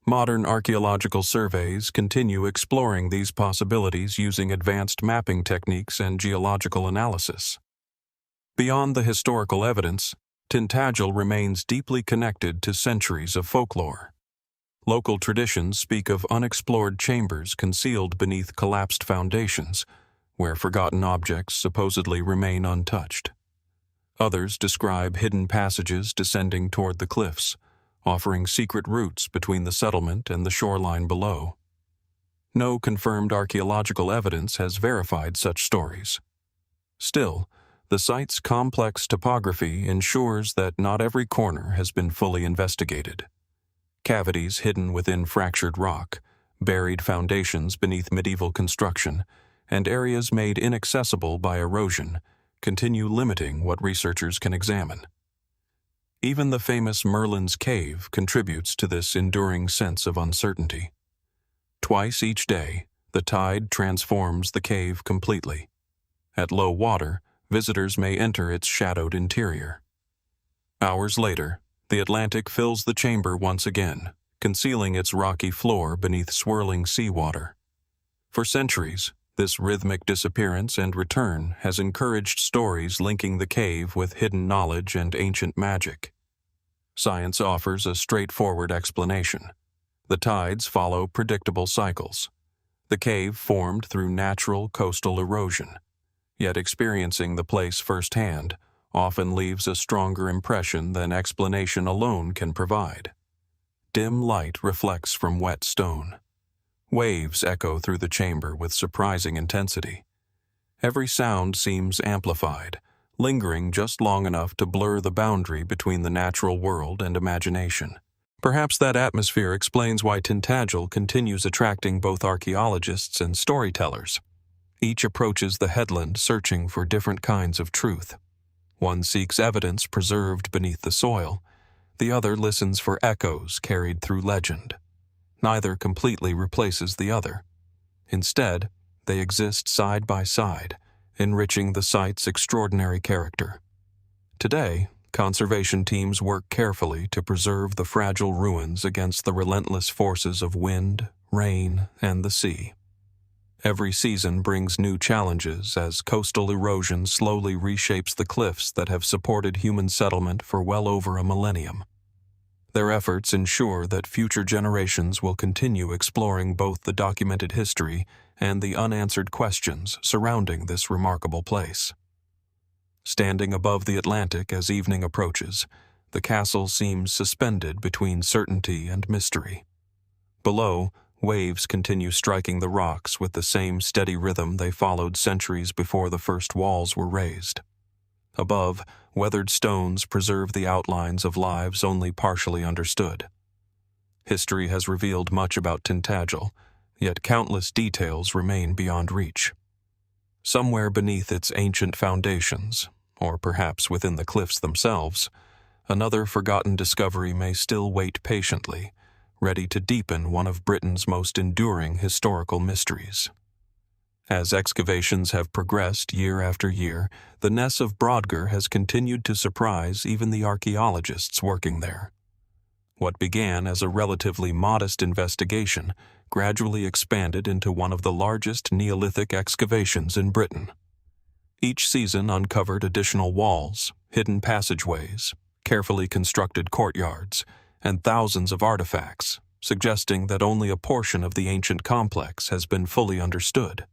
Modern archaeological surveys continue exploring these possibilities using advanced mapping techniques and geological analysis. Beyond the historical evidence, Tintagel remains deeply connected to centuries of folklore. Local traditions speak of unexplored chambers concealed beneath collapsed foundations, where forgotten objects supposedly remain untouched. Others describe hidden passages descending toward the cliffs, offering secret routes between the settlement and the shoreline below. No confirmed archaeological evidence has verified such stories. Still, the site's complex topography ensures that not every corner has been fully investigated. Cavities hidden within fractured rock, buried foundations beneath medieval construction, and areas made inaccessible by erosion continue limiting what researchers can examine. Even the famous Merlin's Cave contributes to this enduring sense of uncertainty. Twice each day, the tide transforms the cave completely. At low water, visitors may enter its shadowed interior. Hours later, the Atlantic fills the chamber once again, concealing its rocky floor beneath swirling seawater. For centuries, this rhythmic disappearance and return has encouraged stories linking the cave with hidden knowledge and ancient magic. Science offers a straightforward explanation. The tides follow predictable cycles. The cave formed through natural coastal erosion, yet experiencing the place firsthand often leaves a stronger impression than explanation alone can provide. Dim light reflects from wet stone. Waves echo through the chamber with surprising intensity. Every sound seems amplified, lingering just long enough to blur the boundary between the natural world and imagination. Perhaps that atmosphere explains why Tintagel continues attracting both archaeologists and storytellers. Each approaches the headland searching for different kinds of truth. One seeks evidence preserved beneath the soil. The other listens for echoes carried through legend. Neither completely replaces the other. Instead, they exist side by side, enriching the site's extraordinary character. Today, conservation teams work carefully to preserve the fragile ruins against the relentless forces of wind, rain, and the sea. Every season brings new challenges as coastal erosion slowly reshapes the cliffs that have supported human settlement for well over a millennium. Their efforts ensure that future generations will continue exploring both the documented history and the unanswered questions surrounding this remarkable place. Standing above the Atlantic as evening approaches, the castle seems suspended between certainty and mystery. Below, waves continue striking the rocks with the same steady rhythm they followed centuries before the first walls were raised. Above, weathered stones preserve the outlines of lives only partially understood. History has revealed much about Tintagel, yet countless details remain beyond reach. Somewhere beneath its ancient foundations, or perhaps within the cliffs themselves, another forgotten discovery may still wait patiently, ready to deepen one of Britain's most enduring historical mysteries. As excavations have progressed year after year, the Ness of Brodgar has continued to surprise even the archaeologists working there. What began as a relatively modest investigation gradually expanded into one of the largest Neolithic excavations in Britain. Each season uncovered additional walls, hidden passageways, carefully constructed courtyards, and thousands of artifacts, suggesting that only a portion of the ancient complex has been fully understood.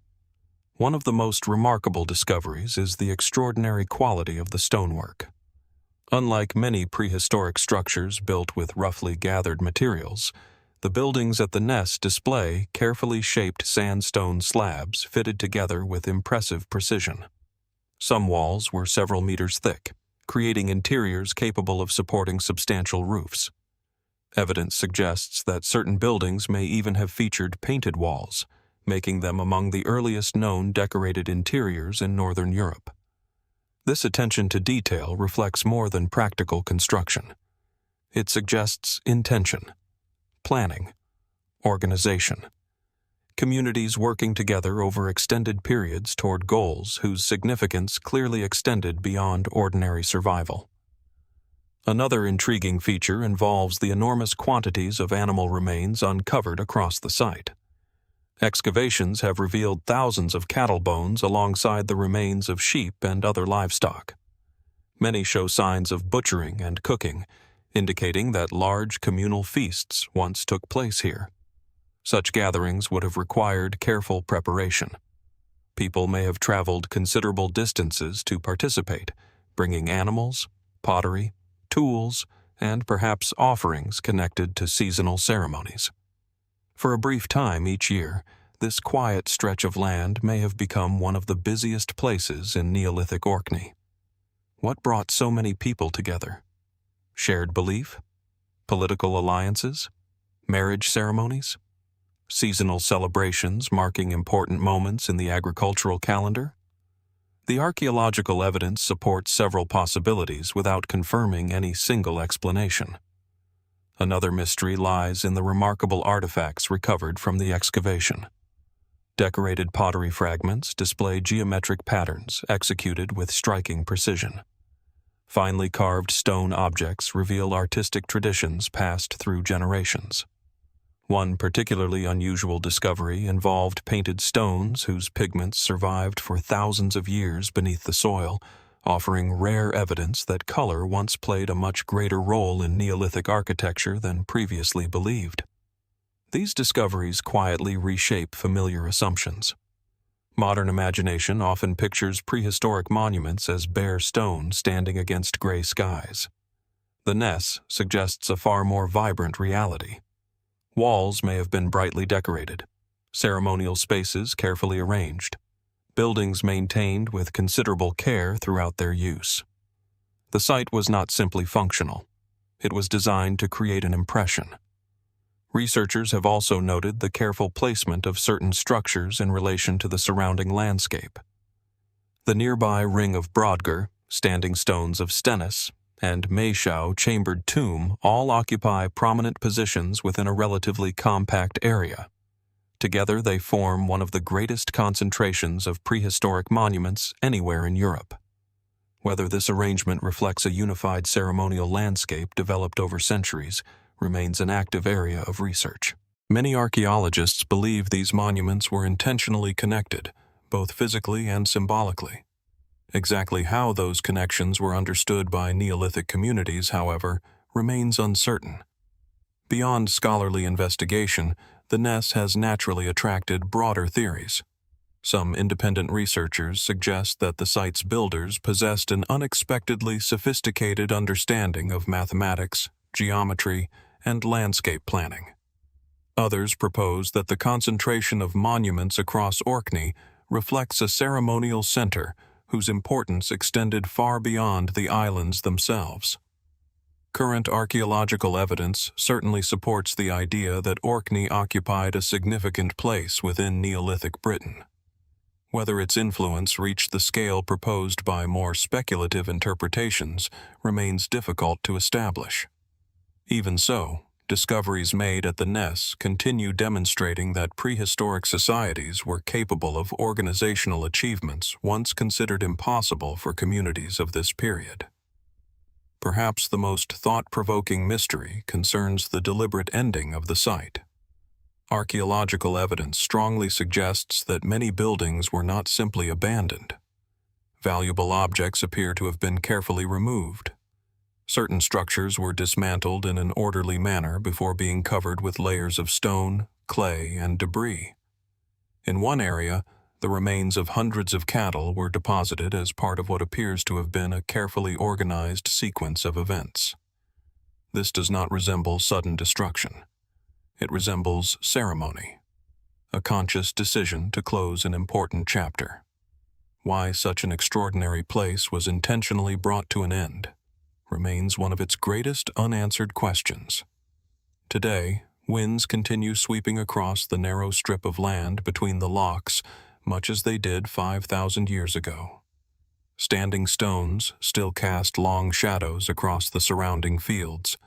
One of the most remarkable discoveries is the extraordinary quality of the stonework. Unlike many prehistoric structures built with roughly gathered materials, the buildings at the Ness display carefully shaped sandstone slabs fitted together with impressive precision. Some walls were several meters thick, creating interiors capable of supporting substantial roofs. Evidence suggests that certain buildings may even have featured painted walls, making them among the earliest known decorated interiors in Northern Europe. This attention to detail reflects more than practical construction. It suggests intention, planning, organization. Communities working together over extended periods toward goals whose significance clearly extended beyond ordinary survival. Another intriguing feature involves the enormous quantities of animal remains uncovered across the site. Excavations have revealed thousands of cattle bones alongside the remains of sheep and other livestock. Many show signs of butchering and cooking, indicating that large communal feasts once took place here. Such gatherings would have required careful preparation. People may have traveled considerable distances to participate, bringing animals, pottery, tools, and perhaps offerings connected to seasonal ceremonies. For a brief time each year, this quiet stretch of land may have become one of the busiest places in Neolithic Orkney. What brought so many people together? Shared belief? Political alliances? Marriage ceremonies? Seasonal celebrations marking important moments in the agricultural calendar? The archaeological evidence supports several possibilities without confirming any single explanation. Another mystery lies in the remarkable artifacts recovered from the excavation. Decorated pottery fragments display geometric patterns executed with striking precision. Finely carved stone objects reveal artistic traditions passed through generations. One particularly unusual discovery involved painted stones whose pigments survived for thousands of years beneath the soil, offering rare evidence that color once played a much greater role in Neolithic architecture than previously believed. These discoveries quietly reshape familiar assumptions. Modern imagination often pictures prehistoric monuments as bare stone standing against gray skies. The Ness suggests a far more vibrant reality. Walls may have been brightly decorated, ceremonial spaces carefully arranged, buildings maintained with considerable care throughout their use. The site was not simply functional. It was designed to create an impression. Researchers have also noted the careful placement of certain structures in relation to the surrounding landscape. The nearby Ring of Brodgar, standing stones of Stennis, and Meishao chambered tomb all occupy prominent positions within a relatively compact area. Together they form one of the greatest concentrations of prehistoric monuments anywhere in Europe. Whether this arrangement reflects a unified ceremonial landscape developed over centuries remains an active area of research. Many archaeologists believe these monuments were intentionally connected, both physically and symbolically. Exactly how those connections were understood by Neolithic communities, however, remains uncertain. Beyond scholarly investigation, the Ness has naturally attracted broader theories. Some independent researchers suggest that the site's builders possessed an unexpectedly sophisticated understanding of mathematics, geometry, and landscape planning. Others propose that the concentration of monuments across Orkney reflects a ceremonial center whose importance extended far beyond the islands themselves. Current archaeological evidence certainly supports the idea that Orkney occupied a significant place within Neolithic Britain. Whether its influence reached the scale proposed by more speculative interpretations remains difficult to establish. Even so, discoveries made at the Ness continue demonstrating that prehistoric societies were capable of organizational achievements once considered impossible for communities of this period. Perhaps the most thought-provoking mystery concerns the deliberate ending of the site. Archaeological evidence strongly suggests that many buildings were not simply abandoned. Valuable objects appear to have been carefully removed. Certain structures were dismantled in an orderly manner before being covered with layers of stone, clay, and debris. In one area, the remains of hundreds of cattle were deposited as part of what appears to have been a carefully organized sequence of events. This does not resemble sudden destruction. It resembles ceremony, a conscious decision to close an important chapter. Why such an extraordinary place was intentionally brought to an end remains one of its greatest unanswered questions. Today, winds continue sweeping across the narrow strip of land between the locks, much as they did 5,000 years ago. Standing stones still cast long shadows across the surrounding fields,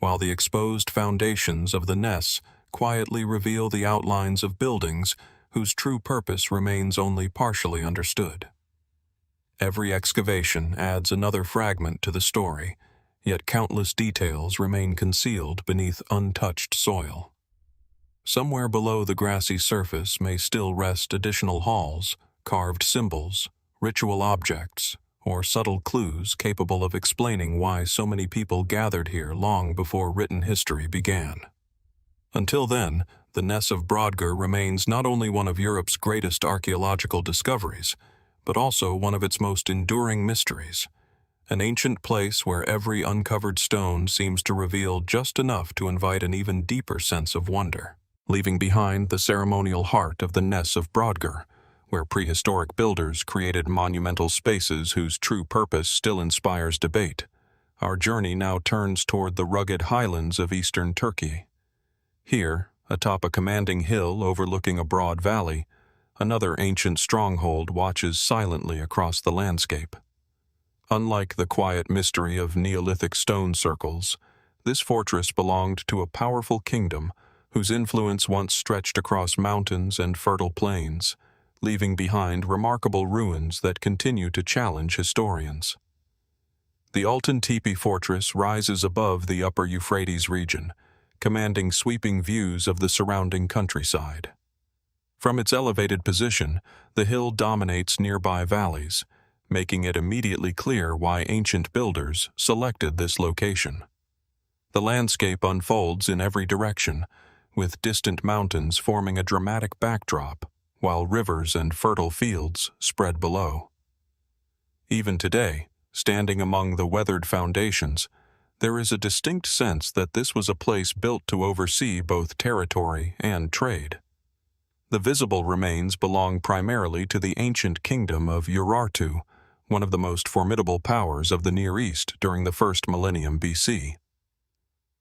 while the exposed foundations of the Ness quietly reveal the outlines of buildings whose true purpose remains only partially understood. Every excavation adds another fragment to the story, yet countless details remain concealed beneath untouched soil. Somewhere below the grassy surface may still rest additional halls, carved symbols, ritual objects, or subtle clues capable of explaining why so many people gathered here long before written history began. Until then, the Ness of Brodgar remains not only one of Europe's greatest archaeological discoveries, but also one of its most enduring mysteries, an ancient place where every uncovered stone seems to reveal just enough to invite an even deeper sense of wonder. Leaving behind the ceremonial heart of the Ness of Brodgar, where prehistoric builders created monumental spaces whose true purpose still inspires debate, our journey now turns toward the rugged highlands of eastern Turkey. Here, atop a commanding hill overlooking a broad valley, another ancient stronghold watches silently across the landscape. Unlike the quiet mystery of Neolithic stone circles, this fortress belonged to a powerful kingdom whose influence once stretched across mountains and fertile plains, leaving behind remarkable ruins that continue to challenge historians. The Altıntepe Fortress rises above the upper Euphrates region, commanding sweeping views of the surrounding countryside. From its elevated position, the hill dominates nearby valleys, making it immediately clear why ancient builders selected this location. The landscape unfolds in every direction, with distant mountains forming a dramatic backdrop, while rivers and fertile fields spread below. Even today, standing among the weathered foundations, there is a distinct sense that this was a place built to oversee both territory and trade. The visible remains belong primarily to the ancient kingdom of Urartu, one of the most formidable powers of the Near East during the first millennium BC.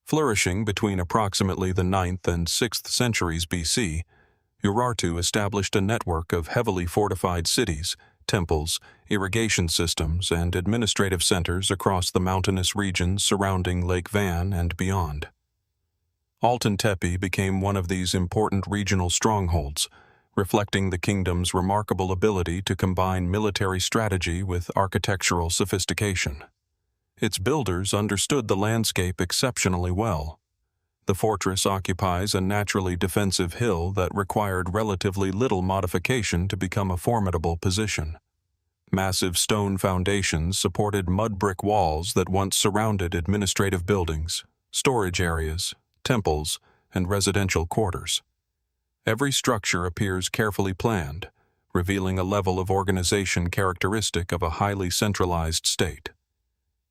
Flourishing between approximately the 9th and 6th centuries BC, Urartu established a network of heavily fortified cities, temples, irrigation systems, and administrative centers across the mountainous regions surrounding Lake Van and beyond. Altıntepe became one of these important regional strongholds, reflecting the kingdom's remarkable ability to combine military strategy with architectural sophistication. Its builders understood the landscape exceptionally well. The fortress occupies a naturally defensive hill that required relatively little modification to become a formidable position. Massive stone foundations supported mud brick walls that once surrounded administrative buildings, storage areas, temples, and residential quarters. Every structure appears carefully planned, revealing a level of organization characteristic of a highly centralized state.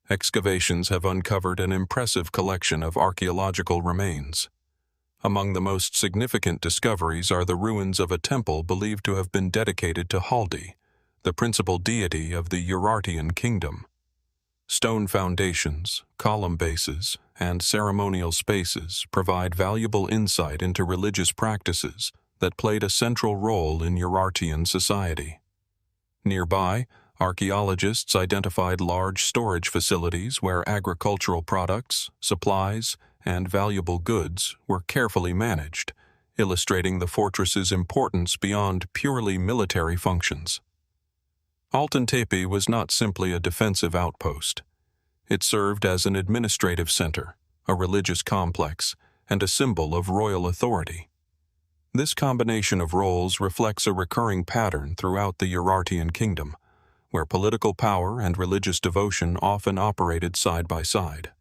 Excavations have uncovered an impressive collection of archaeological remains. Among the most significant discoveries are the ruins of a temple believed to have been dedicated to Haldi, the principal deity of the Urartian kingdom. Stone foundations, column bases, and ceremonial spaces provide valuable insight into religious practices that played a central role in Urartian society. Nearby, archaeologists identified large storage facilities where agricultural products, supplies, and valuable goods were carefully managed, illustrating the fortress's importance beyond purely military functions. Altıntepe was not simply a defensive outpost. It served as an administrative center, a religious complex, and a symbol of royal authority. This combination of roles reflects a recurring pattern throughout the Urartian kingdom, where political power and religious devotion often operated side by side.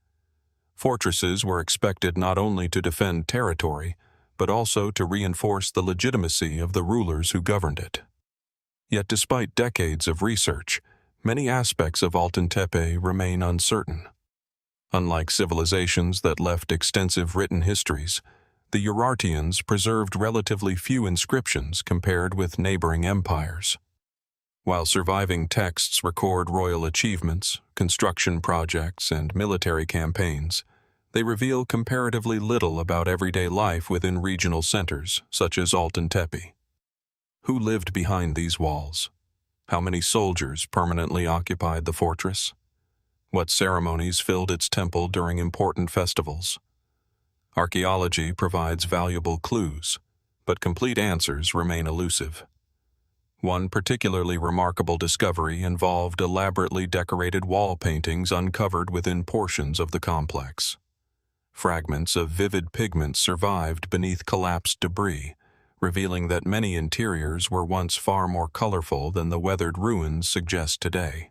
Fortresses were expected not only to defend territory, but also to reinforce the legitimacy of the rulers who governed it. Yet despite decades of research, many aspects of Altıntepe remain uncertain. Unlike civilizations that left extensive written histories, the Urartians preserved relatively few inscriptions compared with neighboring empires. While surviving texts record royal achievements, construction projects, and military campaigns, they reveal comparatively little about everyday life within regional centers, such as Altıntepe. Who lived behind these walls? How many soldiers permanently occupied the fortress? What ceremonies filled its temple during important festivals? Archaeology provides valuable clues, but complete answers remain elusive. One particularly remarkable discovery involved elaborately decorated wall paintings uncovered within portions of the complex. Fragments of vivid pigments survived beneath collapsed debris, revealing that many interiors were once far more colorful than the weathered ruins suggest today.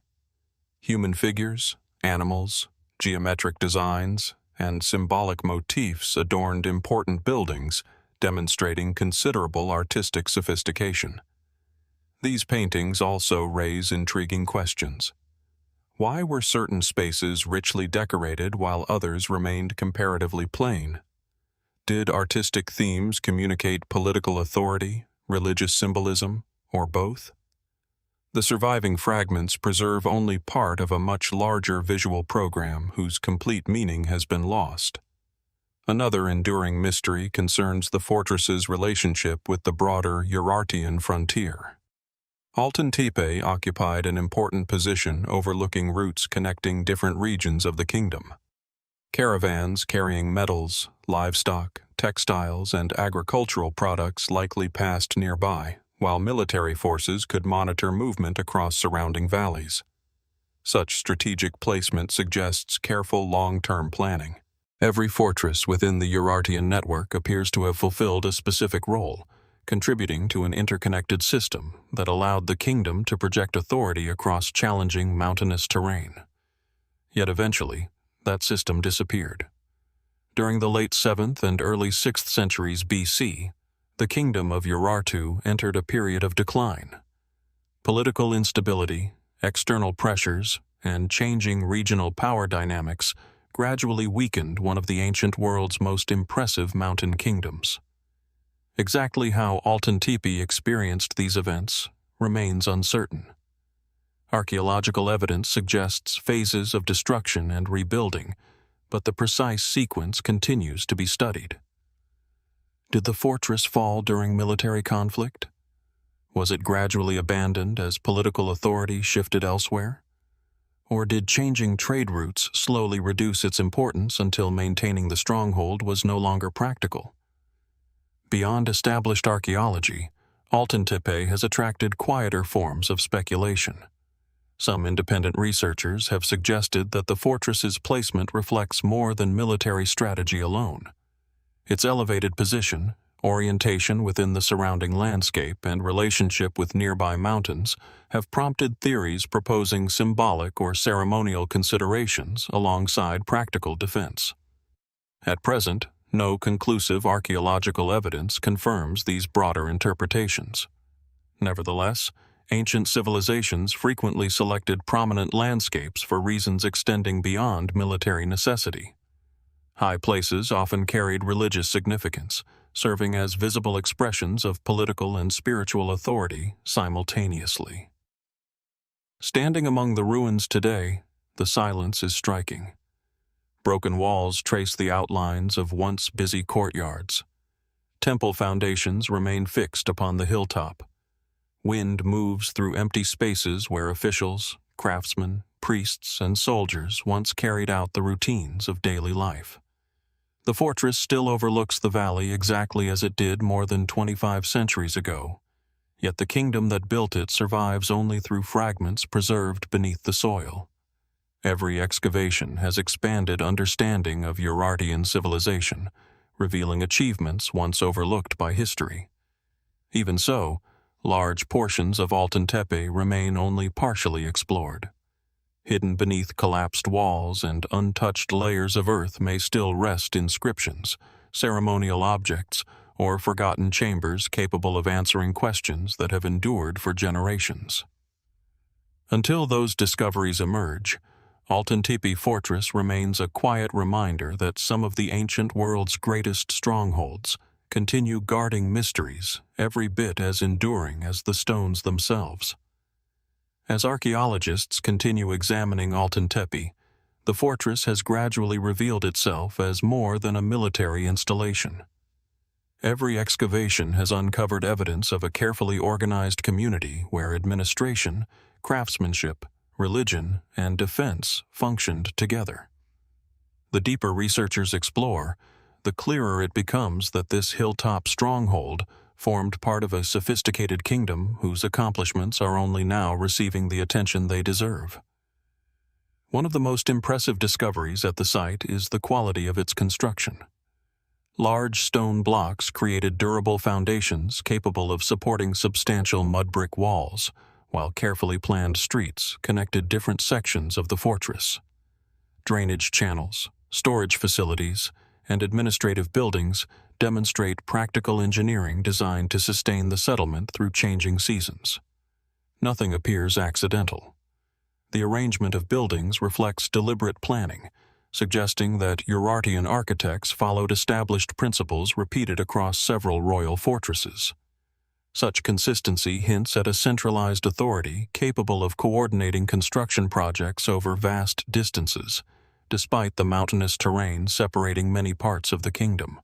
Human figures, animals, geometric designs, and symbolic motifs adorned important buildings, demonstrating considerable artistic sophistication. These paintings also raise intriguing questions. Why were certain spaces richly decorated while others remained comparatively plain? Did artistic themes communicate political authority, religious symbolism, or both? The surviving fragments preserve only part of a much larger visual program whose complete meaning has been lost. Another enduring mystery concerns the fortress's relationship with the broader Urartian frontier. Altıntepe occupied an important position overlooking routes connecting different regions of the kingdom. Caravans carrying metals, livestock, textiles, and agricultural products likely passed nearby, while military forces could monitor movement across surrounding valleys. Such strategic placement suggests careful long-term planning. Every fortress within the Urartian network appears to have fulfilled a specific role, contributing to an interconnected system that allowed the kingdom to project authority across challenging mountainous terrain. Yet eventually, that system disappeared. During the late 7th and early 6th centuries BC, the kingdom of Urartu entered a period of decline. Political instability, external pressures, and changing regional power dynamics gradually weakened one of the ancient world's most impressive mountain kingdoms. Exactly how Altıntepe experienced these events remains uncertain. Archaeological evidence suggests phases of destruction and rebuilding, but the precise sequence continues to be studied. Did the fortress fall during military conflict? Was it gradually abandoned as political authority shifted elsewhere? Or did changing trade routes slowly reduce its importance until maintaining the stronghold was no longer practical? Beyond established archaeology, Altıntepe has attracted quieter forms of speculation. Some independent researchers have suggested that the fortress's placement reflects more than military strategy alone. Its elevated position, orientation within the surrounding landscape, and relationship with nearby mountains have prompted theories proposing symbolic or ceremonial considerations alongside practical defense. At present, no conclusive archaeological evidence confirms these broader interpretations. Nevertheless, ancient civilizations frequently selected prominent landscapes for reasons extending beyond military necessity. High places often carried religious significance, serving as visible expressions of political and spiritual authority simultaneously. Standing among the ruins today, the silence is striking. Broken walls trace the outlines of once busy courtyards. Temple foundations remain fixed upon the hilltop. Wind moves through empty spaces where officials, craftsmen, priests, and soldiers once carried out the routines of daily life. The fortress still overlooks the valley exactly as it did more than 25 centuries ago, yet the kingdom that built it survives only through fragments preserved beneath the soil. Every excavation has expanded understanding of Urartian civilization, revealing achievements once overlooked by history. Even so, large portions of Altıntepe remain only partially explored. Hidden beneath collapsed walls and untouched layers of earth may still rest inscriptions, ceremonial objects, or forgotten chambers capable of answering questions that have endured for generations. Until those discoveries emerge, Altıntepe Fortress remains a quiet reminder that some of the ancient world's greatest strongholds continue guarding mysteries every bit as enduring as the stones themselves. As archaeologists continue examining Altıntepe, the fortress has gradually revealed itself as more than a military installation. Every excavation has uncovered evidence of a carefully organized community where administration, craftsmanship, religion, and defense functioned together. The deeper researchers explore, the clearer it becomes that this hilltop stronghold formed part of a sophisticated kingdom whose accomplishments are only now receiving the attention they deserve. One of the most impressive discoveries at the site is the quality of its construction. Large stone blocks created durable foundations capable of supporting substantial mud brick walls, while carefully planned streets connected different sections of the fortress. Drainage channels, storage facilities, and administrative buildings demonstrate practical engineering designed to sustain the settlement through changing seasons. Nothing appears accidental. The arrangement of buildings reflects deliberate planning, suggesting that Urartian architects followed established principles repeated across several royal fortresses. Such consistency hints at a centralized authority capable of coordinating construction projects over vast distances, despite the mountainous terrain separating many parts of the kingdom.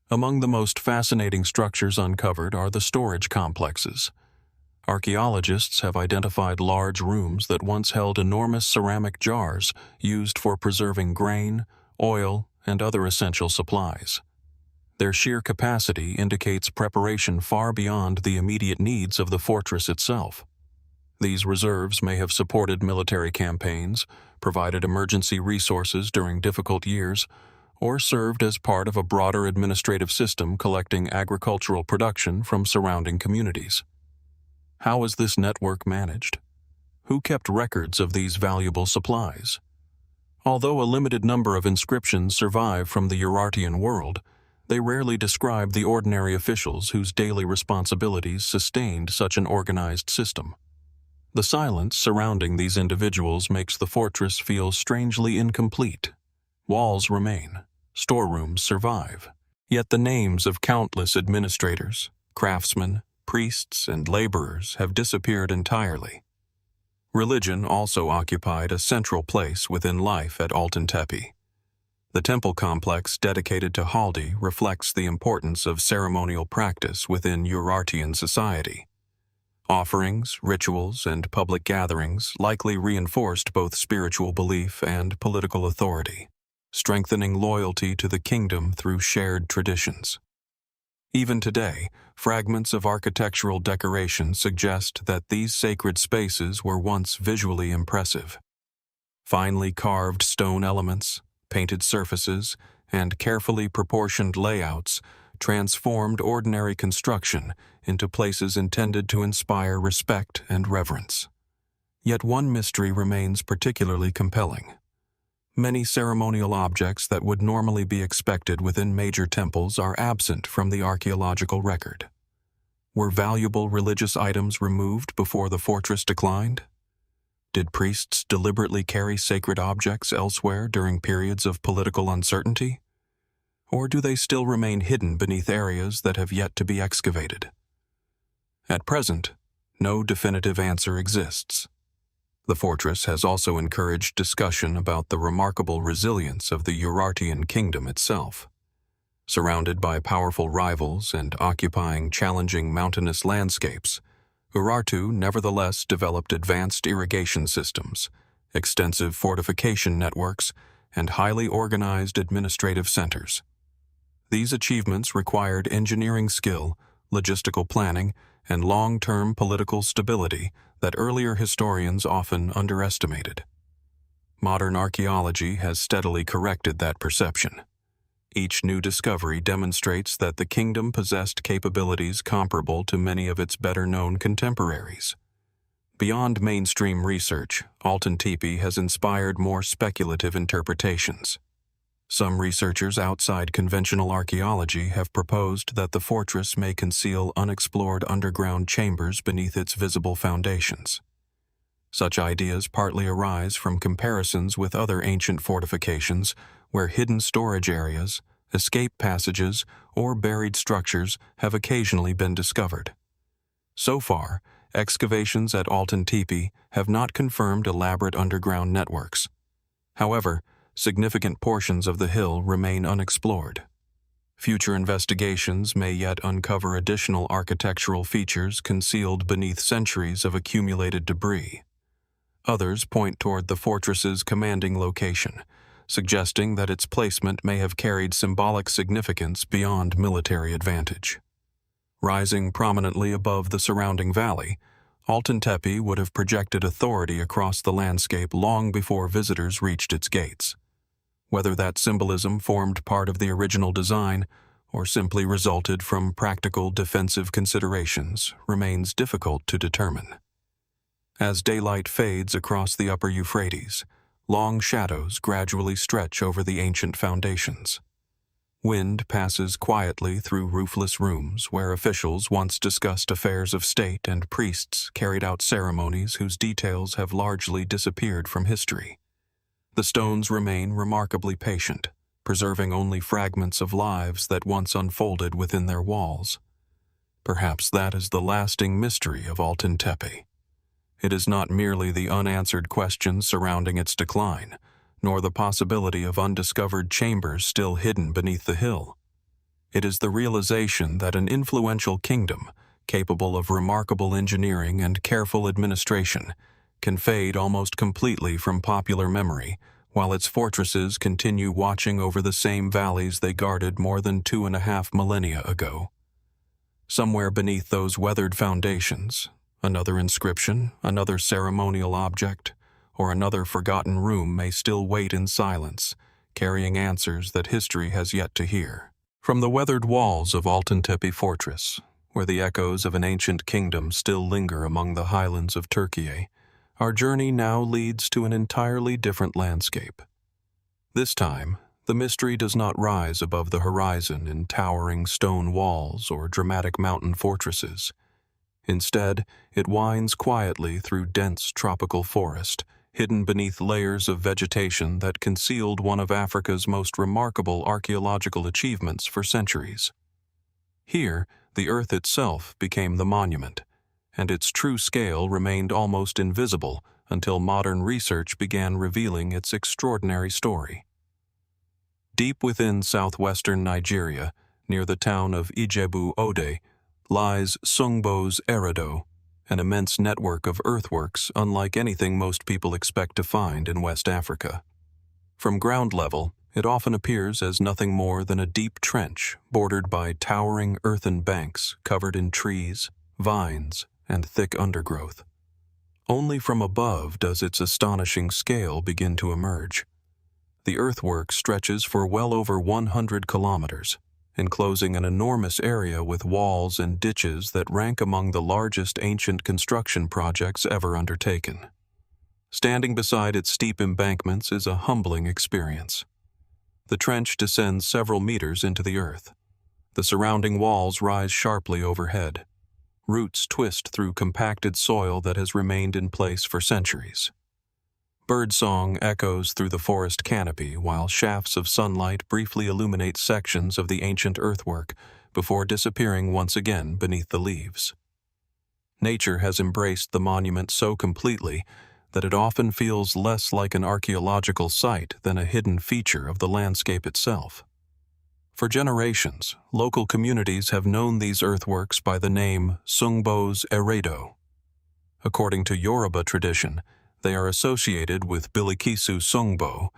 Among the most fascinating structures uncovered are the storage complexes. Archaeologists have identified large rooms that once held enormous ceramic jars used for preserving grain, oil, and other essential supplies. Their sheer capacity indicates preparation far beyond the immediate needs of the fortress itself. These reserves may have supported military campaigns, provided emergency resources during difficult years, or served as part of a broader administrative system collecting agricultural production from surrounding communities. How is this network managed? Who kept records of these valuable supplies? Although a limited number of inscriptions survive from the Urartian world, they rarely describe the ordinary officials whose daily responsibilities sustained such an organized system. The silence surrounding these individuals makes the fortress feel strangely incomplete. Walls remain, storerooms survive, yet the names of countless administrators, craftsmen, priests, and laborers have disappeared entirely. Religion also occupied a central place within life at Altıntepe. The temple complex dedicated to Haldi reflects the importance of ceremonial practice within Urartian society. Offerings, rituals, and public gatherings likely reinforced both spiritual belief and political authority, strengthening loyalty to the kingdom through shared traditions. Even today, fragments of architectural decoration suggest that these sacred spaces were once visually impressive. Finely carved stone elements, painted surfaces, and carefully proportioned layouts transformed ordinary construction into places intended to inspire respect and reverence. Yet one mystery remains particularly compelling. Many ceremonial objects that would normally be expected within major temples are absent from the archaeological record. Were valuable religious items removed before the fortress declined? Did priests deliberately carry sacred objects elsewhere during periods of political uncertainty? Or do they still remain hidden beneath areas that have yet to be excavated? At present, no definitive answer exists. The fortress has also encouraged discussion about the remarkable resilience of the Urartian kingdom itself. Surrounded by powerful rivals and occupying challenging mountainous landscapes, Urartu nevertheless developed advanced irrigation systems, extensive fortification networks, and highly organized administrative centers. These achievements required engineering skill, logistical planning, and long-term political stability that earlier historians often underestimated. Modern archaeology has steadily corrected that perception. Each new discovery demonstrates that the kingdom possessed capabilities comparable to many of its better-known contemporaries. Beyond mainstream research, Altıntepe has inspired more speculative interpretations. Some researchers outside conventional archaeology have proposed that the fortress may conceal unexplored underground chambers beneath its visible foundations. Such ideas partly arise from comparisons with other ancient fortifications where hidden storage areas, escape passages, or buried structures have occasionally been discovered. So far, excavations at Altıntepe have not confirmed elaborate underground networks. However, significant portions of the hill remain unexplored. Future investigations may yet uncover additional architectural features concealed beneath centuries of accumulated debris. Others point toward the fortress's commanding location, suggesting that its placement may have carried symbolic significance beyond military advantage. Rising prominently above the surrounding valley, Altıntepe would have projected authority across the landscape long before visitors reached its gates. Whether that symbolism formed part of the original design or simply resulted from practical defensive considerations remains difficult to determine. As daylight fades across the upper Euphrates, long shadows gradually stretch over the ancient foundations. Wind passes quietly through roofless rooms where officials once discussed affairs of state and priests carried out ceremonies whose details have largely disappeared from history. The stones remain remarkably patient, preserving only fragments of lives that once unfolded within their walls. Perhaps that is the lasting mystery of Altıntepe. It is not merely the unanswered questions surrounding its decline, nor the possibility of undiscovered chambers still hidden beneath the hill. It is the realization that an influential kingdom, capable of remarkable engineering and careful administration, can fade almost completely from popular memory, while its fortresses continue watching over the same valleys they guarded more than 2.5 millennia ago. Somewhere beneath those weathered foundations, another inscription, another ceremonial object, or another forgotten room may still wait in silence, carrying answers that history has yet to hear. From the weathered walls of Altıntepe Fortress, where the echoes of an ancient kingdom still linger among the highlands of Turkey, our journey now leads to an entirely different landscape. This time, the mystery does not rise above the horizon in towering stone walls or dramatic mountain fortresses. Instead, it winds quietly through dense tropical forest, hidden beneath layers of vegetation that concealed one of Africa's most remarkable archaeological achievements for centuries. Here, the earth itself became the monument, and its true scale remained almost invisible until modern research began revealing its extraordinary story. Deep within southwestern Nigeria, near the town of Ijebu-Ode, lies Sungbo's Eredo, an immense network of earthworks unlike anything most people expect to find in West Africa. From ground level, it often appears as nothing more than a deep trench bordered by towering earthen banks covered in trees, vines, and thick undergrowth. Only from above does its astonishing scale begin to emerge. The earthwork stretches for well over 100 kilometers, enclosing an enormous area with walls and ditches that rank among the largest ancient construction projects ever undertaken. Standing beside its steep embankments is a humbling experience. The trench descends several meters into the earth. The surrounding walls rise sharply overhead. Roots twist through compacted soil that has remained in place for centuries. Birdsong echoes through the forest canopy while shafts of sunlight briefly illuminate sections of the ancient earthwork before disappearing once again beneath the leaves. Nature has embraced the monument so completely that it often feels less like an archaeological site than a hidden feature of the landscape itself. For generations, local communities have known these earthworks by the name Sungbo's Eredo. According to Yoruba tradition, they are associated with Bilikisu Sungbo,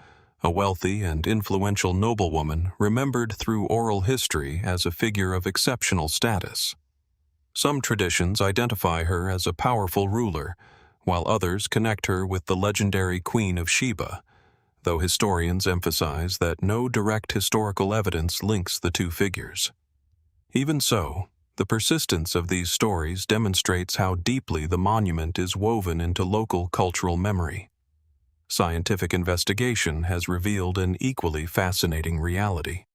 a wealthy and influential noblewoman remembered through oral history as a figure of exceptional status. Some traditions identify her as a powerful ruler, while others connect her with the legendary Queen of Sheba, though historians emphasize that no direct historical evidence links the two figures. Even so, the persistence of these stories demonstrates how deeply the monument is woven into local cultural memory. Scientific investigation has revealed an equally fascinating reality.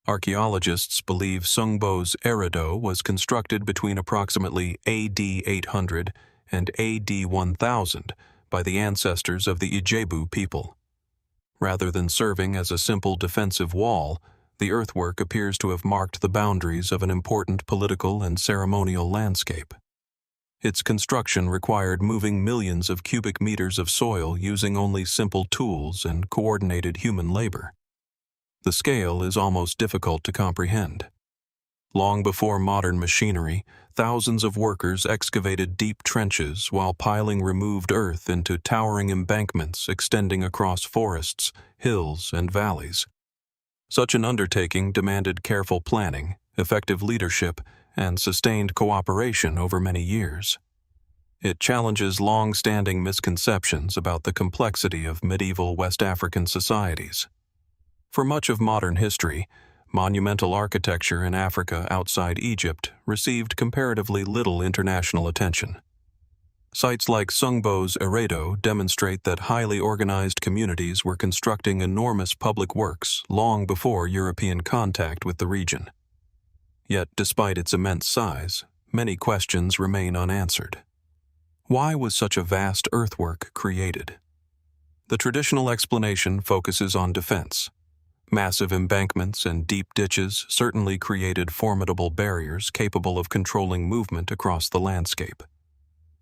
Archaeologists believe Sungbo's Eredo was constructed between approximately AD 800 and AD 1000 by the ancestors of the Ijebu people. Rather than serving as a simple defensive wall, the earthwork appears to have marked the boundaries of an important political and ceremonial landscape. Its construction required moving millions of cubic meters of soil using only simple tools and coordinated human labor. The scale is almost difficult to comprehend. Long before modern machinery, thousands of workers excavated deep trenches while piling removed earth into towering embankments extending across forests, hills, and valleys. Such an undertaking demanded careful planning, effective leadership, and sustained cooperation over many years. It challenges long-standing misconceptions about the complexity of medieval West African societies. For much of modern history, monumental architecture in Africa outside Egypt received comparatively little international attention. Sites like Sungbo's Eredo demonstrate that highly organized communities were constructing enormous public works long before European contact with the region. Yet, despite its immense size, many questions remain unanswered. Why was such a vast earthwork created? The traditional explanation focuses on defense. Massive embankments and deep ditches certainly created formidable barriers capable of controlling movement across the landscape.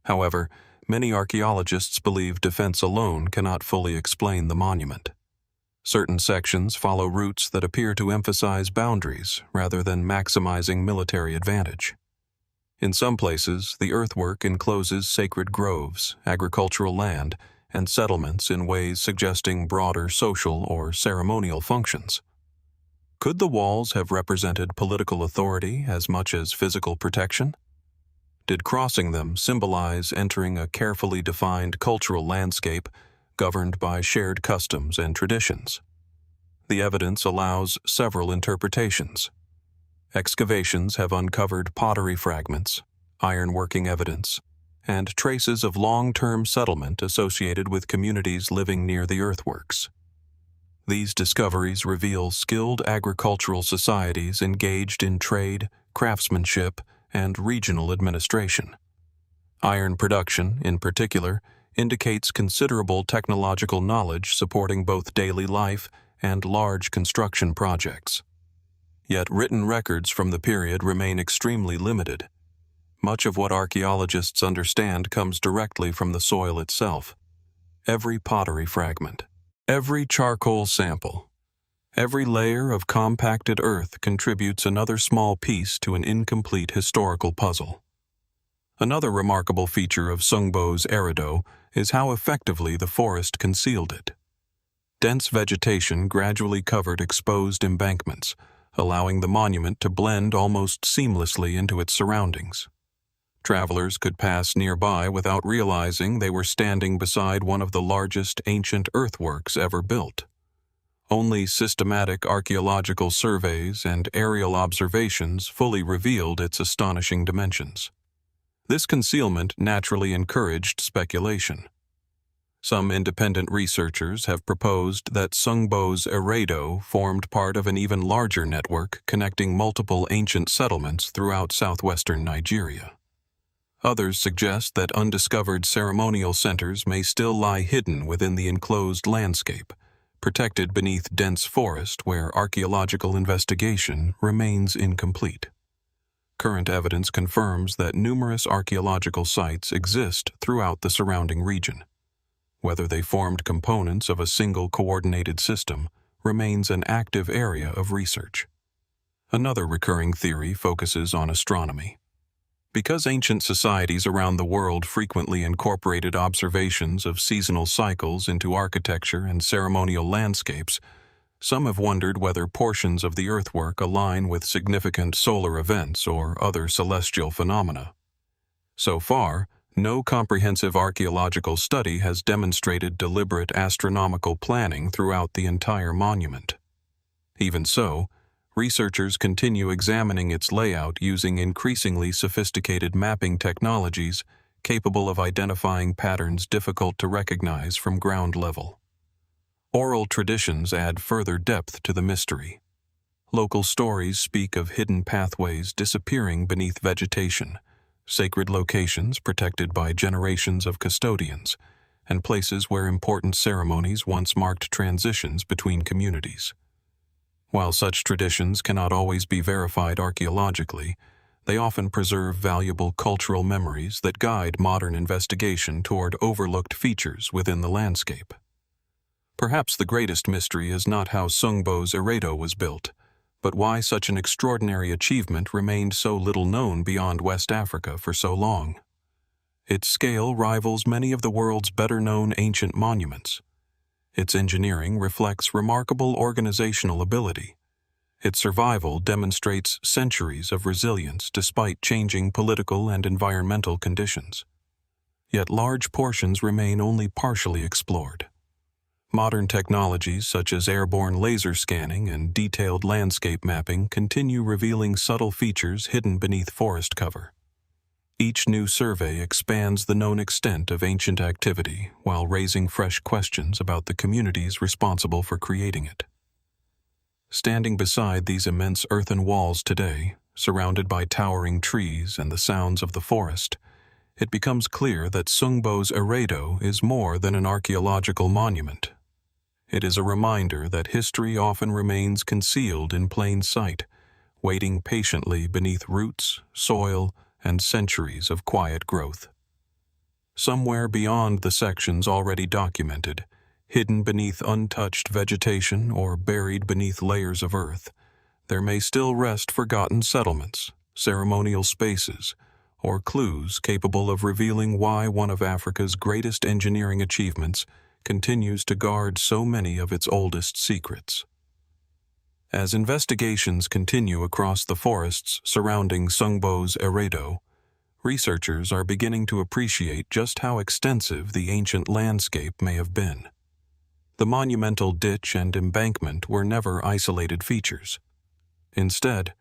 However, many archaeologists believe defense alone cannot fully explain the monument. Certain sections follow routes that appear to emphasize boundaries rather than maximizing military advantage. In some places, the earthwork encloses sacred groves, agricultural land, and settlements in ways suggesting broader social or ceremonial functions. Could the walls have represented political authority as much as physical protection? Did crossing them symbolize entering a carefully defined cultural landscape governed by shared customs and traditions? The evidence allows several interpretations. Excavations have uncovered pottery fragments, ironworking evidence, and traces of long-term settlement associated with communities living near the earthworks. These discoveries reveal skilled agricultural societies engaged in trade, craftsmanship, and regional administration. Iron production, in particular, indicates considerable technological knowledge supporting both daily life and large construction projects. Yet written records from the period remain extremely limited. Much of what archaeologists understand comes directly from the soil itself. Every pottery fragment, every charcoal sample, every layer of compacted earth contributes another small piece to an incomplete historical puzzle. Another remarkable feature of Sungbo's Eredo is how effectively the forest concealed it. Dense vegetation gradually covered exposed embankments, allowing the monument to blend almost seamlessly into its surroundings. Travelers could pass nearby without realizing they were standing beside one of the largest ancient earthworks ever built. Only systematic archaeological surveys and aerial observations fully revealed its astonishing dimensions. This concealment naturally encouraged speculation. Some independent researchers have proposed that Sungbo's Eredo formed part of an even larger network connecting multiple ancient settlements throughout southwestern Nigeria. Others suggest that undiscovered ceremonial centers may still lie hidden within the enclosed landscape, protected beneath dense forest where archaeological investigation remains incomplete. Current evidence confirms that numerous archaeological sites exist throughout the surrounding region. Whether they formed components of a single coordinated system remains an active area of research. Another recurring theory focuses on astronomy. Because ancient societies around the world frequently incorporated observations of seasonal cycles into architecture and ceremonial landscapes, some have wondered whether portions of the earthwork align with significant solar events or other celestial phenomena. So far, no comprehensive archaeological study has demonstrated deliberate astronomical planning throughout the entire monument. Even so, researchers continue examining its layout using increasingly sophisticated mapping technologies capable of identifying patterns difficult to recognize from ground level. Oral traditions add further depth to the mystery. Local stories speak of hidden pathways disappearing beneath vegetation, sacred locations protected by generations of custodians, and places where important ceremonies once marked transitions between communities. While such traditions cannot always be verified archaeologically, they often preserve valuable cultural memories that guide modern investigation toward overlooked features within the landscape. Perhaps the greatest mystery is not how Sungbo's Eredo was built, but why such an extraordinary achievement remained so little known beyond West Africa for so long. Its scale rivals many of the world's better-known ancient monuments. Its engineering reflects remarkable organizational ability. Its survival demonstrates centuries of resilience despite changing political and environmental conditions. Yet large portions remain only partially explored. Modern technologies such as airborne laser scanning and detailed landscape mapping continue revealing subtle features hidden beneath forest cover. Each new survey expands the known extent of ancient activity while raising fresh questions about the communities responsible for creating it. Standing beside these immense earthen walls today, surrounded by towering trees and the sounds of the forest, it becomes clear that Sungbo's Eredo is more than an archaeological monument. It is a reminder that history often remains concealed in plain sight, waiting patiently beneath roots, soil, and centuries of quiet growth. Somewhere beyond the sections already documented, hidden beneath untouched vegetation or buried beneath layers of earth, there may still rest forgotten settlements, ceremonial spaces, or clues capable of revealing why one of Africa's greatest engineering achievements continues to guard so many of its oldest secrets. As investigations continue across the forests surrounding Sungbo's Eredo, researchers are beginning to appreciate just how extensive the ancient landscape may have been. The monumental ditch and embankment were never isolated features. Instead,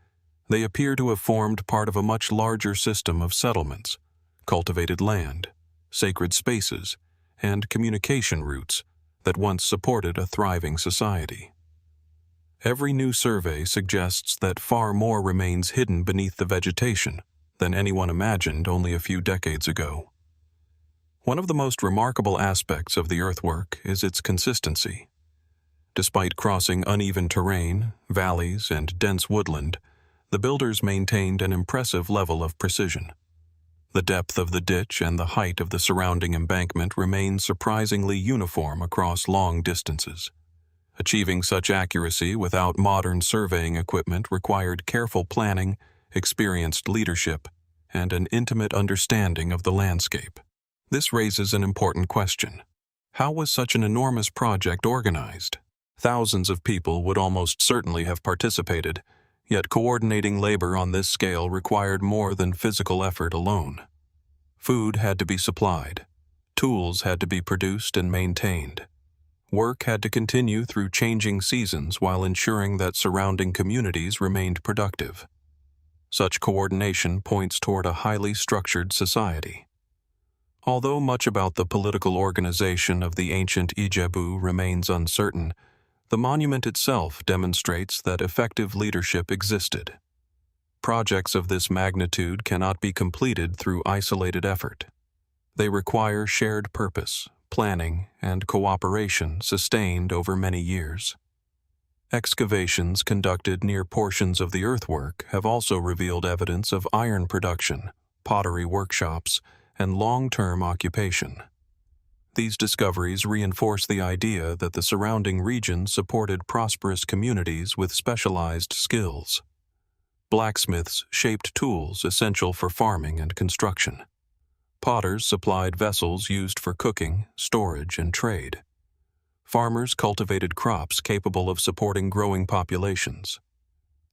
they appear to have formed part of a much larger system of settlements, cultivated land, sacred spaces, and communication routes that once supported a thriving society. Every new survey suggests that far more remains hidden beneath the vegetation than anyone imagined only a few decades ago. One of the most remarkable aspects of the earthwork is its consistency. Despite crossing uneven terrain, valleys, and dense woodland, the builders maintained an impressive level of precision. The depth of the ditch and the height of the surrounding embankment remained surprisingly uniform across long distances. Achieving such accuracy without modern surveying equipment required careful planning, experienced leadership, and an intimate understanding of the landscape. This raises an important question. How was such an enormous project organized? Thousands of people would almost certainly have participated, yet coordinating labor on this scale required more than physical effort alone. Food had to be supplied. Tools had to be produced and maintained. Work had to continue through changing seasons while ensuring that surrounding communities remained productive. Such coordination points toward a highly structured society. Although much about the political organization of the ancient Ijebu remains uncertain, the monument itself demonstrates that effective leadership existed. Projects of this magnitude cannot be completed through isolated effort. They require shared purpose, planning, and cooperation sustained over many years. Excavations conducted near portions of the earthwork have also revealed evidence of iron production, pottery workshops, and long-term occupation. These discoveries reinforce the idea that the surrounding region supported prosperous communities with specialized skills. Blacksmiths shaped tools essential for farming and construction. Potters supplied vessels used for cooking, storage, and trade. Farmers cultivated crops capable of supporting growing populations.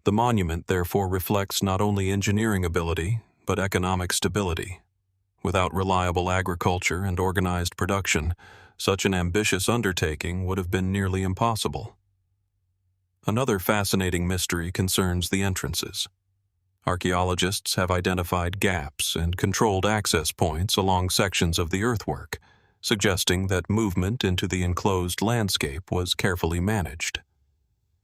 The monument therefore reflects not only engineering ability, but economic stability. Without reliable agriculture and organized production, such an ambitious undertaking would have been nearly impossible. Another fascinating mystery concerns the entrances. Archaeologists have identified gaps and controlled access points along sections of the earthwork, suggesting that movement into the enclosed landscape was carefully managed.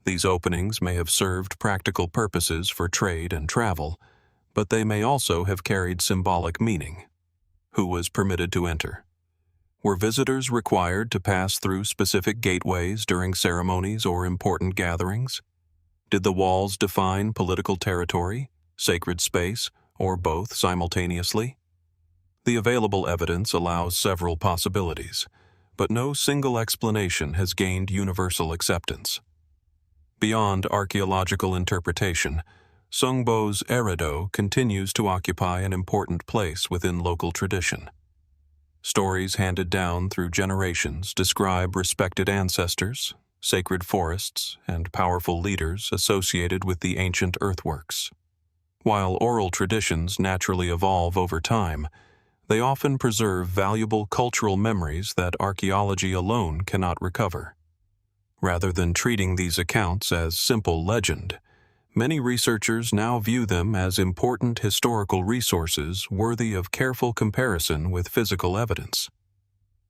These openings may have served practical purposes for trade and travel, but they may also have carried symbolic meaning. Who was permitted to enter? Were visitors required to pass through specific gateways during ceremonies or important gatherings? Did the walls define political territory, sacred space, or both simultaneously? The available evidence allows several possibilities, but no single explanation has gained universal acceptance. Beyond archaeological interpretation, Sungbo's Eredo continues to occupy an important place within local tradition. Stories handed down through generations describe respected ancestors, sacred forests, and powerful leaders associated with the ancient earthworks. While oral traditions naturally evolve over time, they often preserve valuable cultural memories that archaeology alone cannot recover. Rather than treating these accounts as simple legend, many researchers now view them as important historical resources worthy of careful comparison with physical evidence.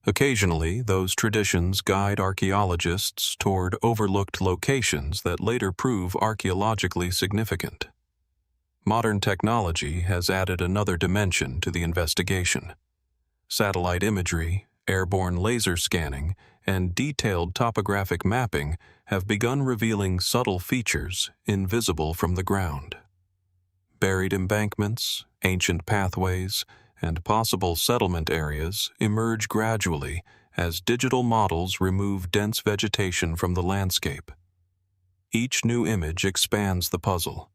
Occasionally, those traditions guide archaeologists toward overlooked locations that later prove archaeologically significant. Modern technology has added another dimension to the investigation. Satellite imagery, airborne laser scanning, and detailed topographic mapping have begun revealing subtle features invisible from the ground. Buried embankments, ancient pathways, and possible settlement areas emerge gradually as digital models remove dense vegetation from the landscape. Each new image expands the puzzle.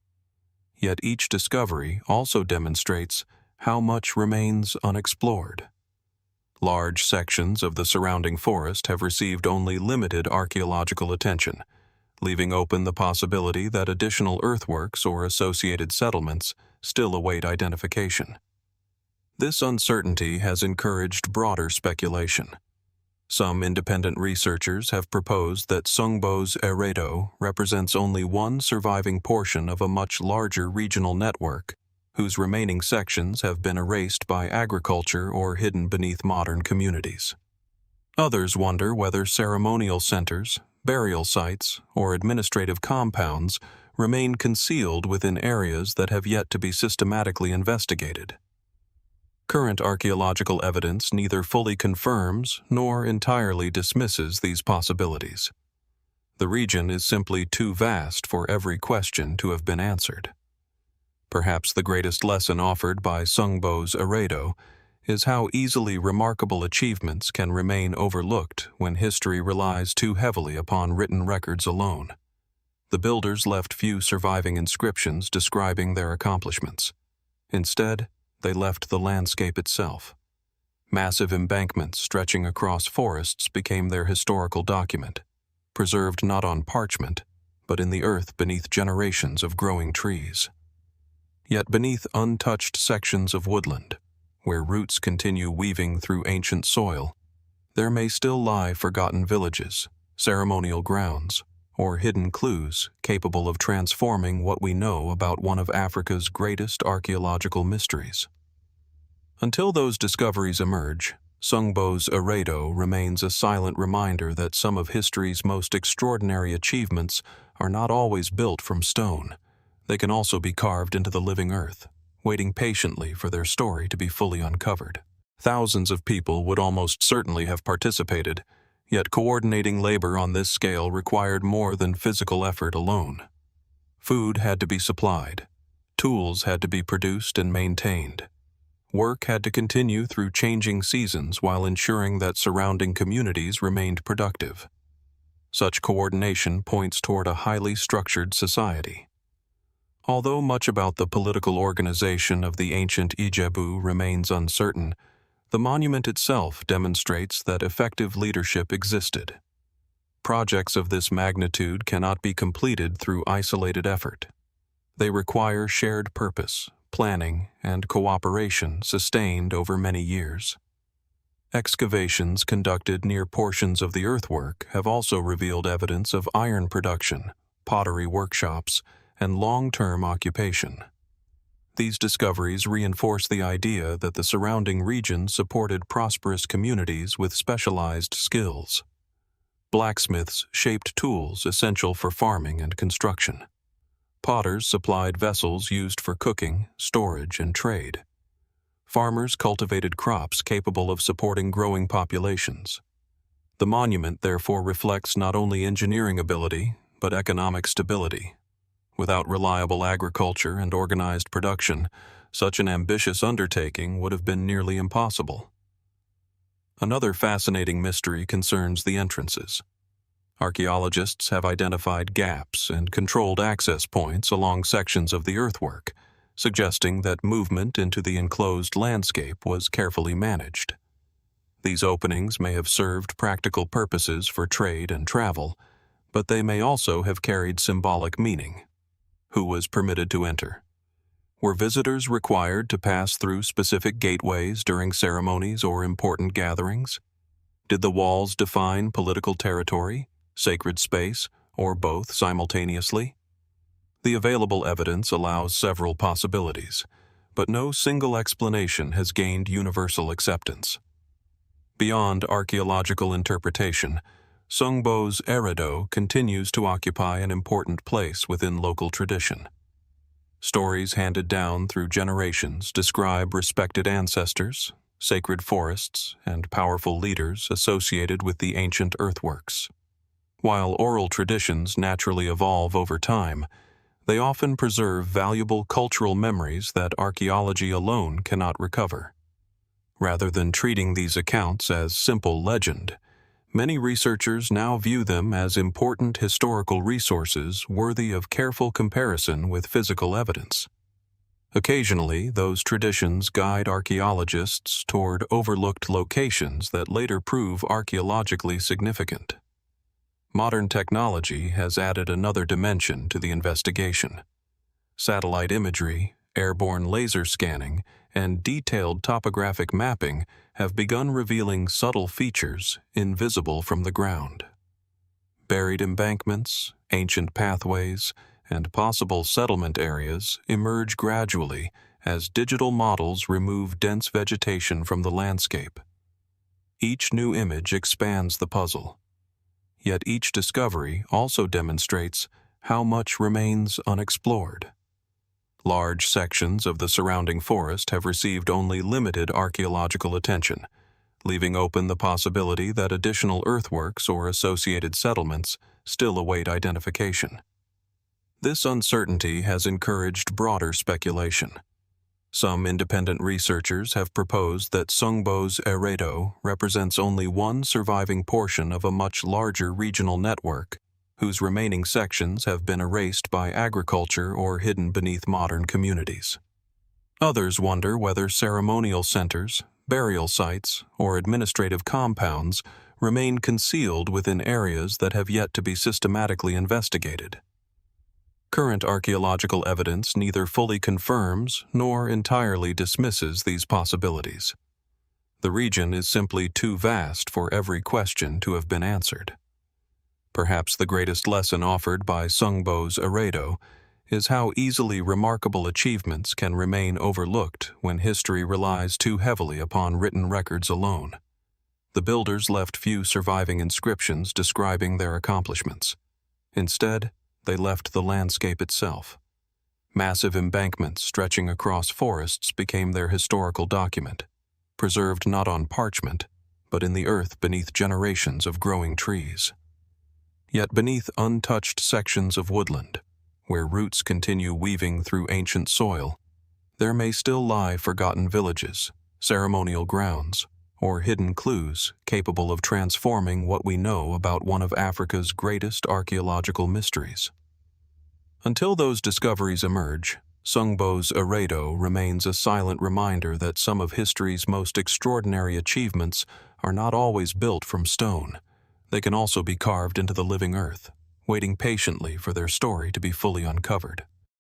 Yet each discovery also demonstrates how much remains unexplored. Large sections of the surrounding forest have received only limited archaeological attention, leaving open the possibility that additional earthworks or associated settlements still await identification. This uncertainty has encouraged broader speculation. Some independent researchers have proposed that Sungbo's Eredo represents only one surviving portion of a much larger regional network, whose remaining sections have been erased by agriculture or hidden beneath modern communities. Others wonder whether ceremonial centers, burial sites, or administrative compounds remain concealed within areas that have yet to be systematically investigated. Current archaeological evidence neither fully confirms nor entirely dismisses these possibilities. The region is simply too vast for every question to have been answered. Perhaps the greatest lesson offered by Sungbo's Eredo is how easily remarkable achievements can remain overlooked when history relies too heavily upon written records alone. The builders left few surviving inscriptions describing their accomplishments. Instead, they left the landscape itself. Massive embankments stretching across forests became their historical document, preserved not on parchment, but in the earth beneath generations of growing trees. Yet beneath untouched sections of woodland, where roots continue weaving through ancient soil, there may still lie forgotten villages, ceremonial grounds, or hidden clues capable of transforming what we know about one of Africa's greatest archaeological mysteries. Until those discoveries emerge, Sungbo's Eredo remains a silent reminder that some of history's most extraordinary achievements are not always built from stone. They can also be carved into the living earth, waiting patiently for their story to be fully uncovered. Thousands of people would almost certainly have participated, yet coordinating labor on this scale required more than physical effort alone. Food had to be supplied, tools had to be produced and maintained. Work had to continue through changing seasons while ensuring that surrounding communities remained productive. Such coordination points toward a highly structured society. Although much about the political organization of the ancient Ijebu remains uncertain, the monument itself demonstrates that effective leadership existed. Projects of this magnitude cannot be completed through isolated effort. They require shared purpose, planning, and cooperation sustained over many years. Excavations conducted near portions of the earthwork have also revealed evidence of iron production, pottery workshops, and long-term occupation. These discoveries reinforce the idea that the surrounding region supported prosperous communities with specialized skills. Blacksmiths shaped tools essential for farming and construction. Potters supplied vessels used for cooking, storage, and trade. Farmers cultivated crops capable of supporting growing populations. The monument therefore reflects not only engineering ability, but economic stability. Without reliable agriculture and organized production, such an ambitious undertaking would have been nearly impossible. Another fascinating mystery concerns the entrances. Archaeologists have identified gaps and controlled access points along sections of the earthwork, suggesting that movement into the enclosed landscape was carefully managed. These openings may have served practical purposes for trade and travel, but they may also have carried symbolic meaning. Who was permitted to enter? Were visitors required to pass through specific gateways during ceremonies or important gatherings? Did the walls define political territory, sacred space, or both simultaneously? The available evidence allows several possibilities, but no single explanation has gained universal acceptance. Beyond archaeological interpretation, Sungbo's Eredo continues to occupy an important place within local tradition. Stories handed down through generations describe respected ancestors, sacred forests, and powerful leaders associated with the ancient earthworks. While oral traditions naturally evolve over time, they often preserve valuable cultural memories that archaeology alone cannot recover. Rather than treating these accounts as simple legend, many researchers now view them as important historical resources worthy of careful comparison with physical evidence. Occasionally, those traditions guide archaeologists toward overlooked locations that later prove archaeologically significant. Modern technology has added another dimension to the investigation. Satellite imagery, airborne laser scanning, and detailed topographic mapping have begun revealing subtle features invisible from the ground. Buried embankments, ancient pathways, and possible settlement areas emerge gradually as digital models remove dense vegetation from the landscape. Each new image expands the puzzle. Yet each discovery also demonstrates how much remains unexplored. Large sections of the surrounding forest have received only limited archaeological attention, leaving open the possibility that additional earthworks or associated settlements still await identification. This uncertainty has encouraged broader speculation. Some independent researchers have proposed that Sungbo's Eredo represents only one surviving portion of a much larger regional network, whose remaining sections have been erased by agriculture or hidden beneath modern communities. Others wonder whether ceremonial centers, burial sites, or administrative compounds remain concealed within areas that have yet to be systematically investigated. Current archaeological evidence neither fully confirms nor entirely dismisses these possibilities. The region is simply too vast for every question to have been answered. Perhaps the greatest lesson offered by Sungbo's Eredo is how easily remarkable achievements can remain overlooked when history relies too heavily upon written records alone. The builders left few surviving inscriptions describing their accomplishments. Instead, they left the landscape itself. Massive embankments stretching across forests became their historical document, preserved not on parchment, but in the earth beneath generations of growing trees. Yet beneath untouched sections of woodland, where roots continue weaving through ancient soil, there may still lie forgotten villages, ceremonial grounds, or hidden clues capable of transforming what we know about one of Africa's greatest archaeological mysteries. Until those discoveries emerge, Sungbo's Eredo remains a silent reminder that some of history's most extraordinary achievements are not always built from stone. They can also be carved into the living earth, waiting patiently for their story to be fully uncovered.